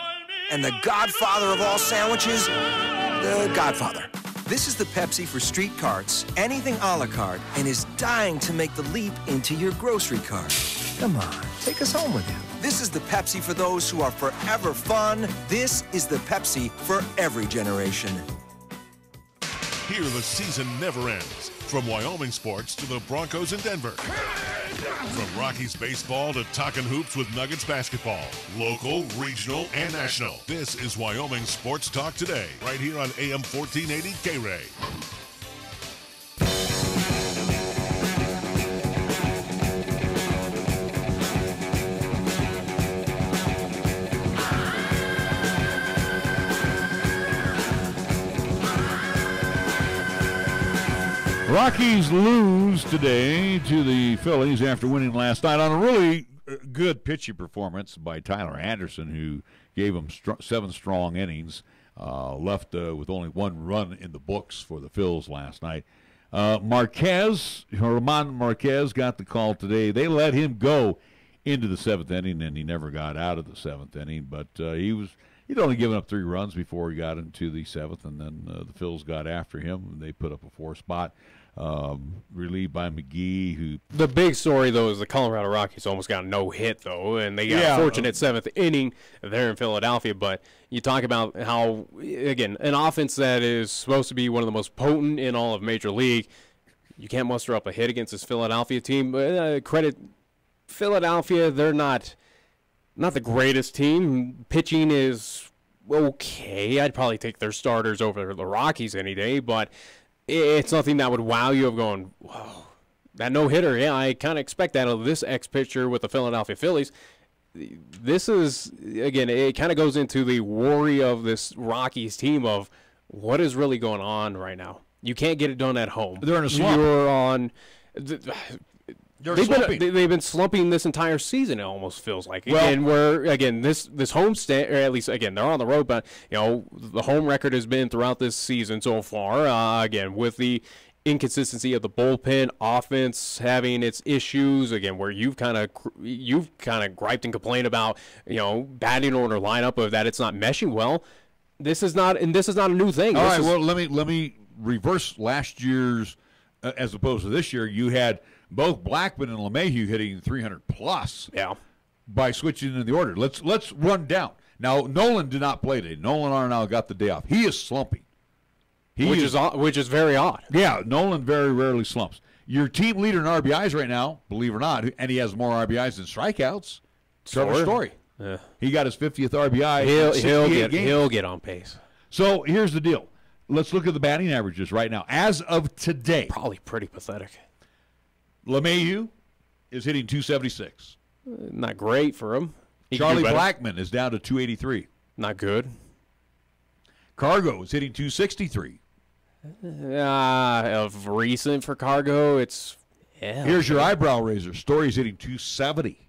and the godfather of all sandwiches, the Godfather. This is the Pepsi for street carts, anything a la carte, and is dying to make the leap into your grocery cart. Come on, take us home with you. This is the Pepsi for those who are forever fun. This is the Pepsi for every generation. Here the season never ends. From Wyoming sports to the Broncos in Denver. From Rockies baseball to talking hoops with Nuggets basketball. Local, regional, and national. This is Wyoming Sports Talk Today, right here on AM 1480 K-Ray. Rockies lose today to the Phillies after winning last night on a really good pitching performance by Tyler Anderson, who gave them 7 strong innings, left with only 1 run in the books for the Phils last night. Roman Marquez got the call today. They let him go into the 7th inning, and he never got out of the 7th inning, but he'd only given up 3 runs before he got into the 7th, and then the Phils got after him, and they put up a 4 spot. Relieved by McGee, who... The big story, though, is the Colorado Rockies almost got a no-hit, though, and they got a fortunate 7th inning there in Philadelphia. But you talk about how, again, an offense that is supposed to be one of the most potent in all of Major League, you can't muster up a hit against this Philadelphia team. Credit Philadelphia, they're not the greatest team. Pitching is okay. I'd probably take their starters over the Rockies any day, but... it's nothing that would wow you of going, whoa, that no-hitter, yeah, I kind of expect that of this ex-pitcher with the Philadelphia Phillies. This is, again, it kind of goes into the worry of this Rockies team of what is really going on right now. You can't get it done at home. They're in a slump. You're on... They've been slumping this entire season, it almost feels like. Well, and this home stand, or at least, again, they're on the road, but, the home record has been throughout this season so far, again, with the inconsistency of the bullpen, offense having its issues, again, where you've kind of griped and complained about, batting order lineup of that it's not meshing well. This is not a new thing. All right, well, let me reverse last year's, as opposed to this year. You had both Blackman and LeMahieu hitting 300 plus. Yeah. By switching in the order. Let's run down. Now, Nolan did not play today. Nolan Arenal got the day off. He is slumping. Which is very odd. Yeah, Nolan very rarely slumps. Your team leader in RBIs right now, believe it or not, and he has more RBIs than strikeouts, Trevor Story. Yeah. He got his 50th RBI. He'll get on pace. So here's the deal. Let's look at the batting averages right now. As of today. Probably pretty pathetic. LeMahieu is hitting 276. Not great for him. Charlie Blackmon is down to 283. Not good. Cargo is hitting 263. Of recent for Cargo, it's... Yeah, here's your eyebrow raiser. Story's hitting 270.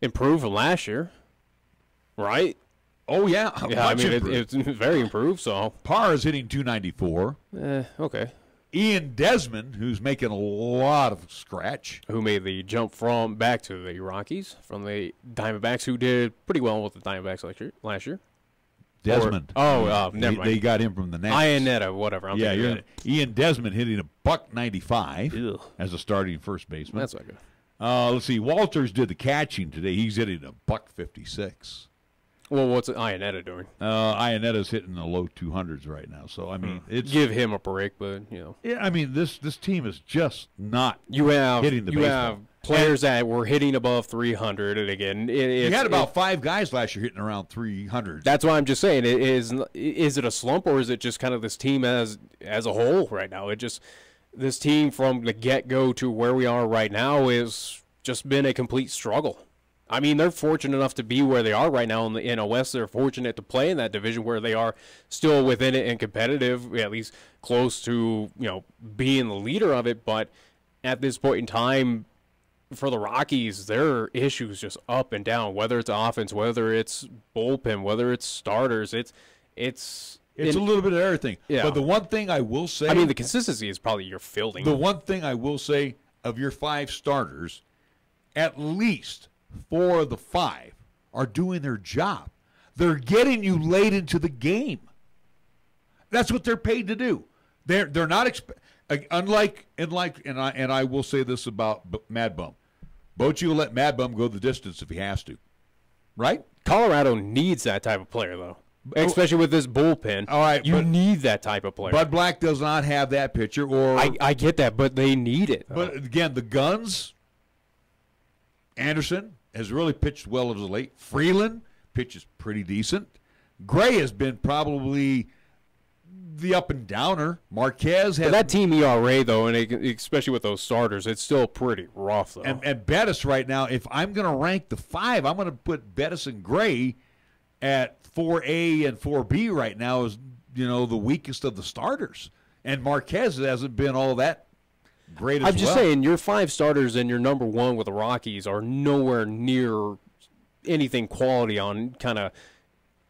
Improved from last year, right? Oh, yeah. Yeah, I mean, it's very improved, so... Parr is hitting 294. Okay. Ian Desmond, who's making a lot of scratch. Who made the jump back to the Rockies from the Diamondbacks, who did pretty well with the Diamondbacks last year. Desmond. Never mind. They got him from the Nats. Ionetta, whatever. Ian Desmond hitting $195 as a starting first baseman. That's not good. Let's see. Walters did the catching today. He's hitting $156. Well, what's Ionetta doing? Ionetta's hitting the low 200s right now. So I mean, it's give him a break, but Yeah, I mean this team is just not. You have hitting the baseball. Have players that were hitting above 300, and again, you had about 5 guys last year hitting around 300. That's why I'm just saying, is it a slump, or is it just kind of this team as a whole right now? This team from the get-go to where we are right now is just been a complete struggle. I mean, they're fortunate enough to be where they are right now in the NL West. They're fortunate to play in that division where they are still within it and competitive, at least close to being the leader of it. But at this point in time, for the Rockies, their issues just up and down. Whether it's offense, whether it's bullpen, whether it's starters, it's a little bit of everything. Yeah. But the one thing I will say, I mean, the consistency is probably your fielding. The one thing I will say of your 5 starters, at least 4 of the 5 are doing their job. They're getting you late into the game. That's what they're paid to do. They're not unlike and I will say this about Mad Bum. Bochy will let Mad Bum go the distance if he has to. Right? Colorado needs that type of player though. Especially with this bullpen. All right, you need that type of player. Bud Black does not have that pitcher I get that, but they need it. But again, the guns, Anderson has really pitched well as of late. Freeland pitches pretty decent. Gray has been probably the up and downer. Marquez has that team ERA though, and especially with those starters, it's still pretty rough though. And Bettis right now, if I'm going to rank the 5, I'm going to put Bettis and Gray at 4A and 4B right now as the weakest of the starters. And Marquez hasn't been all that great as well. I'm just saying, your 5 starters and your number 1 with the Rockies are nowhere near anything quality on kind of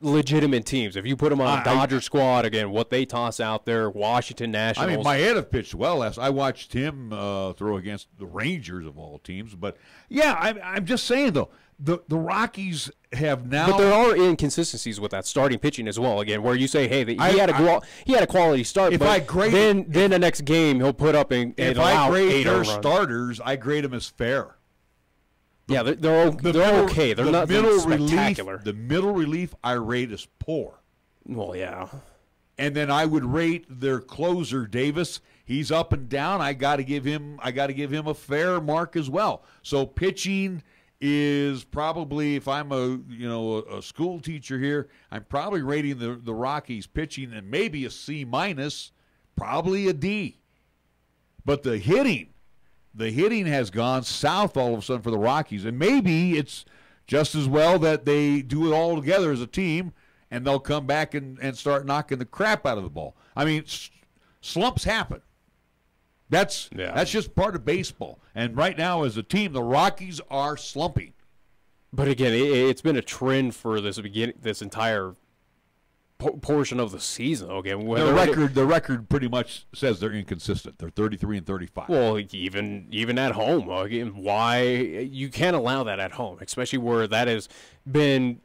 legitimate teams. If you put them on a Dodger squad, again, what they toss out there, Washington Nationals. I mean, Maeda pitched well last. I watched him throw against the Rangers of all teams. But, yeah, I'm just saying, though, the Rockies have now. But there are inconsistencies with that starting pitching as well. Again, where you say, hey, he had a quality start. If but I grade then the next game he'll put up and if allow I grade 8 their runs. starters, I grade them as fair. Yeah, they're okay. They're not spectacular. The middle relief I rate as poor. Well, yeah. And then I would rate their closer, Davis. He's up and down. I got to give him a fair mark as well. So pitching is probably, if I'm a school teacher here, I'm probably rating the Rockies pitching and maybe a C minus, probably a D. But the hitting has gone south all of a sudden for the Rockies, and maybe it's just as well that they do it all together as a team, and they'll come back and start knocking the crap out of the ball. I mean, slumps happen. That's just part of baseball. And right now, as a team, the Rockies are slumping. But again, it's been a trend for this entire portion of the season. Okay, the record pretty much says they're inconsistent. They're 33-35. Well, even at home, again, why you can't allow that at home, especially where that has been,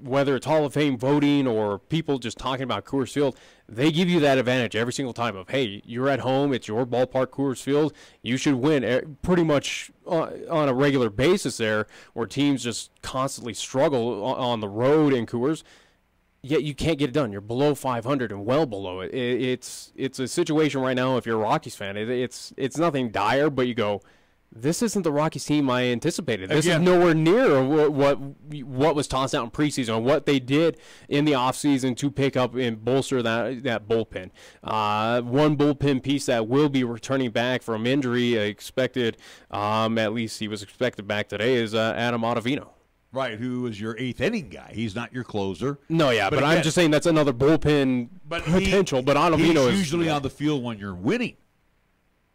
whether it's Hall of Fame voting or people just talking about Coors Field, they give you that advantage every single time of, hey, you're at home, it's your ballpark, Coors Field, you should win pretty much on a regular basis there, where teams just constantly struggle on the road in Coors. Yet you can't get it done. You're below 500 and well below it. It's a situation right now. If you're a Rockies fan, it's nothing dire, but you go, this isn't the Rockies team I anticipated. This is nowhere near what was tossed out in preseason, or what they did in the offseason to pick up and bolster that bullpen. One bullpen piece that will be returning back from injury, expected, at least he was expected back today, is Adam Ottavino. Right, who is your eighth inning guy. He's not your closer. No, yeah, but again, I'm just saying that's another bullpen potential. But Ottavino is usually on the field when you're winning.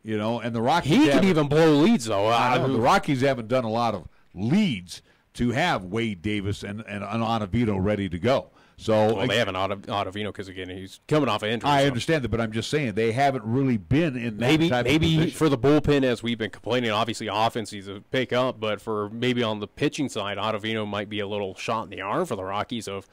And the Rockies. He can even blow leads, though. The Rockies haven't done a lot of leads to have Wade Davis and Ottavino ready to go. So they have an Ottavino because, again, he's coming off an injury. I understand that, but I'm just saying they haven't really been in that type of position. For the bullpen, as we've been complaining, obviously offense he's a pick up, but for maybe on the pitching side, Ottavino might be a little shot in the arm for the Rockies of,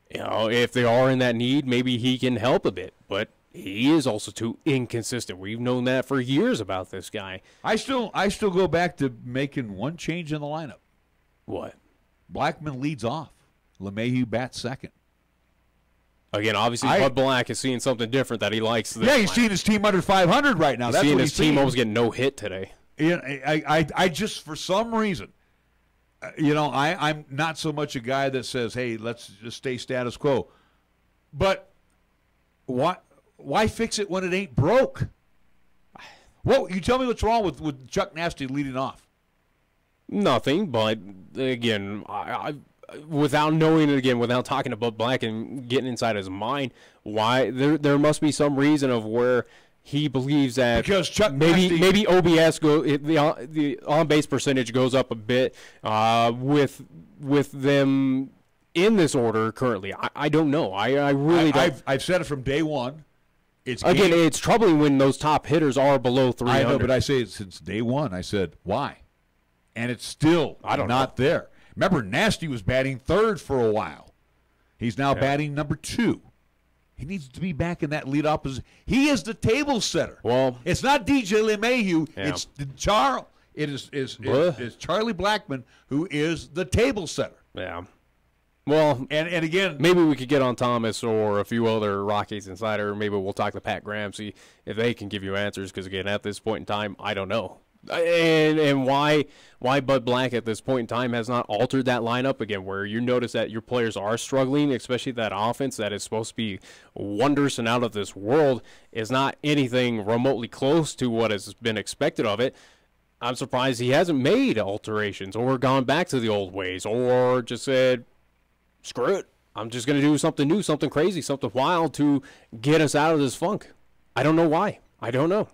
if they are in that need, maybe he can help a bit. But he is also too inconsistent. We've known that for years about this guy. I still go back to making one change in the lineup. What? Blackman leads off. LeMahieu bats second. Again, obviously, Bud Black is seeing something different that he likes. He's seeing his team under 500 right now. He's seeing his team almost get no hit today. I just, for some reason, I'm not so much a guy that says, hey, let's just stay status quo. But why fix it when it ain't broke? Well, you tell me what's wrong with Chuck Nasty leading off. Nothing, but again, without knowing it, again, without talking to Bud Black and getting inside his mind, why there must be some reason of where he believes that because Chuck maybe OBS the on base percentage goes up a bit with them in this order currently. I don't know. I really don't. I've said it from day one. It's troubling when those top hitters are below 300. I know, but I say it since day one. I said why, and it's still not there. Remember, Nasty was batting third for a while. He's now batting number 2. He needs to be back in that leadoff position. He is the table setter. Well, it's not DJ LeMahieu. Yeah. It's Charles. It is Charlie Blackman who is the table setter. Yeah. Well, and again, maybe we could get on Thomas or a few other Rockies insider. Maybe we'll talk to Pat Graham, see if they can give you answers. Because again, at this point in time, I don't know. And why Bud Black at this point in time has not altered that lineup again, where you notice that your players are struggling, especially that offense that is supposed to be wondrous and out of this world is not anything remotely close to what has been expected of it. I'm surprised he hasn't made alterations or gone back to the old ways or just said, screw it, I'm just going to do something new, something crazy, something wild to get us out of this funk. I don't know why. I don't know.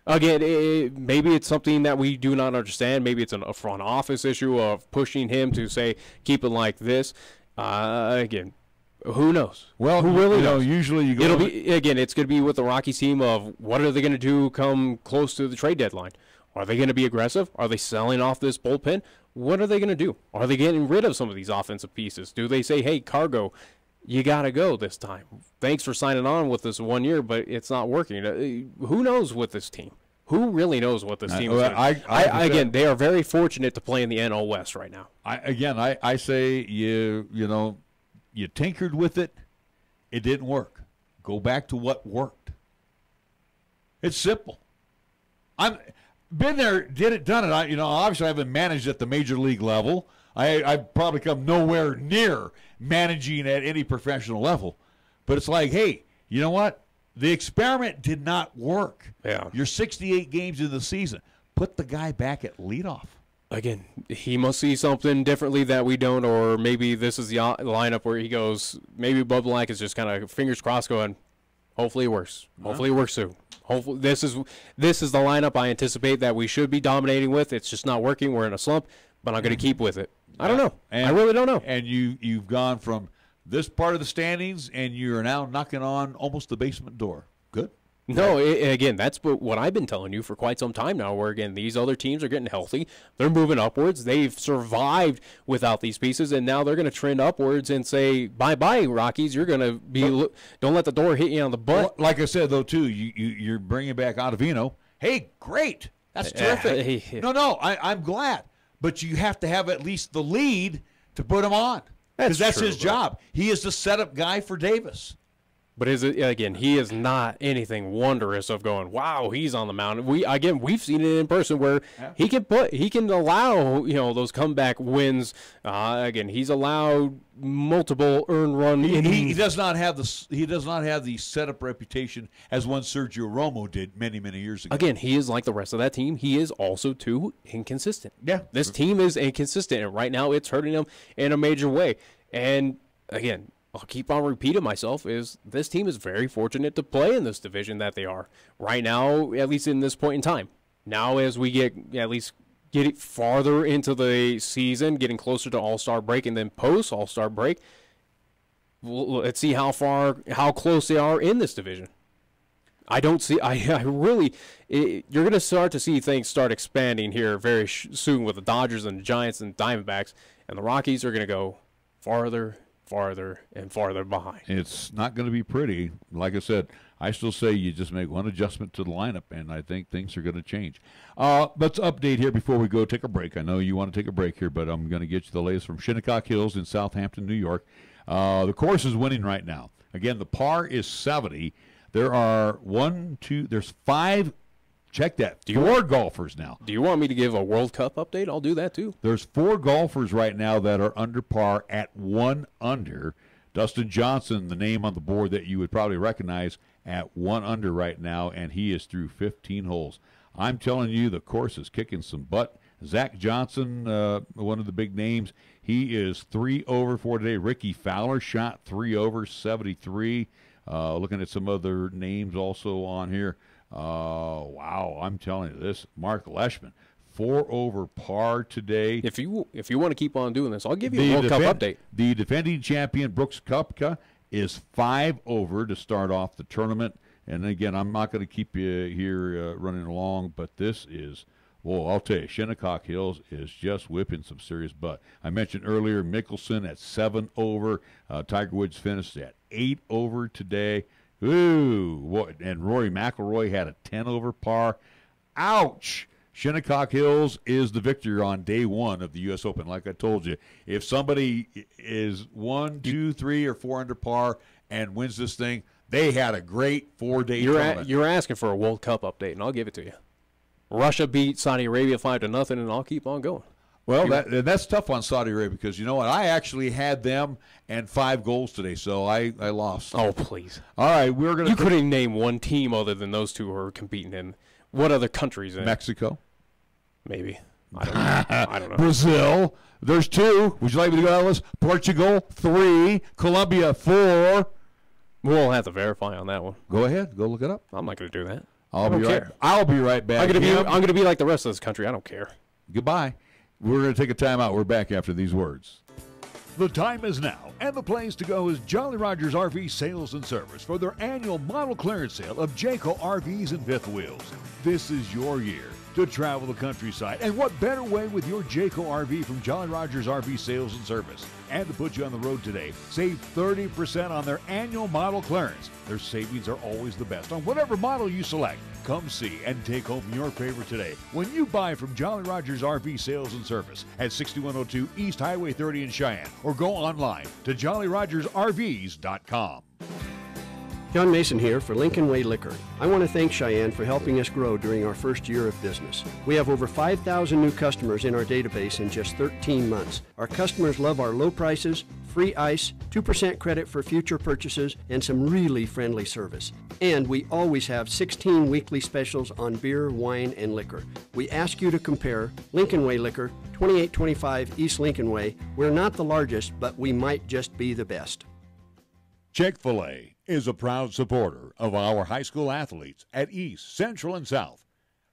Again, maybe it's something that we do not understand. Maybe it's a front office issue of pushing him to say, keep it like this. Again, who knows? Well, who really knows? Usually you go. It's going to be with the Rockies team of what are they going to do come close to the trade deadline? Are they going to be aggressive? Are they selling off this bullpen? What are they going to do? Are they getting rid of some of these offensive pieces? Do they say, hey, Cargo, you got to go this time. Thanks for signing on with this 1 year, but it's not working. Who knows with this team? Who really knows what this team is going to do? Again, they are very fortunate to play in the NL West right now. I say you tinkered with it. It didn't work. Go back to what worked. It's simple. I'm been there, did it, done it. Obviously I haven't managed at the major league level. I've probably come nowhere near managing at any professional level. But it's like, hey, you know what? The experiment did not work. Yeah. You're 68 games in the season. Put the guy back at leadoff. Again, he must see something differently that we don't, or maybe this is the lineup where he goes, maybe Bud Black is just kind of fingers crossed going, hopefully it works. Hopefully it works soon. Hopefully this is the lineup I anticipate that we should be dominating with. It's just not working. We're in a slump, but I'm going to keep with it. I don't know. I really don't know. And you've gone from this part of the standings, and you're now knocking on almost the basement door. Good. No, again, that's what I've been telling you for quite some time now, where, again, these other teams are getting healthy. They're moving upwards. They've survived without these pieces, and now they're going to trend upwards and say, bye-bye, Rockies. You're going to be don't let the door hit you on the butt. Well, like I said, though, too, you're bringing back Ottavino. Hey, great. That's terrific. I'm glad. But you have to have at least the lead to put him on. Because that's his job. He is the setup guy for Davis. But he is not anything wondrous of going, wow, he's on the mound. We've seen it in person where he can allow those comeback wins. He's allowed multiple earned run innings. He does not have the setup reputation as one Sergio Romo did many years ago. Again, he is like the rest of that team. He is also too inconsistent. Yeah, this team is inconsistent, and right now it's hurting them in a major way. And again, I'll keep on repeating myself, is this team is very fortunate to play in this division that they are right now, at least in this point in time. Now, as we get it farther into the season, getting closer to All-Star break and then post All-Star break, let's see how close they are in this division. I don't see. You're going to start to see things start expanding here very soon with the Dodgers and the Giants and Diamondbacks, and the Rockies are going to go farther and farther behind. It's not going to be pretty. Like I said, I still say you just make one adjustment to the lineup, and I think things are going to change. Let's update here before we go take a break. I know you want to take a break here, but I'm going to get you the latest from Shinnecock Hills in Southampton, New York. The course is winning right now. Again, the par is 70. There are there's 5. Check that. 4 golfers now. Do you want me to give a World Cup update? I'll do that too. There's 4 golfers right now that are under par at 1 under. Dustin Johnson, the name on the board that you would probably recognize, at 1 under right now, and he is through 15 holes. I'm telling you, the course is kicking some butt. Zach Johnson, one of the big names, he is 3 over for today. Ricky Fowler shot 3 over, 73. Looking at some other names also on here. Wow, I'm telling you this. Mark Leishman, 4 over par today. If you want to keep on doing this, I'll give you a World Cup update. The defending champion, Brooks Koepka, is 5 over to start off the tournament. And again, I'm not going to keep you here running along, but this is, I'll tell you, Shinnecock Hills is just whipping some serious butt. I mentioned earlier Mickelson at 7 over. Tiger Woods finished at 8 over today. Ooh, and Rory McIlroy had a 10 over par. Ouch! Shinnecock Hills is the victor on day 1 of the U.S. Open. Like I told you, if somebody is 1, 2, 3, or 4 under par and wins this thing, they had a great 4-day tournament. You're asking for a World Cup update, and I'll give it to you. Russia beat Saudi Arabia 5-0, and I'll keep on going. Well, that's tough on Saudi Arabia because you know what? I actually had them and 5 goals today, so I lost. Oh, please. All right, we're going to. You couldn't name one team other than those 2 who are competing in. What other countries? Mexico. Maybe. I don't know. Brazil. There's 2. Would you like me to go down the list? Portugal, 3. Colombia, 4. We'll have to verify on that one. Go ahead. Go look it up. I'm not going to do that. I'll be right back. I'm going to be like the rest of this country. I don't care. Goodbye. We're going to take a timeout. We're back after these words. The time is now, and the place to go is Jolly Rogers RV Sales and Service for their annual model clearance sale of Jayco RVs and fifth wheels. This is your year to travel the countryside, and what better way with your Jayco RV from Jolly Rogers RV Sales and Service. And to put you on the road today, save 30% on their annual model clearance. Their savings are always the best on whatever model you select. Come see and take home your favorite today when you buy from Jolly Rogers RV Sales and Service at 6102 East Highway 30 in Cheyenne, or go online to jollyrogersrvs.com. John Mason here for Lincoln Way Liquor. I want to thank Cheyenne for helping us grow during our first year of business. We have over 5,000 new customers in our database in just 13 months. Our customers love our low prices, free ice, 2% credit for future purchases, and some really friendly service. And we always have 16 weekly specials on beer, wine, and liquor. We ask you to compare Lincoln Way Liquor, 2825 East Lincoln Way. We're not the largest, but we might just be the best. Chick-fil-A is a proud supporter of our high school athletes at East, Central, and South.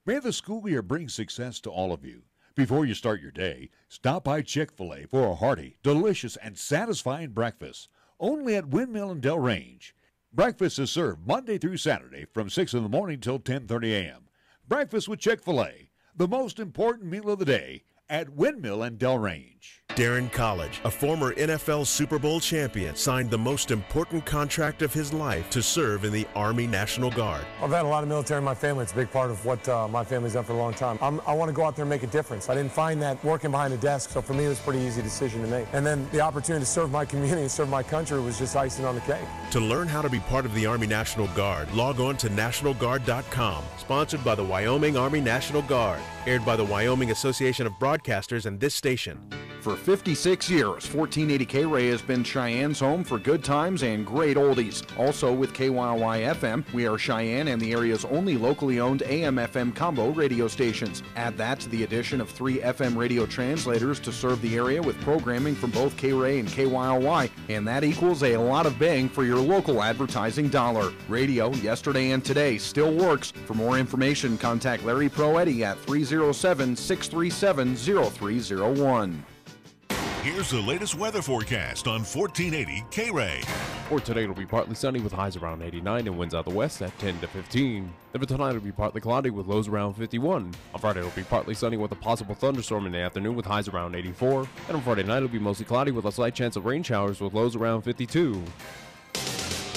May the school year bring success to all of you. Before you start your day, stop by Chick-fil-A for a hearty, delicious, and satisfying breakfast. only at Windmill and Del Range. Breakfast is served Monday through Saturday from 6 in the morning till 10:30 a.m. Breakfast with Chick-fil-A, the most important meal of the day at Windmill and Del Range. Darren College, a former NFL Super Bowl champion, signed the most important contract of his life to serve in the Army National Guard. I've had a lot of military in my family. It's a big part of what my family's done for a long time. I want to go out there and make a difference. I didn't find that working behind a desk, so for me it was a pretty easy decision to make. And then the opportunity to serve my community and serve my country was just icing on the cake. To learn how to be part of the Army National Guard, log on to nationalguard.com. Sponsored by the Wyoming Army National Guard. Aired by the Wyoming Association of Broadcasters and this station. For 56 years, 1480 K-Ray has been Cheyenne's home for good times and great oldies. Also with KYY-FM, we are Cheyenne and the area's only locally owned AM-FM combo radio stations. Add that to the addition of 3 FM radio translators to serve the area with programming from both K-Ray and KYY, and that equals a lot of bang for your local advertising dollar. Radio, yesterday and today, still works. For more information, contact Larry Proetti at 307-637-0301. Here's the latest weather forecast on 1480 K-Ray. For today, it'll be partly sunny with highs around 89 and winds out the west at 10 to 15. Then for tonight, it'll be partly cloudy with lows around 51. On Friday, it'll be partly sunny with a possible thunderstorm in the afternoon with highs around 84. And on Friday night, it'll be mostly cloudy with a slight chance of rain showers with lows around 52.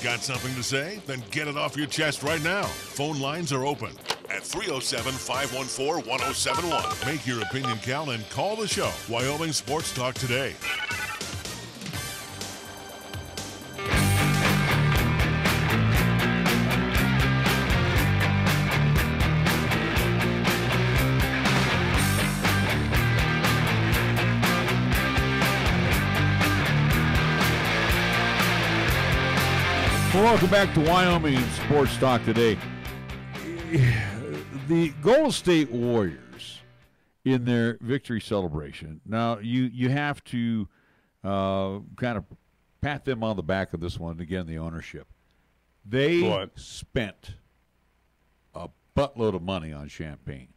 Got something to say? Then get it off your chest right now. Phone lines are open at 307-514-1071. Make your opinion count and call the show. Wyoming Sports Talk today. Welcome back to Wyoming Sports Talk today. The Golden State Warriors in their victory celebration. Now, you have to kind of pat them on the back of this one, again, the ownership. They spent a buttload of money on champagne.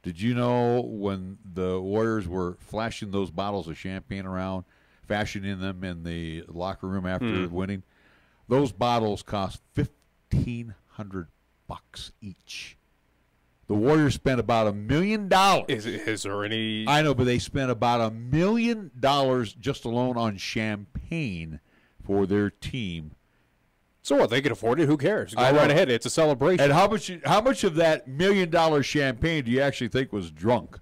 Did you know when the Warriors were flashing those bottles of champagne around, fashioning them in the locker room after winning? Those bottles cost $1,500 each. The Warriors spent about $1 million. Is there any? I know, but they spent about $1 million just alone on champagne for their team. So what? They can afford it. Who cares? Go right ahead. It's a celebration. And how much of that $1 million champagne do you actually think was drunk?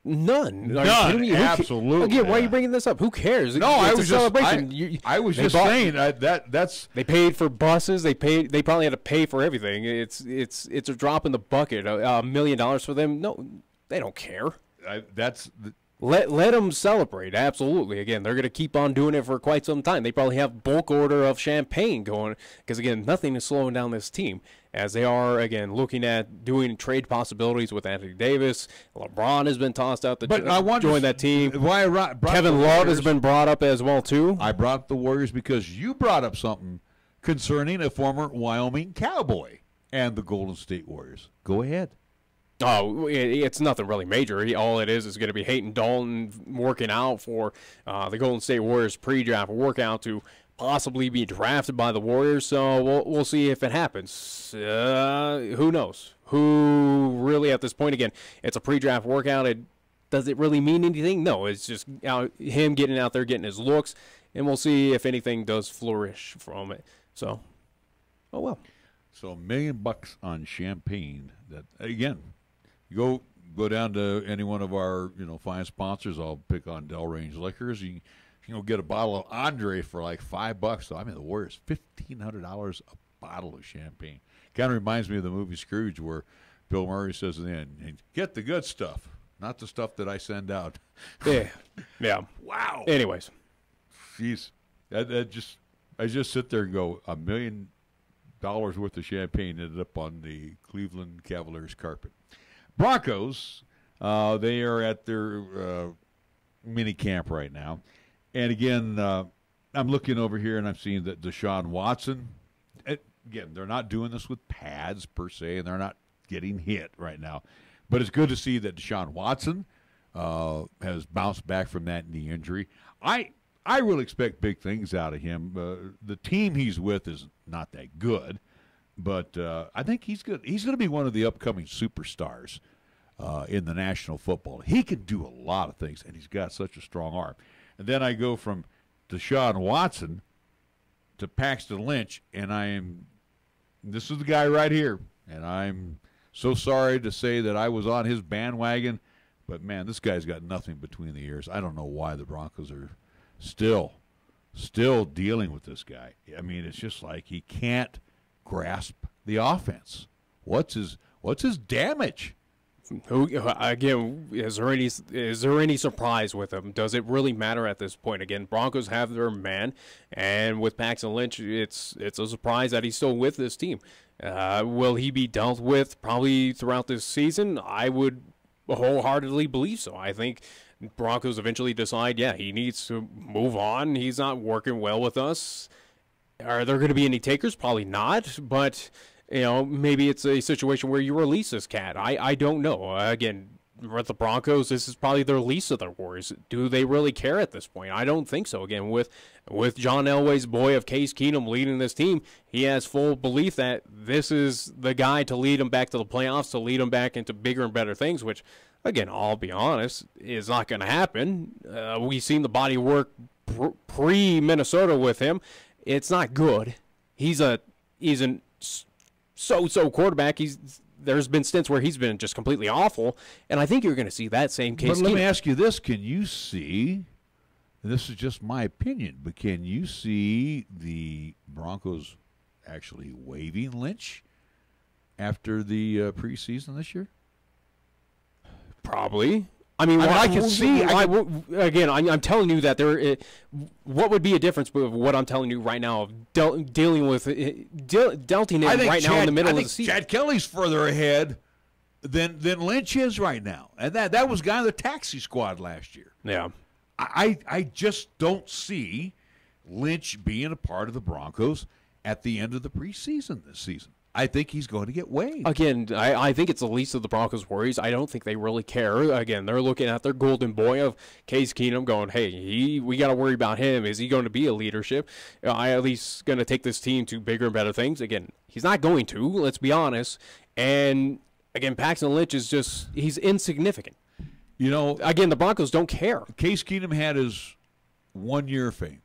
None. None. Absolutely. Again, why are you bringing this up? Who cares? No, I was just saying that's they paid for buses. They probably had to pay for everything. It's a drop in the bucket. $1 million for them? No, they don't care. Let them celebrate. Absolutely. Again, they're going to keep on doing it for quite some time. They probably have bulk order of champagne going because, again, nothing is slowing down this team as they are, again, looking at doing trade possibilities with Anthony Davis. LeBron has been tossed out to join that team. Kevin Love has been brought up as well, too. I brought up the Warriors because you brought up something concerning a former Wyoming Cowboy and the Golden State Warriors. Go ahead. Oh, it's nothing really major. All it is going to be Hayden Dalton working out for the Golden State Warriors pre-draft workout to possibly be drafted by the Warriors. So we'll see if it happens. Who knows? Who really at this point? Again, it's a pre-draft workout. Does it really mean anything? No, it's just him getting out there, getting his looks, and we'll see if anything does flourish from it. So, oh well. So $1 million on champagne. That again. You go down to any one of our fine sponsors. I'll pick on Del Range Liquors. You can get a bottle of Andre for like $5. So I mean, the Warriors $1,500 a bottle of champagne. Kind of reminds me of the movie Scrooge, where Bill Murray says in the end, "Get the good stuff, not the stuff that I send out." Yeah. Wow. Anyways, jeez, I just sit there and go, $1 million worth of champagne ended up on the Cleveland Cavaliers carpet. Broncos, they are at their mini camp right now. And again, I'm looking over here and I'm seeing that Deshaun Watson, again, they're not doing this with pads per se, and they're not getting hit right now. But it's good to see that Deshaun Watson has bounced back from that knee injury. I I really expect big things out of him. The team he's with is not that good, but I think he's good. He's going to be one of the upcoming superstars in the National Football. He can do a lot of things, and he's got such a strong arm. And then I go from Deshaun Watson to Paxton Lynch, and this is the guy right here, and I'm so sorry to say that I was on his bandwagon, but, man, this guy's got nothing between the ears. I don't know why the Broncos are still dealing with this guy. I mean, it's just like he can't grasp the offense. What's his damage? Again, is there any surprise with him? Does it really matter at this point? Again, Broncos have their man, and with Paxton Lynch, it's a surprise that he's still with this team. Will he be dealt with probably throughout this season? I would wholeheartedly believe so. I think Broncos eventually decide, yeah, he needs to move on. He's not working well with us. Are there going to be any takers? Probably not, but maybe it's a situation where you release this cat. I don't know. Again, with the Broncos, this is probably their least of their worries. Do they really care at this point? I don't think so. Again, with John Elway's boy of Case Keenum leading this team, he has full belief that this is the guy to lead them back to the playoffs, to lead them back into bigger and better things, which, again, I'll be honest, is not going to happen. We've seen the body work pre-Minnesota with him. It's not good. He's an so-so quarterback. There's been stints where he's been just completely awful, and I think you're going to see that same case. But let me ask you this. Can you see, and this is just my opinion, but can you see the Broncos actually waiving Lynch after the preseason this year? Probably. I mean, I can see. Again, I'm telling you that what would be a difference with what I'm telling you right now of dealing with delting in right now in the middle of the season? Chad Kelly's further ahead than Lynch is right now, and that was guy on the taxi squad last year. Yeah, I just don't see Lynch being a part of the Broncos at the end of the preseason this season. I think he's going to get waived. Again, I think it's the least of the Broncos' worries. I don't think they really care. Again, they're looking at their golden boy of Case Keenum going, hey, we got to worry about him. Is he going to be a leadership? At least going to take this team to bigger and better things? Again, he's not going to, let's be honest. And, again, Paxton Lynch is he's insignificant. Again, the Broncos don't care. Case Keenum had his 1 year fame.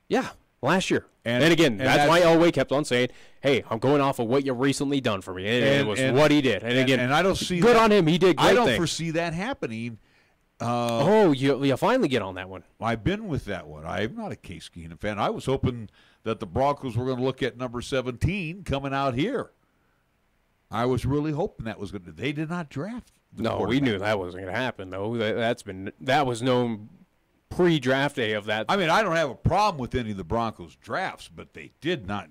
Yeah. Last year. And again, that's why Elway kept on saying, hey, I'm going off of what you've recently done for me. And it was what he did. And again, I don't see good on him. He did great I don't things. foresee that happening. You finally get on that one. I've been with that one. I'm not a Case Keenum fan. I was hoping that the Broncos were going to look at number 17 coming out here. I was really hoping that was going to. They did not draft. No, we knew that wasn't going to happen, though. That was known pre-draft day of that. I mean, I don't have a problem with any of the Broncos drafts, but they did not.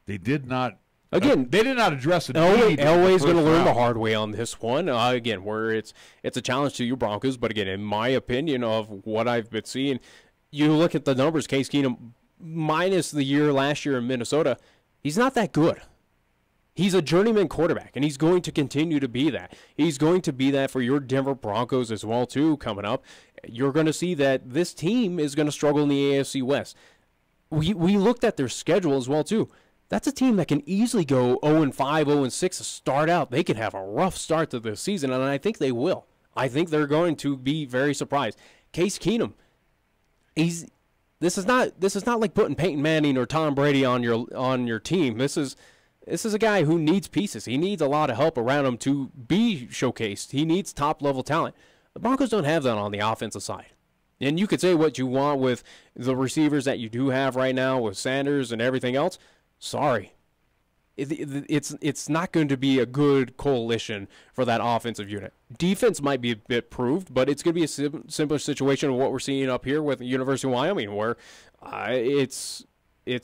Again, they did not address it. Elway's going to learn the hard way on this one. Again, where it's a challenge to you Broncos, but again, in my opinion of what I've been seeing, you look at the numbers. Case Keenum, minus the year last year in Minnesota, he's not that good. He's a journeyman quarterback, and he's going to continue to be that. He's going to be that for your Denver Broncos as well, too, coming up. You're going to see that this team is going to struggle in the AFC West. We looked at their schedule as well, too. That's a team that can easily go 0-5, 0-6 to start out. They could have a rough start to the season, and I think they will. I think they're going to be very surprised. Case Keenum, this is not like putting Peyton Manning or Tom Brady on your team. This is a guy who needs pieces. He needs a lot of help around him to be showcased. He needs top-level talent. The Broncos don't have that on the offensive side. And you could say what you want with the receivers that you do have right now with Sanders and everything else. Sorry. It's not going to be a good coalition for that offensive unit. Defense might be a bit proved, but it's going to be a similar situation of what we're seeing up here with the University of Wyoming, where you're going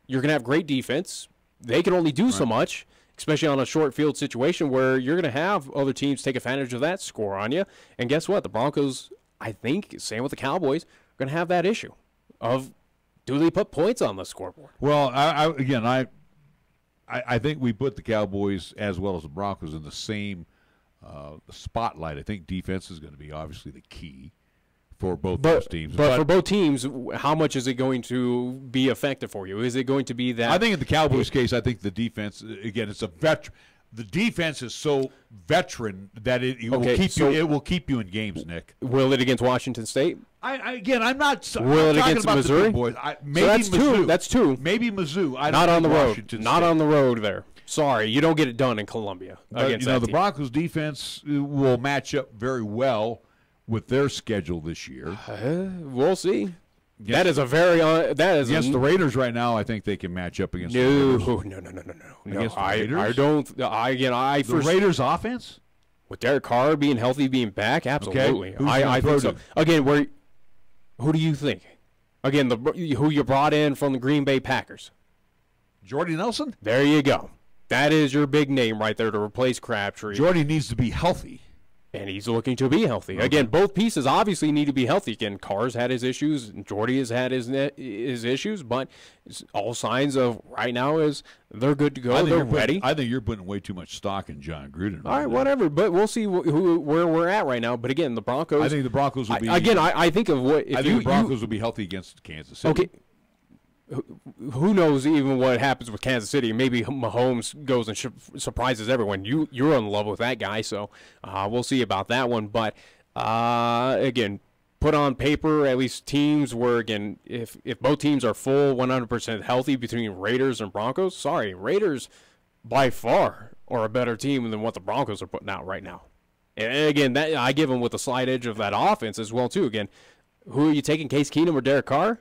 to have great defense. They can only do so much, especially on a short field situation where you're going to have other teams take advantage of that score on you. And guess what? The Broncos, I think, same with the Cowboys, are going to have that issue of, do they put points on the scoreboard? Well, I think we put the Cowboys as well as the Broncos in the same spotlight. I think defense is going to be obviously the key for both those teams. But for both teams, how much is it going to be effective for you? Is it going to be that? I think in the Cowboys' case, I think the defense, again, it's a veteran. The defense is so veteran that it will keep you in games, Nick. Will it against Washington State? I'm not. Will I'm it talking against about Missouri? The big boys. Maybe so that's Mizzou. two. That's two. Maybe Mizzou. Not on the road. Washington Not State. on the road there. Sorry, you don't get it done in Columbia against that the team. Broncos' defense will match up very well with their schedule this year. We'll see. That is a very against the Raiders right now. I think they can match up against the Raiders. No. Against the Raiders? I don't. The Raiders' offense with Derek Carr being healthy, being back, absolutely. Okay. I think so. Again, who do you think? Again, who you brought in from the Green Bay Packers? Jordy Nelson. There you go. That is your big name right there to replace Crabtree. Jordy needs to be healthy. And he's looking to be healthy. Okay. Again, both pieces obviously need to be healthy. Again, Carr's had his issues, and Jordy has had his issues, but all signs of right now is they're good to go. They're ready. I think you're putting way too much stock in John Gruden. All right, whatever. But we'll see where we're at right now. But again, the Broncos. I think the Broncos will be. I think of what. I think the Broncos will be healthy against Kansas City. Okay. Who knows even what happens with Kansas City? Maybe Mahomes goes and surprises everyone. You're in love with that guy, so we'll see about that one. But again, put on paper at least teams where, again, if both teams are full 100% healthy between Raiders and Broncos, sorry, Raiders by far are a better team than what the Broncos are putting out right now. And again, that I give them with the slight edge of that offense as well too. Again, who are you taking, Case Keenum or Derek Carr?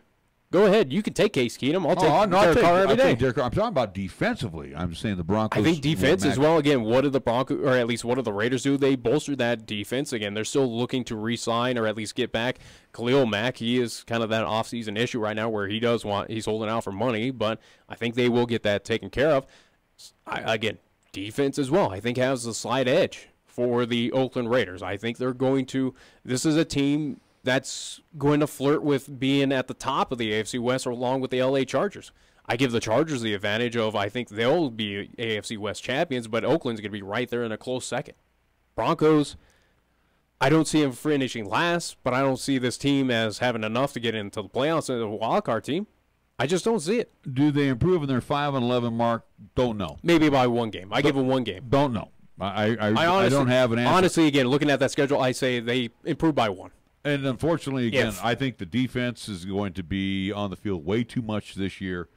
Go ahead. You can take Case Keenum. I'll take Derek Carr every day. I'm talking about defensively. I'm saying the Broncos. I think defense as well. Again, what did the Broncos, or at least what did the Raiders do? They bolstered that defense. Again, they're still looking to re-sign or at least get back Khalil Mack. He is kind of that offseason issue right now where he's holding out for money, but I think they will get that taken care of. Again, defense as well, I think has a slight edge for the Oakland Raiders. I think they're going to – this is a team – that's going to flirt with being at the top of the AFC West along with the LA Chargers. I give the Chargers the advantage of I think they'll be AFC West champions, but Oakland's going to be right there in a close second. Broncos, I don't see them finishing last, but I don't see this team as having enough to get into the playoffs as a wild card team. I just don't see it. Do they improve in their 5-11 mark? Don't know. Maybe by one game. Give them one game. Don't know. I honestly, don't have an answer. Honestly, again, looking at that schedule, I say they improve by one. And unfortunately, again, I think the defense is going to be on the field way too much this year.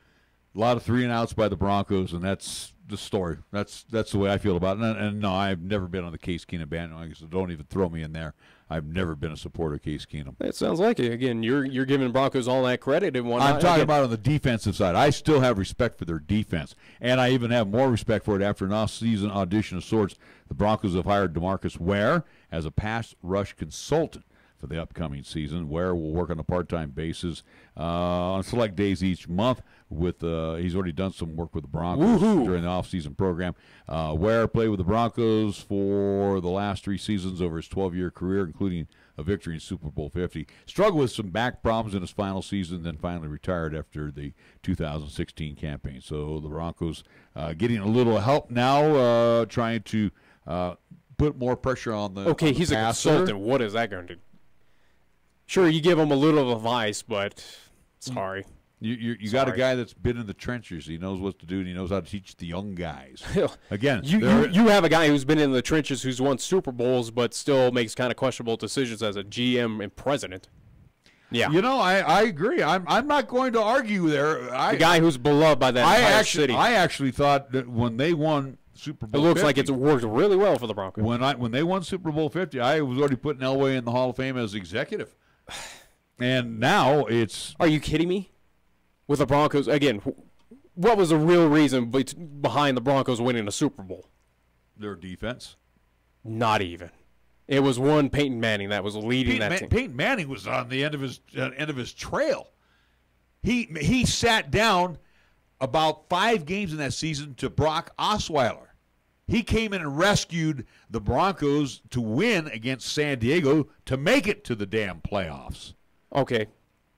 A lot of 3-and-outs by the Broncos, and that's the story. That's the way I feel about it. And no, I've never been on the Case Keenum bandwagon, so don't even throw me in there. I've never been a supporter of Case Keenum. It sounds like it. Again, you're giving Broncos all that credit and whatnot. I'm talking about on the defensive side. I still have respect for their defense, and I even have more respect for it after an off-season audition of sorts. The Broncos have hired DeMarcus Ware as a pass rush consultant for the upcoming season. Ware will work on a part-time basis on select days each month. He's already done some work with the Broncos during the off-season program. Ware played with the Broncos for the last 3 seasons over his 12-year career, including a victory in Super Bowl 50. Struggled with some back problems in his final season, then finally retired after the 2016 campaign. So the Broncos getting a little help now, trying to put more pressure on the Okay, he's passer. a consultant. What is that going to do? Sure, you give him a little advice, but sorry. You got a guy that's been in the trenches. He knows what to do, and he knows how to teach the young guys. Again, you have a guy who's been in the trenches, who's won Super Bowls, but still makes kind of questionable decisions as a GM and president. Yeah, I agree. I'm not going to argue there. The guy who's beloved by that entire city. I actually thought that when they won Super Bowl 50. It looks like it's worked really well for the Broncos. When they won Super Bowl 50, I was already putting Elway in the Hall of Fame as executive. And now it's... Are you kidding me? With the Broncos, again, what was the real reason behind the Broncos winning a Super Bowl? Their defense. Not even. It was one Peyton Manning that was leading that team. Peyton Manning was on the end of his trail. He sat down about 5 games in that season to Brock Osweiler. He came in and rescued the Broncos to win against San Diego to make it to the damn playoffs. Okay.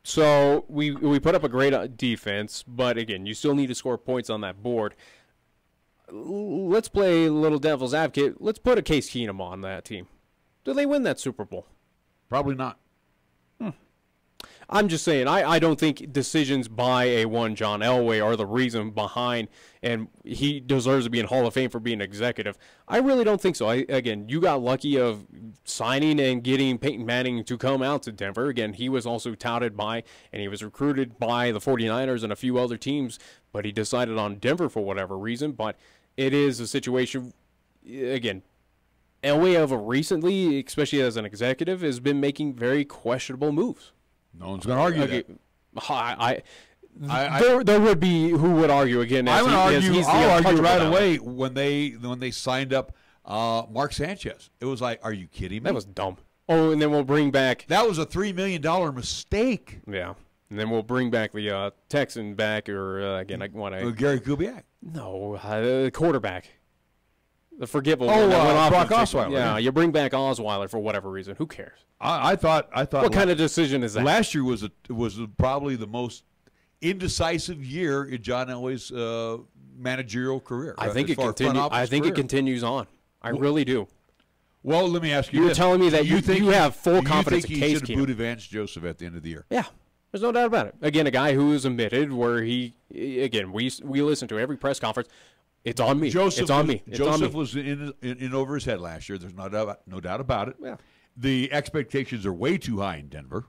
So we put up a great defense, but again, you still need to score points on that board. Let's play a little devil's advocate. Let's put a Case Keenum on that team. Do they win that Super Bowl? Probably not. I'm just saying, I don't think decisions by a one John Elway are the reason behind, and he deserves to be in Hall of Fame for being executive. I really don't think so. Again, you got lucky of signing and getting Peyton Manning to come out to Denver. Again, he was also touted by, and he was recruited by the 49ers and a few other teams, but he decided on Denver for whatever reason. But it is a situation, again, Elway of recently, especially as an executive, has been making very questionable moves. No one's going to argue that. There would be who would argue again. I'll argue right away when they signed up Mark Sanchez. It was like, are you kidding me? That was dumb. Oh, and then we'll bring back. That was a $3 million mistake. Yeah, and then we'll bring back the Texan back, or again, I want to. Gary Kubiak. No, the quarterback. The forgivable. Brock Osweiler. Yeah, you bring back Osweiler for whatever reason. Who cares? I thought. What kind of decision is that? Last year was probably the most indecisive year in John Elway's managerial career. I think it continues. I think it continues on. I really do. Well, let me ask you. You're telling me that you have full confidence in Case Keenum. You think he should boot Vance Joseph at the end of the year? Yeah. There's no doubt about it. Again, a guy who is admitted where we listen to every press conference. It's on me. It's on me. Joseph was in over his head last year. There's no doubt about it. Yeah. The expectations are way too high in Denver.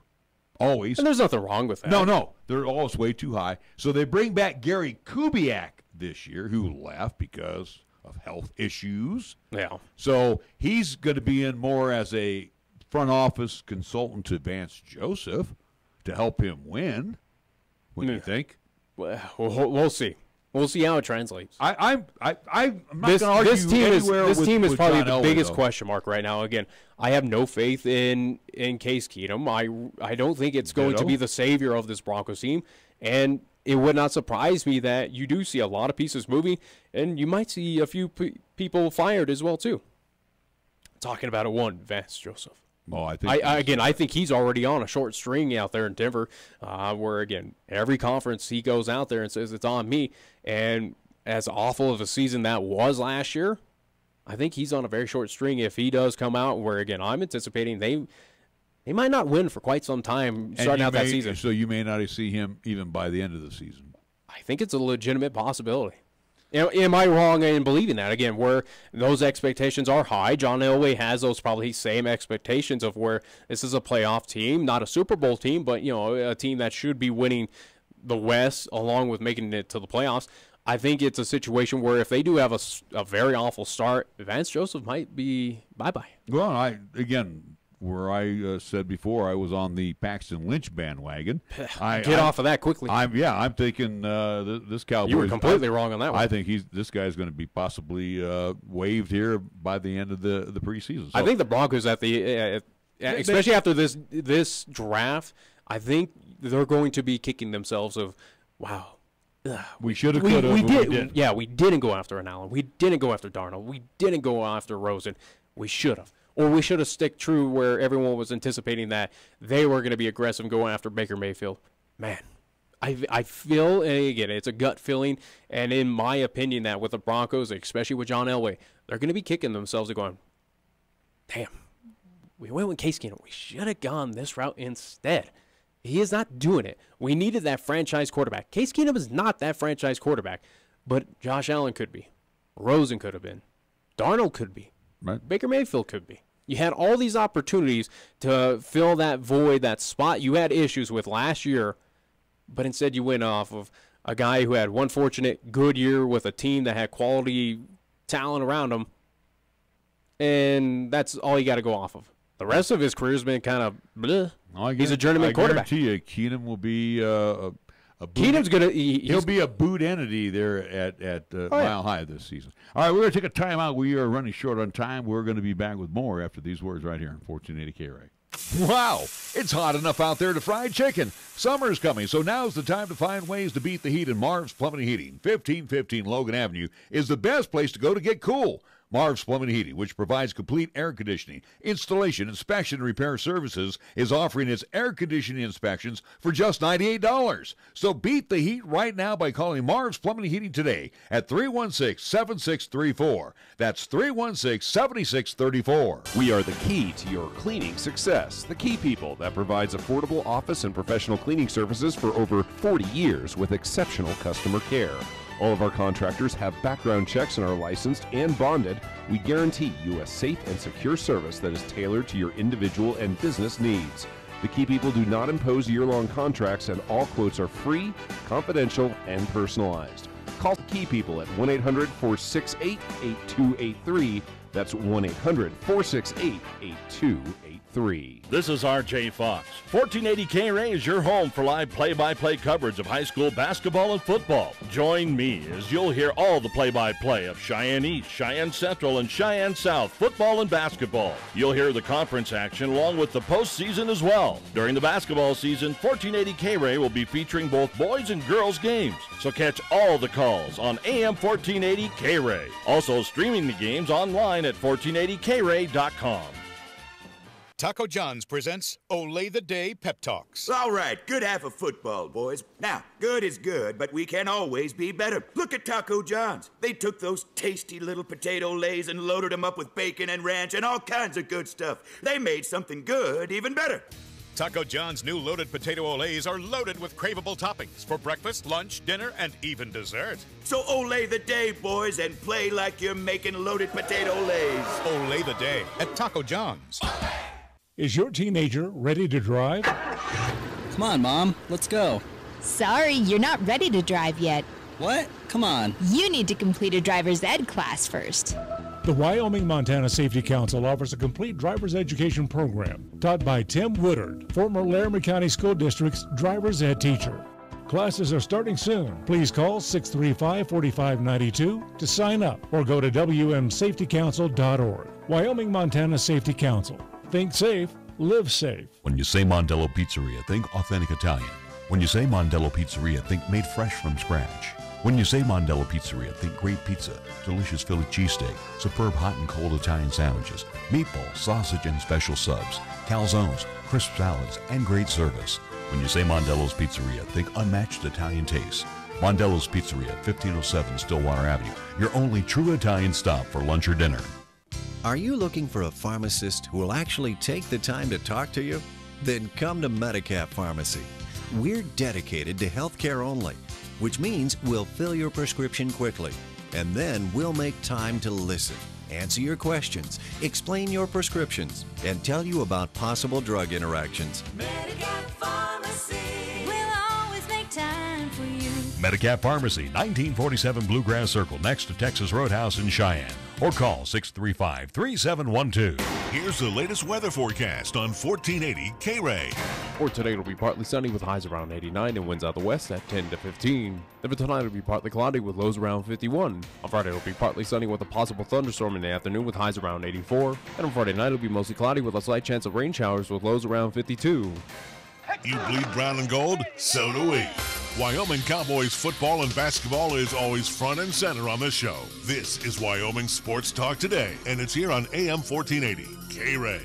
Always. And there's nothing wrong with that. No. They're always way too high. So they bring back Gary Kubiak this year, who left because of health issues. Yeah. So he's going to be in more as a front office consultant to Vance Joseph to help him win. What do you think? Well, we'll see. We'll see how it translates. I'm not going to argue anywhere This team is probably John the Elway, biggest though. question mark right now. Again, I have no faith in Case Keenum. I don't think it's going to be the savior of this Broncos team. And it would not surprise me that you do see a lot of pieces moving, and you might see a few people fired as well, too. Talking about Vance Joseph. Well, I think he's already on a short string out there in Denver, where, again, every conference he goes out there and says it's on me. And as awful of a season that was last year, I think he's on a very short string if he does come out where, again, I'm anticipating they might not win for quite some time starting out that season. So you may not see him even by the end of the season. I think it's a legitimate possibility. Am I wrong in believing that? Again, where those expectations are high, John Elway has those probably same expectations of where this is a playoff team, not a Super Bowl team, but a team that should be winning the West along with making it to the playoffs. I think it's a situation where if they do have a very awful start, Vance Joseph might be bye-bye. Well, where I said before, I was on the Paxton Lynch bandwagon. Get off of that quickly. I'm thinking this Cowboys. You were completely wrong on that one. I think this guy's going to be possibly waived here by the end of the preseason. So, I think the Broncos especially after this draft, I think they're going to be kicking themselves of, wow. We should have, could have, we didn't. Yeah, we didn't go after an Allen. We didn't go after Darnold. We didn't go after Rosen. We should have. Or we should have stick true where everyone was anticipating that they were going to be aggressive going after Baker Mayfield. Man, I feel, and again, it's a gut feeling, and in my opinion that with the Broncos, especially with John Elway, they're going to be kicking themselves and going, damn, we went with Case Keenum. We should have gone this route instead. He is not doing it. We needed that franchise quarterback. Case Keenum is not that franchise quarterback, but Josh Allen could be. Rosen could have been. Darnold could be. Right. Baker Mayfield could be. You had all these opportunities to fill that void, that spot you had issues with last year, but instead you went off of a guy who had one fortunate good year with a team that had quality talent around him, and that's all you got to go off of. The rest of his career has been kind of bleh. He's a journeyman quarterback. I guarantee you, Keenum will be Keenum's gonna. He'll be a boot entity there at Mile High this season. All right, we're going to take a timeout. We are running short on time. We're going to be back with more after these words right here on 1480 K-Ray. Wow, it's hot enough out there to fry chicken. Summer's coming, so now's the time to find ways to beat the heat. And Marv's Plumbing and Heating, 1515 Logan Avenue, is the best place to go to get cool. Marv's Plumbing and Heating, which provides complete air conditioning, installation, inspection, and repair services, is offering its air conditioning inspections for just $98. So beat the heat right now by calling Marv's Plumbing and Heating today at 316-7634. That's 316-7634. We are the key to your cleaning success. The Key People that provides affordable office and professional cleaning services for over 40 years with exceptional customer care. All of our contractors have background checks and are licensed and bonded. We guarantee you a safe and secure service that is tailored to your individual and business needs. The Key People do not impose year-long contracts, and all quotes are free, confidential, and personalized. Call the Key People at 1-800-468-8283. That's 1-800-468-8283. This is R.J. Fox. 1480 K-Ray is your home for live play-by-play coverage of high school basketball and football. Join me as you'll hear all the play-by-play of Cheyenne East, Cheyenne Central, and Cheyenne South football and basketball. You'll hear the conference action along with the postseason as well. During the basketball season, 1480 K-Ray will be featuring both boys and girls games. So catch all the calls on AM 1480 K-Ray. Also streaming the games online at 1480kray.com. Taco John's presents Olay the Day Pep Talks. All right, good half of football, boys. Now, good is good, but we can always be better. Look at Taco John's. They took those tasty little potato lays and loaded them up with bacon and ranch and all kinds of good stuff. They made something good even better. Taco John's new loaded potato olays are loaded with craveable toppings for breakfast, lunch, dinner, and even dessert. So olay the day, boys, and play like you're making loaded potato lays. Olay the day at Taco John's. Is your teenager ready to drive? Come on, Mom. Let's go. Sorry, you're not ready to drive yet. What? Come on. You need to complete a driver's ed class first. The Wyoming-Montana Safety Council offers a complete driver's education program taught by Tim Woodard, former Laramie County School District's driver's ed teacher. Classes are starting soon. Please call 635-4592 to sign up or go to wmsafetycouncil.org. Wyoming-Montana Safety Council. Think safe, live safe. When you say Mondello Pizzeria, think authentic Italian. When you say Mondello Pizzeria, think made fresh from scratch. When you say Mondello Pizzeria, think great pizza, delicious Philly cheesesteak, superb hot and cold Italian sandwiches, meatballs, sausage, and special subs, calzones, crisp salads, and great service. When you say Mondello's Pizzeria, think unmatched Italian taste. Mondello's Pizzeria, 1507 Stillwater Avenue, your only true Italian stop for lunch or dinner. Are you looking for a pharmacist who will actually take the time to talk to you? Then come to Medicap Pharmacy. We're dedicated to healthcare only, which means we'll fill your prescription quickly, and then we'll make time to listen, answer your questions, explain your prescriptions, and tell you about possible drug interactions. Medicap Pharmacy will always make time for you. Medicap Pharmacy, 1947 Bluegrass Circle, next to Texas Roadhouse in Cheyenne. Or call 635-3712. Here's the latest weather forecast on 1480 K-Ray. For today, it'll be partly sunny with highs around 89 and winds out the west at 10 to 15. Then for tonight, it'll be partly cloudy with lows around 51. On Friday, it'll be partly sunny with a possible thunderstorm in the afternoon with highs around 84. And on Friday night, it'll be mostly cloudy with a slight chance of rain showers with lows around 52. You bleed brown and gold? So do we. Wyoming Cowboys football and basketball is always front and center on the show. This is Wyoming Sports Talk Today, and it's here on AM 1480 K-Ray.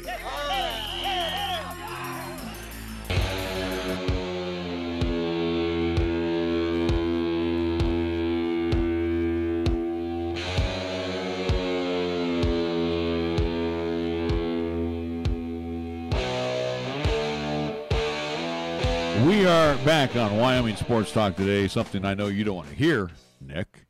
We are back on Wyoming Sports Talk Today. Something I know you don't want to hear, Nick.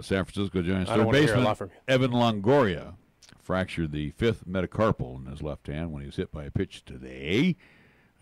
San Francisco Giants third baseman Evan Longoria fractured the fifth metacarpal in his left hand when he was hit by a pitch today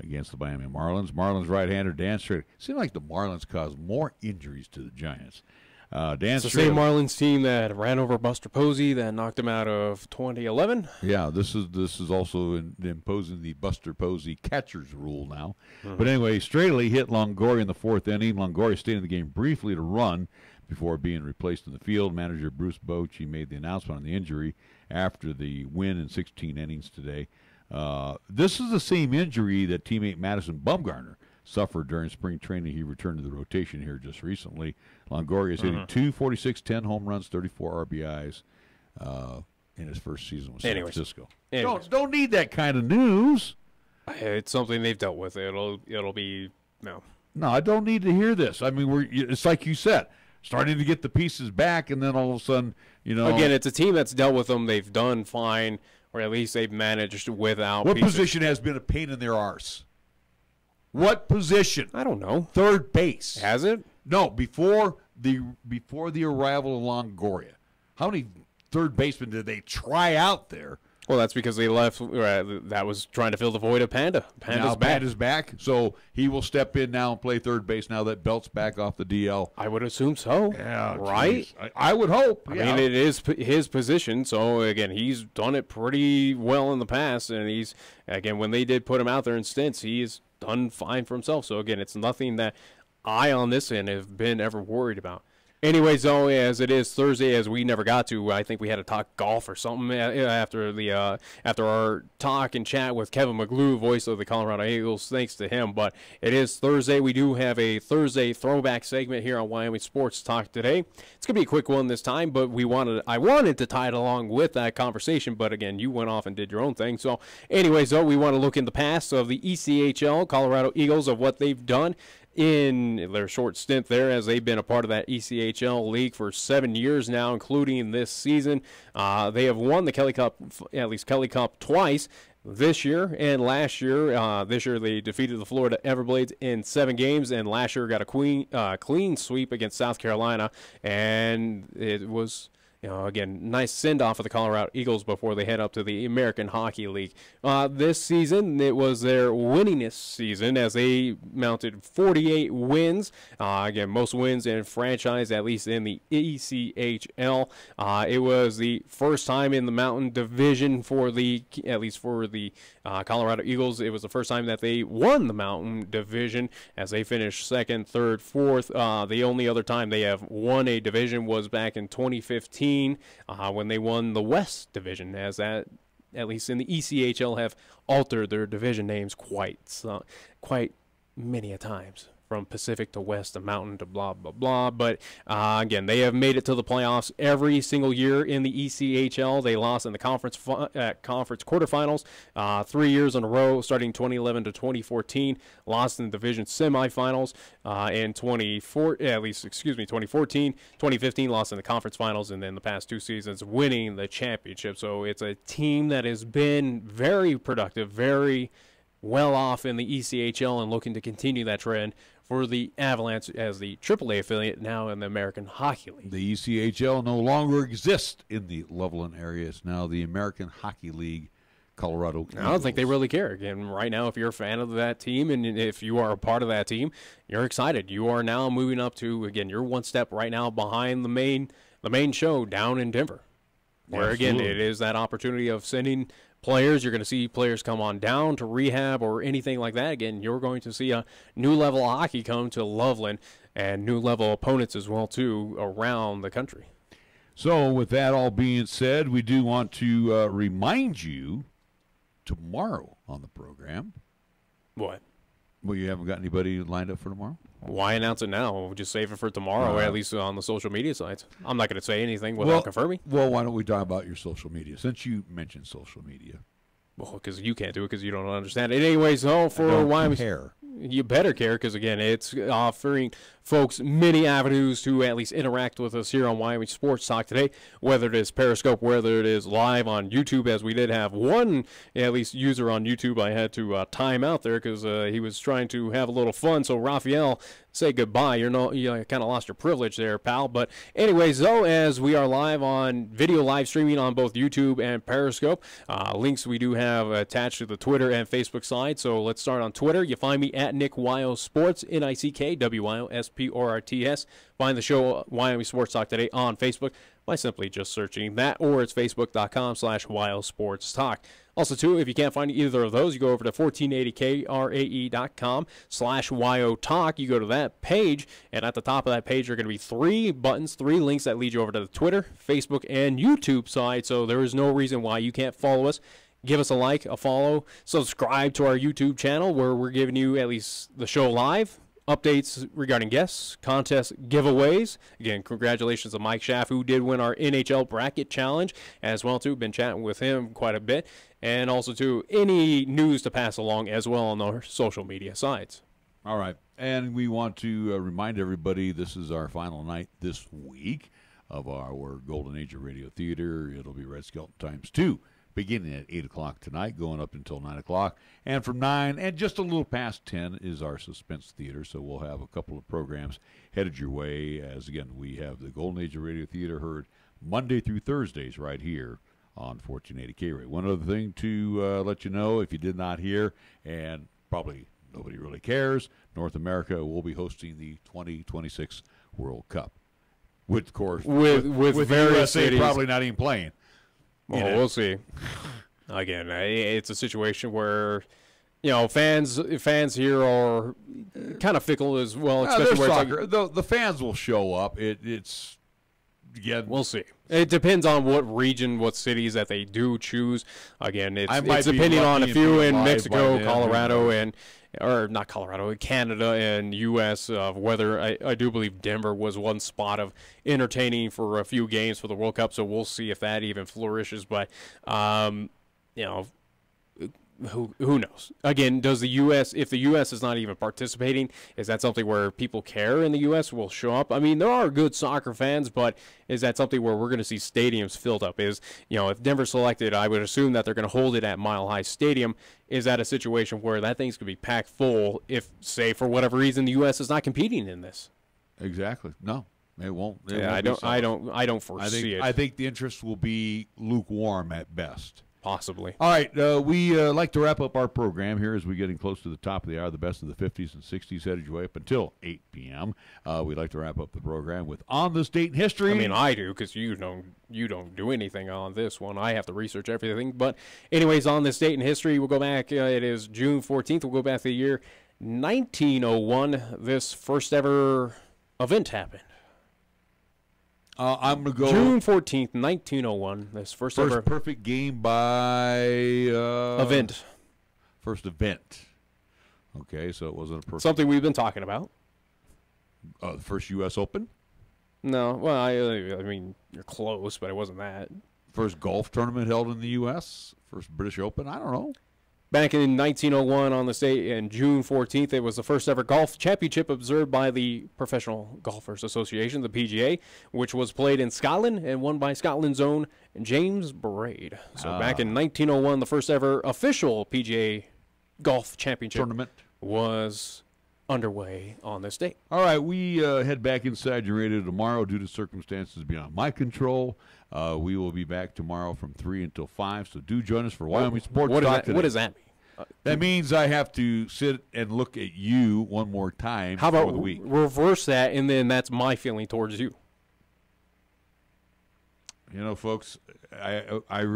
against the Miami Marlins. Marlins right-hander Dan Strader. It seemed like the Marlins caused more injuries to the Giants. It's the same Marlins team that ran over Buster Posey that knocked him out of 2011. Yeah, this is also imposing the Buster Posey catcher's rule now. Mm-hmm. But anyway, Straley hit Longoria in the fourth inning. Longoria stayed in the game briefly to run before being replaced in the field. Manager Bruce Bochy made the announcement on the injury after the win in 16 innings today. This is the same injury that teammate Madison Bumgarner suffered during spring training. He returned to the rotation here just recently. Longoria is hitting .246, 10 home runs, 34 RBIs. in his first season with San Francisco. Don't need that kind of news. It's something they've dealt with. It'll be no. No, I don't need to hear this. I mean, it's like you said, starting to get the pieces back, and then all of a sudden, Again, it's a team that's dealt with them. They've done fine, or at least they've managed without. What pieces. position has been a pain in their arse? What position? I don't know. Third base. Has it? No, before the arrival of Longoria. How many third basemen did they try out there? Well, that's because they left. That was trying to fill the void of Panda. Panda's back, so he will step in now and play third base now that Belt's back off the DL. I would assume so. Yeah, right? I would hope. I mean, it is his position, so, again, he's done it pretty well in the past, and he's, again, when they did put him out there in stints, he's done fine for himself. So, again, it's nothing that I, on this end, have been ever worried about. Anyways, though, as it is Thursday, as we never got to, I think we had to talk golf or something after our talk and chat with Kevin McGlue, voice of the Colorado Eagles. Thanks to him. But it is Thursday. We do have a Thursday throwback segment here on Wyoming Sports Talk today. It's gonna be a quick one this time, but I wanted to tie it along with that conversation. But again, you went off and did your own thing. So, anyways, though, we want to look in the past of the ECHL Colorado Eagles, of what they've done in their short stint there, as they've been a part of that ECHL league for 7 years now, including this season. They have won the Kelly Cup, at least Kelly Cup, twice this year and last year. This year they defeated the Florida Everblades in 7 games, and last year got a clean sweep against South Carolina, and it was, again, nice send-off for the Colorado Eagles before they head up to the American Hockey League. This season, it was their winningest season, as they mounted 48 wins. Again, most wins in franchise, at least in the ECHL. It was the first time in the Mountain Division at least for the Colorado Eagles. It was the first time that they won the Mountain Division, as they finished second, third, fourth. The only other time they have won a division was back in 2015. When they won the West Division, as that, at least in the ECHL, have altered their division names quite many a times, from Pacific to West to Mountain to blah, blah, blah. But, again, they have made it to the playoffs every single year in the ECHL. They lost in the conference quarterfinals 3 years in a row, starting 2011 to 2014. Lost in the division semifinals in 2014. 2015 lost in the conference finals, and then the past 2 seasons winning the championship. So it's a team that has been very productive, very well off in the ECHL, and looking to continue that trend for the Avalanche as the AAA affiliate now in the American Hockey League. The ECHL no longer exists in the Loveland area. It's now the American Hockey League Colorado Eagles. I don't think they really care. Again, right now, if you're a fan of that team and if you are a part of that team, you're excited. You are now moving up to, again, you're one step right now behind the main show down in Denver, where, again, it is that opportunity of sending players. You're going to see players come on down to rehab or anything like that. Again, you're going to see a new level of hockey come to Loveland, and new level opponents as well, too, around the country. So with that all being said, we do want to remind you tomorrow on the program. What? Well, you haven't got anybody lined up for tomorrow? Why announce it now? We'll just save it for tomorrow, at least on the social media sites. I'm not going to say anything without confirming. Well, why don't we talk about your social media, since you mentioned social media? Well, because you can't do it because you don't understand it. Anyways, for Wyoming, care. You better care, because, again, it's offering folks many avenues to at least interact with us here on Wyoming Sports Talk today, whether it is Periscope, whether it is live on YouTube, as we did have one, at least, user on YouTube I had to time out there because he was trying to have a little fun. So, Raphael, say goodbye. You kind of lost your privilege there, pal. But anyways, though, as we are live on video live streaming on both YouTube and Periscope, links we do have attached to the Twitter and Facebook side. So let's start on Twitter. You find me at Nick Wyo Sports, NickWyoSports. Find the show Wyoming Sports Talk today on Facebook by simply just searching that, or it's facebook.com/WyoSportsTalk. Also, too, if you can't find either of those, you go over to 1480krae.com/WyoTalk. You go to that page, and at the top of that page are going to be 3 buttons, 3 links that lead you over to the Twitter, Facebook, and YouTube side. So there is no reason why you can't follow us. Give us a like, a follow, subscribe to our YouTube channel, where we're giving you at least the show live updates regarding guests, contests, giveaways. Again, congratulations to Mike Schaff, who did win our NHL Bracket Challenge as well, too. Been chatting with him quite a bit. And also, too, any news to pass along as well on our social media sites. All right. And we want to remind everybody this is our final night this week of our Golden Age of Radio Theater. It'll be Red Skelton times 2, beginning at 8 o'clock tonight, going up until 9 o'clock. And from 9 and just a little past 10 is our Suspense Theater. So we'll have a couple of programs headed your way as, again, we have the Golden Age of Radio Theater heard Monday through Thursdays right here on 1480 K-Ray. One other thing to let you know, if you did not hear, and probably nobody really cares, North America will be hosting the 2026 World Cup. With, of course, with various USA cities. probably not even playing. Well, we'll see. Again, it's a situation where, you know, fans here are kind of fickle as well. Especially where soccer. The fans will show up. It's again, we'll see. It depends on what region, what cities that they do choose. Again, it's depending on a few in Mexico, Colorado, or not Colorado, Canada and U.S. of whether I do believe Denver was one spot of entertaining for a few games for the World Cup. So we'll see if that even flourishes. But you know, who knows? Again, does the U.S. if the U.S. is not even participating, is that something where people care in the U.S. will show up? I mean, there are good soccer fans, but is that something where we're going to see stadiums filled up? Is, you know, if Denver's selected, I would assume that they're going to hold it at Mile High Stadium. Is that a situation where that thing's going to be packed full if, say, for whatever reason, the U.S. is not competing in this? Exactly. No, it won't. I don't foresee it. I think the interest will be lukewarm at best. Possibly. All right, we like to wrap up our program here as we're getting close to the top of the hour. The best of the 50s and 60s headed your way up until 8 p.m. We like to wrap up the program with On This Date in History. I mean, I do, because you don't do anything on this one. I have to research everything. But anyways, on this date in history, we'll go back. It is June 14th. We'll go back to the year 1901. This first ever event happened. I'm going to go June 14th, 1901. This first ever perfect game by event. First event. Okay, so it wasn't a perfect. Something we've been talking about. The first U.S. Open? No, well, I mean, you're close, but it wasn't that. First golf tournament held in the U.S. First British Open? I don't know. Back in 1901 on this date, and June 14th, it was the first ever golf championship observed by the Professional Golfers Association, the PGA, which was played in Scotland and won by Scotland's own James Braid. So back in 1901, the first ever official PGA golf championship tournament was underway on this date. All right, we head back inside your radio tomorrow due to circumstances beyond my control. We will be back tomorrow from 3 until 5, so do join us for Wyoming Sports Talk today. What does that mean? That means I have to sit and look at you one more time for the week. Reverse that, and then that's my feeling towards you. You know, folks, I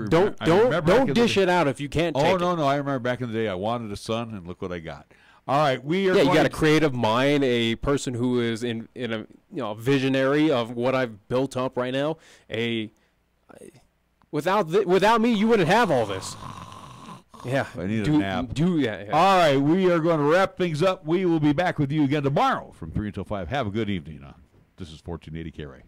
don't dish it out if you can't take it. No, I remember back in the day I wanted a son, and look what I got. All right, we are. Yeah, you got a creative mind, a person who is in a visionary of what I've built up right now. Without me, you wouldn't have all this. Yeah, I need a nap. Yeah. All right, we are going to wrap things up. We will be back with you again tomorrow from 3 until 5. Have a good evening. This is 1480 K-Ray.